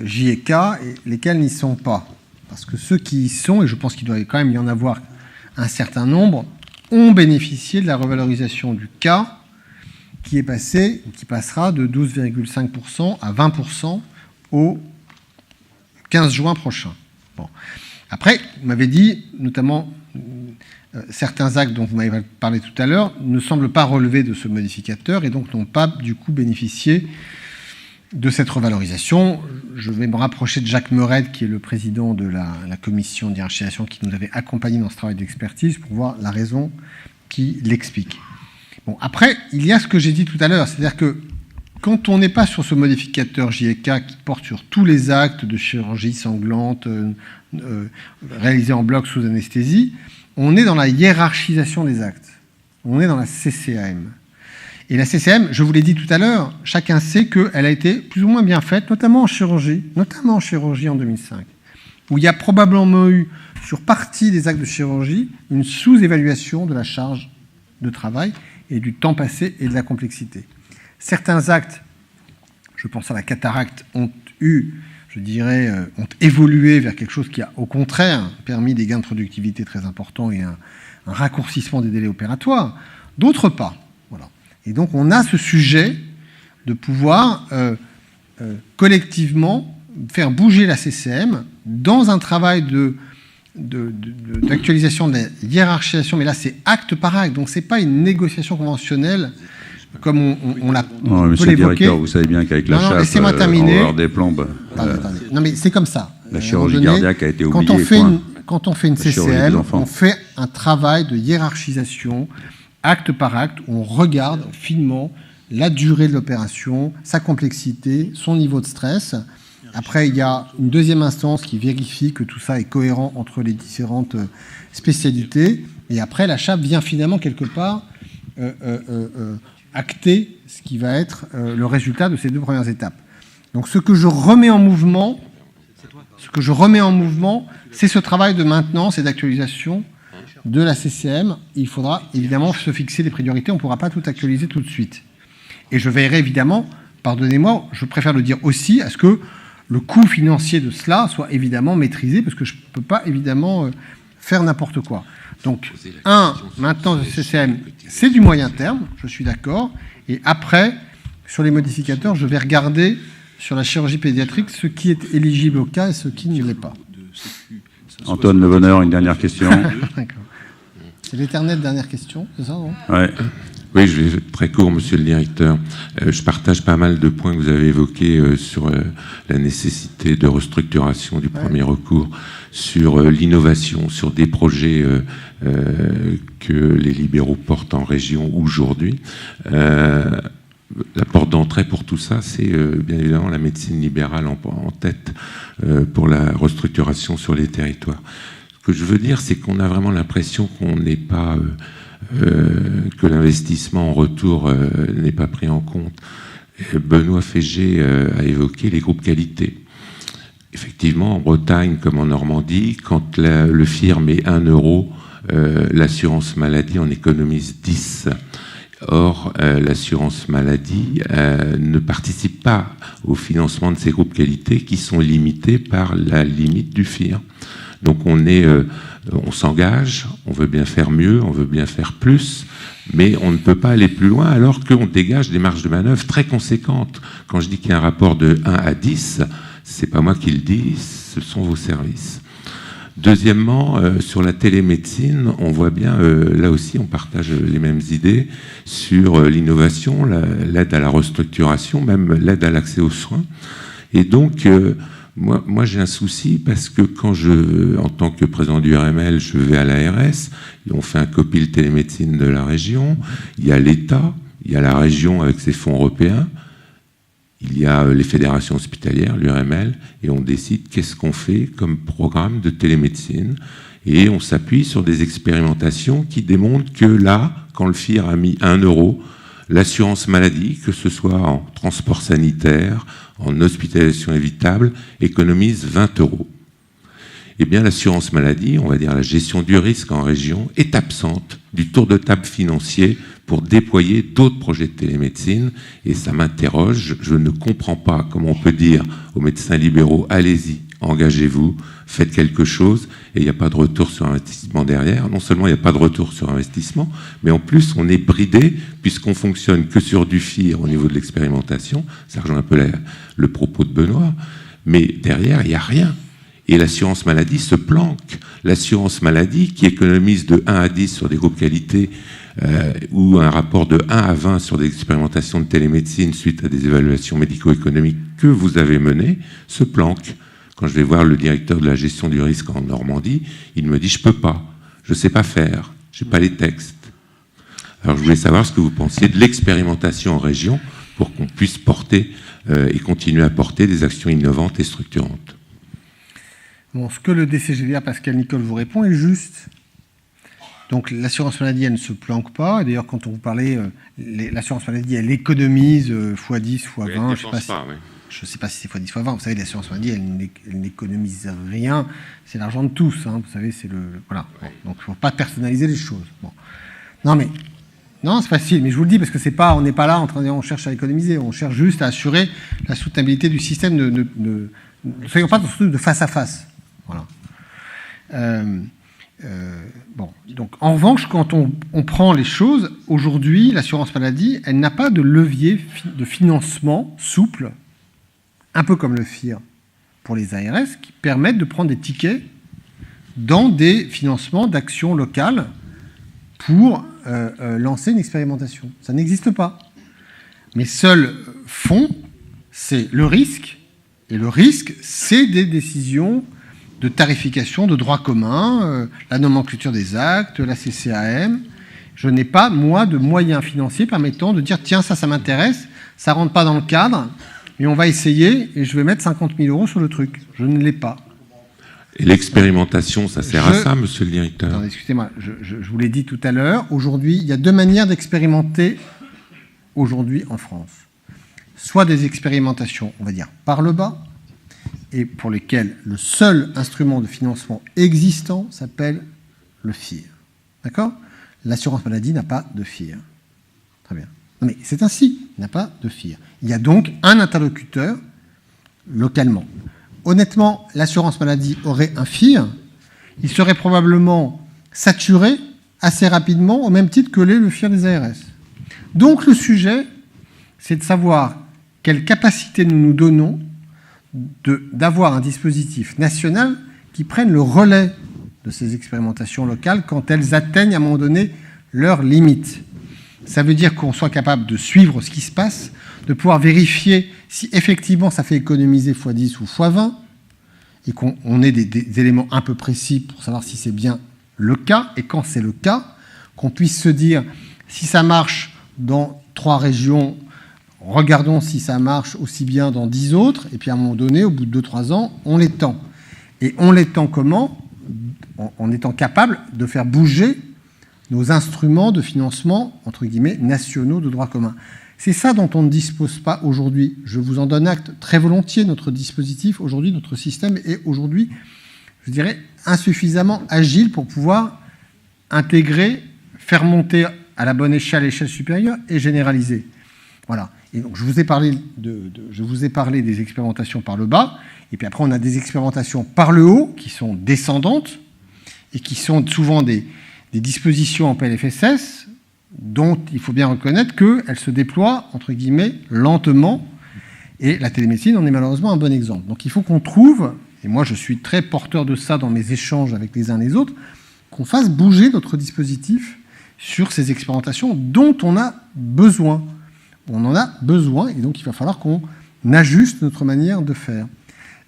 J et K et lesquels n'y sont pas. Parce que ceux qui y sont, et je pense qu'il doit quand même y en avoir un certain nombre, ont bénéficié de la revalorisation du K, qui passera de 12,5% à 20% au 15 juin prochain. Bon. Après, vous m'avez dit, notamment, certains actes dont vous m'avez parlé tout à l'heure ne semblent pas relever de ce modificateur et donc n'ont pas, du coup, bénéficié de cette revalorisation. Je vais me rapprocher de Jacques Meurette, qui est le président de la commission d'hiérarchisation qui nous avait accompagnés dans ce travail d'expertise, pour voir la raison qui l'explique. Bon, après, il y a ce que j'ai dit tout à l'heure, c'est-à-dire que quand on n'est pas sur ce modificateur J et K qui porte sur tous les actes de chirurgie sanglante réalisés en bloc sous anesthésie, on est dans la hiérarchisation des actes. On est dans la CCAM. Et la CCAM, je vous l'ai dit tout à l'heure, chacun sait qu'elle a été plus ou moins bien faite, notamment en chirurgie en 2005, où il y a probablement eu, sur partie des actes de chirurgie, une sous-évaluation de la charge de travail et du temps passé et de la complexité. Certains actes, je pense à la cataracte, ont évolué vers quelque chose qui a, au contraire, permis des gains de productivité très importants et un raccourcissement des délais opératoires. D'autres pas. Voilà. Et donc, on a ce sujet de pouvoir collectivement faire bouger la CCM dans un travail d'actualisation de la hiérarchisation, mais là c'est acte par acte, donc c'est pas une négociation conventionnelle comme on l'a peut l'évoquer. Monsieur le directeur, vous savez bien qu'avec la chasse, on des plombes. Non mais c'est comme ça. La chirurgie cardiaque a été oubliée. Quand on fait une CCM, on fait un travail de hiérarchisation, acte par acte, où on regarde finement la durée de l'opération, sa complexité, son niveau de stress. Après, il y a une deuxième instance qui vérifie que tout ça est cohérent entre les différentes spécialités. Et après, la CHAP vient finalement quelque part acter ce qui va être le résultat de ces deux premières étapes. Donc, ce que je remets en mouvement, c'est ce travail de maintenance et d'actualisation de la CCM. Il faudra évidemment se fixer des priorités. On ne pourra pas tout actualiser tout de suite. Et je veillerai évidemment, pardonnez-moi, je préfère le dire aussi, à ce que le coût financier de cela soit évidemment maîtrisé, parce que je ne peux pas évidemment faire n'importe quoi. Donc, maintenant le CCM, c'est du moyen terme, je suis d'accord, et après, sur les modificateurs, je vais regarder sur la chirurgie pédiatrique ce qui est éligible au cas et ce qui ne l'est pas. Antoine Le Bonheur, une dernière question. C'est l'éternelle dernière question, c'est ça, non ? Ouais. Oui, je vais être très court, monsieur le directeur. Je partage pas mal de points que vous avez évoqués sur la nécessité de restructuration du premier recours, sur l'innovation, sur des projets que les libéraux portent en région aujourd'hui. La porte d'entrée pour tout ça, c'est bien évidemment la médecine libérale en tête pour la restructuration sur les territoires. Ce que je veux dire, c'est qu'on a vraiment l'impression qu'on n'est pas... que l'investissement en retour n'est pas pris en compte. Benoît Fégé a évoqué les groupes qualité. Effectivement, en Bretagne comme en Normandie, quand le FIR met 1 euro, l'assurance maladie en économise 10. Or, l'assurance maladie ne participe pas au financement de ces groupes qualité qui sont limités par la limite du FIR. Donc on s'engage, on veut bien faire mieux, on veut bien faire plus, mais on ne peut pas aller plus loin alors qu'on dégage des marges de manœuvre très conséquentes. Quand je dis qu'il y a un rapport de 1 à 10, c'est pas moi qui le dis, ce sont vos services. Deuxièmement, sur la télémédecine, on voit bien, là aussi, on partage les mêmes idées sur l'innovation, l'aide à la restructuration, même l'aide à l'accès aux soins. Et donc, moi j'ai un souci parce que quand en tant que président du RML, je vais à l'ARS, on fait un copil télémédecine de la région, il y a l'État, il y a la région avec ses fonds européens, il y a les fédérations hospitalières, l'URML, et on décide qu'est-ce qu'on fait comme programme de télémédecine. Et on s'appuie sur des expérimentations qui démontrent que là, quand le FIR a mis 1 €, l'assurance maladie, que ce soit en transport sanitaire, en hospitalisation évitable, économise 20 €. Eh bien, l'assurance maladie, on va dire la gestion du risque en région, est absente du tour de table financier pour déployer d'autres projets de télémédecine. Et ça m'interroge. Je ne comprends pas comment on peut dire aux médecins libéraux, allez-y, engagez-vous, faites quelque chose, et il n'y a pas de retour sur investissement derrière. Non seulement il n'y a pas de retour sur investissement, mais en plus on est bridé, puisqu'on fonctionne que sur du FIR au niveau de l'expérimentation. Ça rejoint un peu le propos de Benoît. Mais derrière, il n'y a rien. Et l'assurance maladie se planque. L'assurance maladie qui économise de 1 à 10 sur des groupes qualité ou un rapport de 1 à 20 sur des expérimentations de télémédecine suite à des évaluations médico-économiques que vous avez menées, se planque. Quand je vais voir le directeur de la gestion du risque en Normandie, il me dit « je peux pas, je sais pas faire, j'ai pas les textes ». Alors je voulais savoir ce que vous pensiez de l'expérimentation en région pour qu'on puisse porter et continuer à porter des actions innovantes et structurantes. Bon, ce que le DCGVA, Pascal Nicole, vous répond est juste. Donc l'assurance maladie, elle ne se planque pas. Et d'ailleurs, quand on vous parlait, l'assurance maladie, elle économise x10, x20. Je ne sais pas si c'est x10, x20. Vous savez, l'assurance maladie, elle n'économise rien. C'est l'argent de tous. Hein. Vous savez, c'est le... Voilà. Bon. Donc, il ne faut pas personnaliser les choses. Bon. Non, c'est facile. Mais je vous le dis parce que c'est pas, on n'est pas là en train de dire on cherche à économiser. On cherche juste à assurer la soutenabilité du système. Ne soyons pas de face à face. Voilà. Bon, donc en revanche, quand on prend les choses, aujourd'hui, l'assurance maladie, elle n'a pas de levier de financement souple, un peu comme le FIR pour les ARS, qui permettent de prendre des tickets dans des financements d'actions locales pour lancer une expérimentation. Ça n'existe pas. Mes seuls fonds, c'est le risque, et le risque, c'est des décisions de tarification, de droit commun, la nomenclature des actes, la CCAM. Je n'ai pas, moi, de moyens financiers permettant de dire « tiens, ça m'intéresse, ça ne rentre pas dans le cadre, mais on va essayer et je vais mettre 50 000 € sur le truc ». Je ne l'ai pas. Et l'expérimentation, ça sert à ça, monsieur le directeur? Attendez, excusez-moi, je vous l'ai dit tout à l'heure. Aujourd'hui, il y a 2 manières d'expérimenter aujourd'hui en France. Soit des expérimentations, on va dire, par le bas, et pour lesquels le seul instrument de financement existant s'appelle le FIR. D'accord? L'assurance maladie n'a pas de FIR. Très bien. Non, mais c'est ainsi, il n'a pas de FIR. Il y a donc un interlocuteur localement. Honnêtement, l'assurance maladie aurait un FIR, il serait probablement saturé assez rapidement, au même titre que l'est le FIR des ARS. Donc le sujet, c'est de savoir quelle capacité nous nous donnons d'avoir un dispositif national qui prenne le relais de ces expérimentations locales quand elles atteignent à un moment donné leurs limites. Ça veut dire qu'on soit capable de suivre ce qui se passe, de pouvoir vérifier si effectivement ça fait économiser x10 ou x20, et qu'on ait des éléments un peu précis pour savoir si c'est bien le cas, et quand c'est le cas, qu'on puisse se dire si ça marche dans 3 régions, regardons si ça marche aussi bien dans 10 autres, et puis à un moment donné, au bout de 2-3 ans, on l'étend. Et on l'étend comment? En étant capable de faire bouger nos instruments de financement, entre guillemets, nationaux de droit commun. C'est ça dont on ne dispose pas aujourd'hui. Je vous en donne acte très volontiers. Notre dispositif, aujourd'hui, notre système est aujourd'hui, je dirais, insuffisamment agile pour pouvoir intégrer, faire monter à la bonne échelle, l'échelle supérieure, et généraliser. Voilà. Et donc, je vous ai parlé des expérimentations par le bas, et puis après, on a des expérimentations par le haut, qui sont descendantes, et qui sont souvent des dispositions en PLFSS, dont il faut bien reconnaître qu'elles se déploient, entre guillemets, lentement, et la télémédecine en est malheureusement un bon exemple. Donc il faut qu'on trouve et moi je suis très porteur de ça dans mes échanges avec les uns les autres, qu'on fasse bouger notre dispositif sur ces expérimentations dont on a besoin. On en a besoin, et donc il va falloir qu'on ajuste notre manière de faire.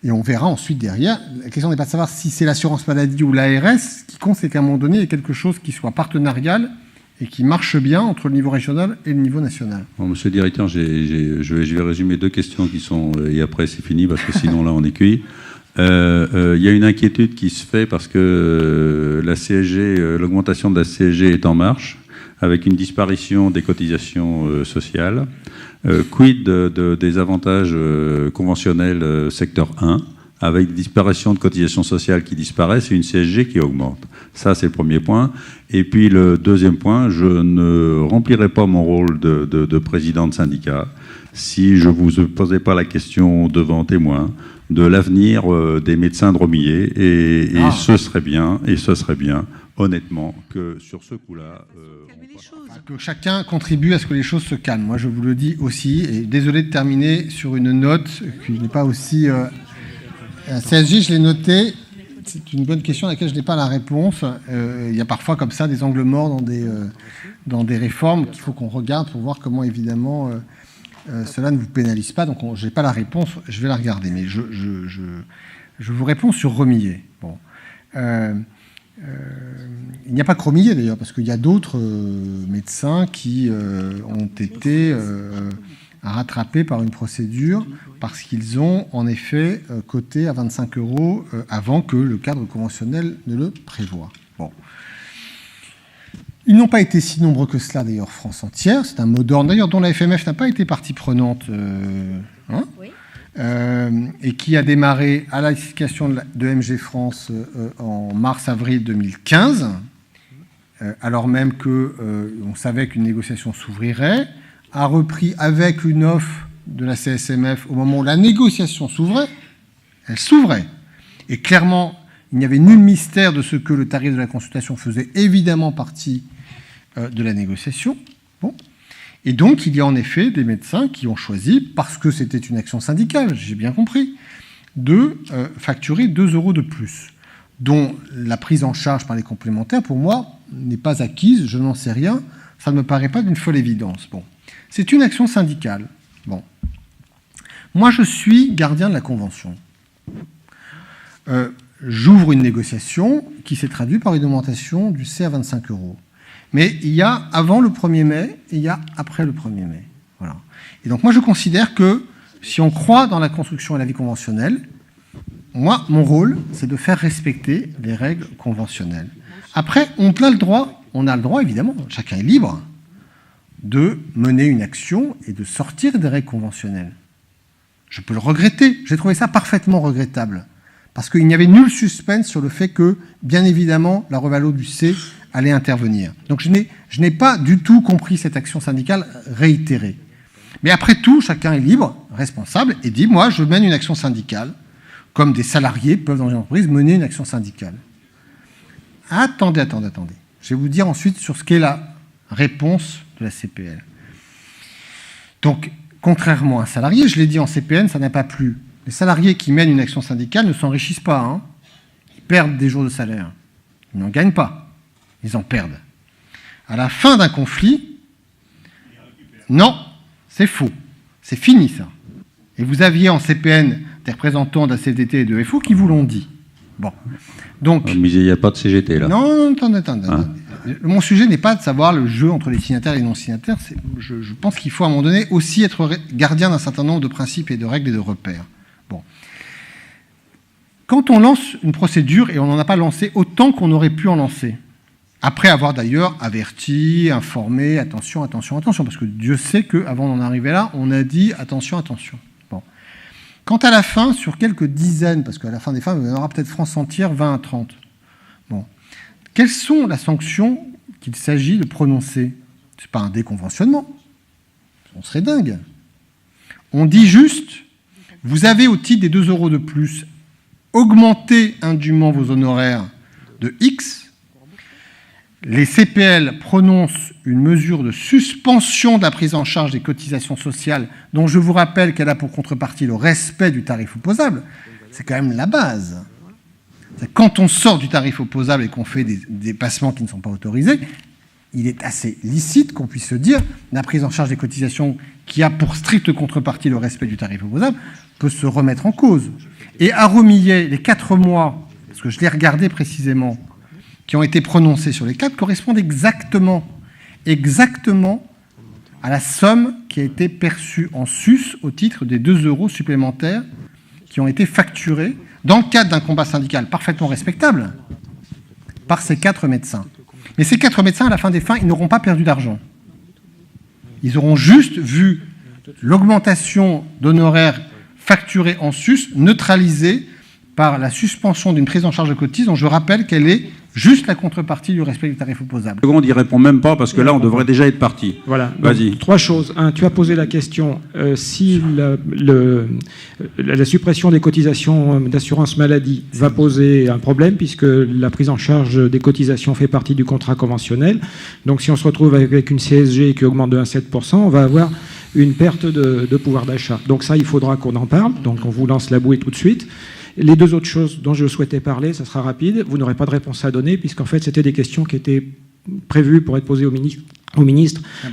Et on verra ensuite derrière. La question n'est pas de savoir si c'est l'assurance maladie ou l'ARS. Ce qui compte, c'est qu'à un moment donné, il y ait quelque chose qui soit partenarial et qui marche bien entre le niveau régional et le niveau national. Bon, monsieur le directeur, je vais résumer 2 questions qui sont... et après, c'est fini, parce que sinon, là, on est cuit. Il y a une inquiétude qui se fait parce que la CSG, l'augmentation de la CSG est en marche, avec une disparition des cotisations sociales. Quid des avantages conventionnels secteur 1, avec disparition de cotisations sociales qui disparaissent et une CSG qui augmente. Ça, c'est le premier point. Et puis le deuxième point, je ne remplirai pas mon rôle de président de syndicat si je ne vous posais pas la question devant témoin de l'avenir des médecins de Romillet. Et ce serait bien, honnêtement, que sur ce coup-là... que chacun contribue à ce que les choses se calment. Moi, je vous le dis aussi, et désolé de terminer sur une note qui n'est pas aussi... CSG, je l'ai noté, c'est une bonne question à laquelle je n'ai pas la réponse. Il y a parfois comme ça des angles morts dans des réformes qu'il faut qu'on regarde pour voir comment, évidemment, cela ne vous pénalise pas. Donc, je n'ai pas la réponse, je vais la regarder. Mais je vous réponds sur Romillet. Bon. Il n'y a pas que Romillet d'ailleurs, parce qu'il y a d'autres médecins qui ont été rattrapés par une procédure parce qu'ils ont en effet coté à 25 € avant que le cadre conventionnel ne le prévoie. Bon. Ils n'ont pas été si nombreux que cela d'ailleurs, France entière. C'est un mot d'ordre d'ailleurs dont la FMF n'a pas été partie prenante. Oui. Et qui a démarré à la licitation de MG France en mars-avril 2015, alors même qu'on savait qu'une négociation s'ouvrirait, a repris avec une offre de la CSMF au moment où la négociation s'ouvrait, elle s'ouvrait. Et clairement, il n'y avait nul mystère de ce que le tarif de la consultation faisait évidemment partie de la négociation. Bon. Et donc, il y a en effet des médecins qui ont choisi, parce que c'était une action syndicale, j'ai bien compris, de facturer 2 € de plus, dont la prise en charge par les complémentaires, pour moi, n'est pas acquise, je n'en sais rien, ça ne me paraît pas d'une folle évidence. Bon. C'est une action syndicale. Bon. Moi, je suis gardien de la Convention. J'ouvre une négociation qui s'est traduite par une augmentation du C à 25 €. Mais il y a avant le 1er mai et il y a après le 1er mai. Voilà. Et donc moi, je considère que si on croit dans la construction et la vie conventionnelle, moi, mon rôle, c'est de faire respecter les règles conventionnelles. Après, on a le droit, évidemment, chacun est libre, de mener une action et de sortir des règles conventionnelles. Je peux le regretter. J'ai trouvé ça parfaitement regrettable. Parce qu'il n'y avait nul suspense sur le fait que, bien évidemment, la revalo du C allait intervenir. Donc je n'ai pas du tout compris cette action syndicale réitérée. Mais après tout, chacun est libre, responsable, et dit, moi, je mène une action syndicale, comme des salariés peuvent dans une entreprise mener une action syndicale. Attendez. Je vais vous dire ensuite sur ce qu'est la réponse de la CPL. Donc, contrairement à un salarié, je l'ai dit en CPN, ça n'a pas plu. Les salariés qui mènent une action syndicale ne s'enrichissent pas. Hein. Ils perdent des jours de salaire. Ils n'en gagnent pas. Ils en perdent. À la fin d'un conflit, non, c'est faux. C'est fini, ça. Et vous aviez en CPN des représentants de la CFDT et de FO qui vous l'ont dit. Bon. Donc, mais il n'y a pas de CGT, là. Non, attendez. Hein? Mon sujet n'est pas de savoir le jeu entre les signataires et les non-signataires. Je pense qu'il faut, à un moment donné, aussi être gardien d'un certain nombre de principes et de règles et de repères. Bon. Quand on lance une procédure, et on n'en a pas lancé autant qu'on aurait pu en lancer, après avoir d'ailleurs averti, informé, attention, parce que Dieu sait qu'avant d'en arriver là, on a dit attention. Bon. Quant à la fin, sur quelques dizaines, parce qu'à la fin des fins, il y en aura peut-être France entière, 20 à 30. Bon. Quelles sont les sanctions qu'il s'agit de prononcer? Ce n'est pas un déconventionnement. On serait dingue. On dit juste, vous avez au titre des 2 € de plus augmenté indûment vos honoraires de X. Les CPL prononcent une mesure de suspension de la prise en charge des cotisations sociales, dont je vous rappelle qu'elle a pour contrepartie le respect du tarif opposable. C'est quand même la base. Quand on sort du tarif opposable et qu'on fait des dépassements qui ne sont pas autorisés, il est assez licite qu'on puisse se dire la prise en charge des cotisations qui a pour stricte contrepartie le respect du tarif opposable peut se remettre en cause. Et à Romillet, les 4 mois, parce que je l'ai regardé précisément, qui ont été prononcés sur les 4 correspondent exactement à la somme qui a été perçue en sus au titre des 2 € supplémentaires qui ont été facturés dans le cadre d'un combat syndical parfaitement respectable par ces 4 médecins. Mais ces 4 médecins, à la fin des fins, ils n'auront pas perdu d'argent. Ils auront juste vu l'augmentation d'honoraires facturés en sus neutralisée par la suspension d'une prise en charge de cotise dont je rappelle qu'elle est juste la contrepartie du respect du tarif opposable. On n'y répond même pas parce que là, on devrait déjà être parti. Voilà. Vas-y. 3 choses. 1, tu as posé la question si la suppression des cotisations d'assurance maladie va poser un problème puisque la prise en charge des cotisations fait partie du contrat conventionnel. Donc si on se retrouve avec une CSG qui augmente de 1,7%, on va avoir une perte de pouvoir d'achat. Donc ça, il faudra qu'on en parle. Donc on vous lance la bouée tout de suite. Les 2 autres choses dont je souhaitais parler, ça sera rapide. Vous n'aurez pas de réponse à donner, puisqu'en fait, c'était des questions qui étaient prévues pour être posées au ministre.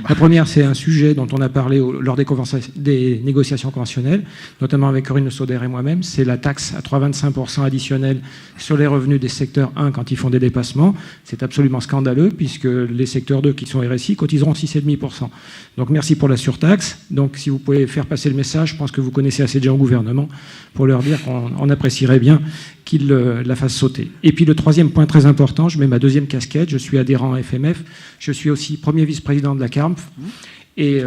La première, c'est un sujet dont on a parlé lors des négociations conventionnelles, notamment avec Corinne Sauder et moi-même, c'est la taxe à 3,25% additionnelle sur les revenus des secteurs 1 quand ils font des dépassements. C'est absolument scandaleux, puisque les secteurs 2 qui sont RSI cotiseront 6,5%. Donc merci pour la surtaxe. Donc si vous pouvez faire passer le message, je pense que vous connaissez assez de gens au gouvernement pour leur dire qu'on apprécierait bien qu'ils la fassent sauter. Et puis le 3e point très important, je mets ma 2e casquette, je suis adhérent à FMF, je suis aussi premier vice-président de la CARMF, et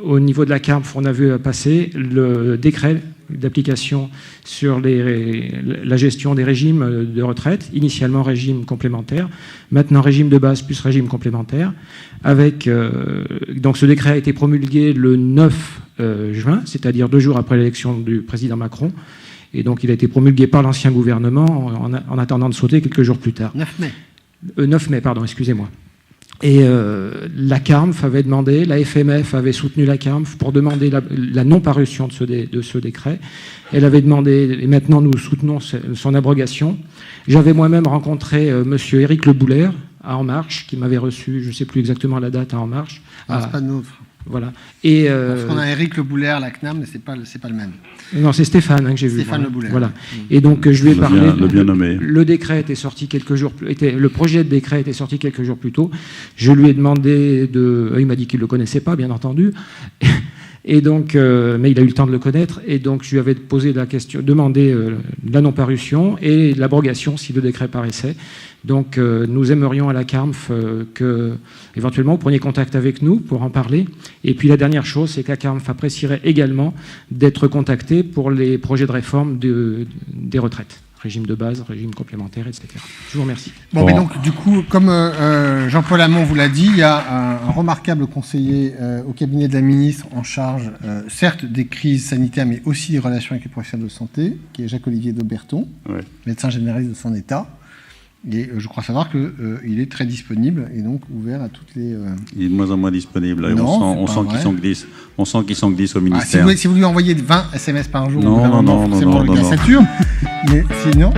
au niveau de la CARMF, on a vu passer le décret d'application sur la gestion des régimes de retraite, initialement régime complémentaire, maintenant régime de base plus régime complémentaire, avec donc ce décret a été promulgué le 9 juin, c'est-à-dire 2 jours après l'élection du président Macron, et donc il a été promulgué par l'ancien gouvernement en attendant de sauter quelques jours plus tard. 9 mai. 9 mai, pardon, excusez-moi. Et la CARMF avait demandé, la FMF avait soutenu la CARMF pour demander la non-parution de ce décret. Elle avait demandé, et maintenant nous soutenons son abrogation. J'avais moi-même rencontré monsieur Éric Le Boulaire à En Marche, qui m'avait reçu, je ne sais plus exactement la date à En Marche. Ah, c'est pas nôtre. Voilà. Et parce qu'on a Éric Le Boulaire, la CNAM, mais c'est pas le même. Non, c'est Stéphane que j'ai vu. Stéphane Le Boulaire. Voilà. Et donc je lui ai parlé. Le bien nommé. Le décret était sorti quelques jours. Le projet de décret était sorti quelques jours plus tôt. Je lui ai demandé il m'a dit qu'il le connaissait pas, bien entendu. Et donc, mais il a eu le temps de le connaître. Et donc je lui avais posé la question, demandé la non-parution et l'abrogation si le décret paraissait. Donc nous aimerions à la CARMF que, éventuellement, vous preniez contact avec nous pour en parler. Et puis la dernière chose, c'est que la CARMF apprécierait également d'être contactée pour les projets de réforme des retraites. Régime de base, régime complémentaire, etc. Je vous remercie. Bon, mais donc, du coup, comme Jean-Paul Hamon vous l'a dit, il y a un remarquable conseiller au cabinet de la ministre en charge, certes, des crises sanitaires, mais aussi des relations avec les professionnels de santé, qui est Jacques-Olivier Dauberton, médecin généraliste de son État. Et je crois savoir qu'il est très disponible et donc ouvert à toutes les... Il est de moins en moins disponible. Et non, on sent qu'il s'en glisse. On sent qu'il s'en glisse au ministère. Si vous lui envoyez 20 SMS par jour, non, forcément le gars sature. Mais sinon...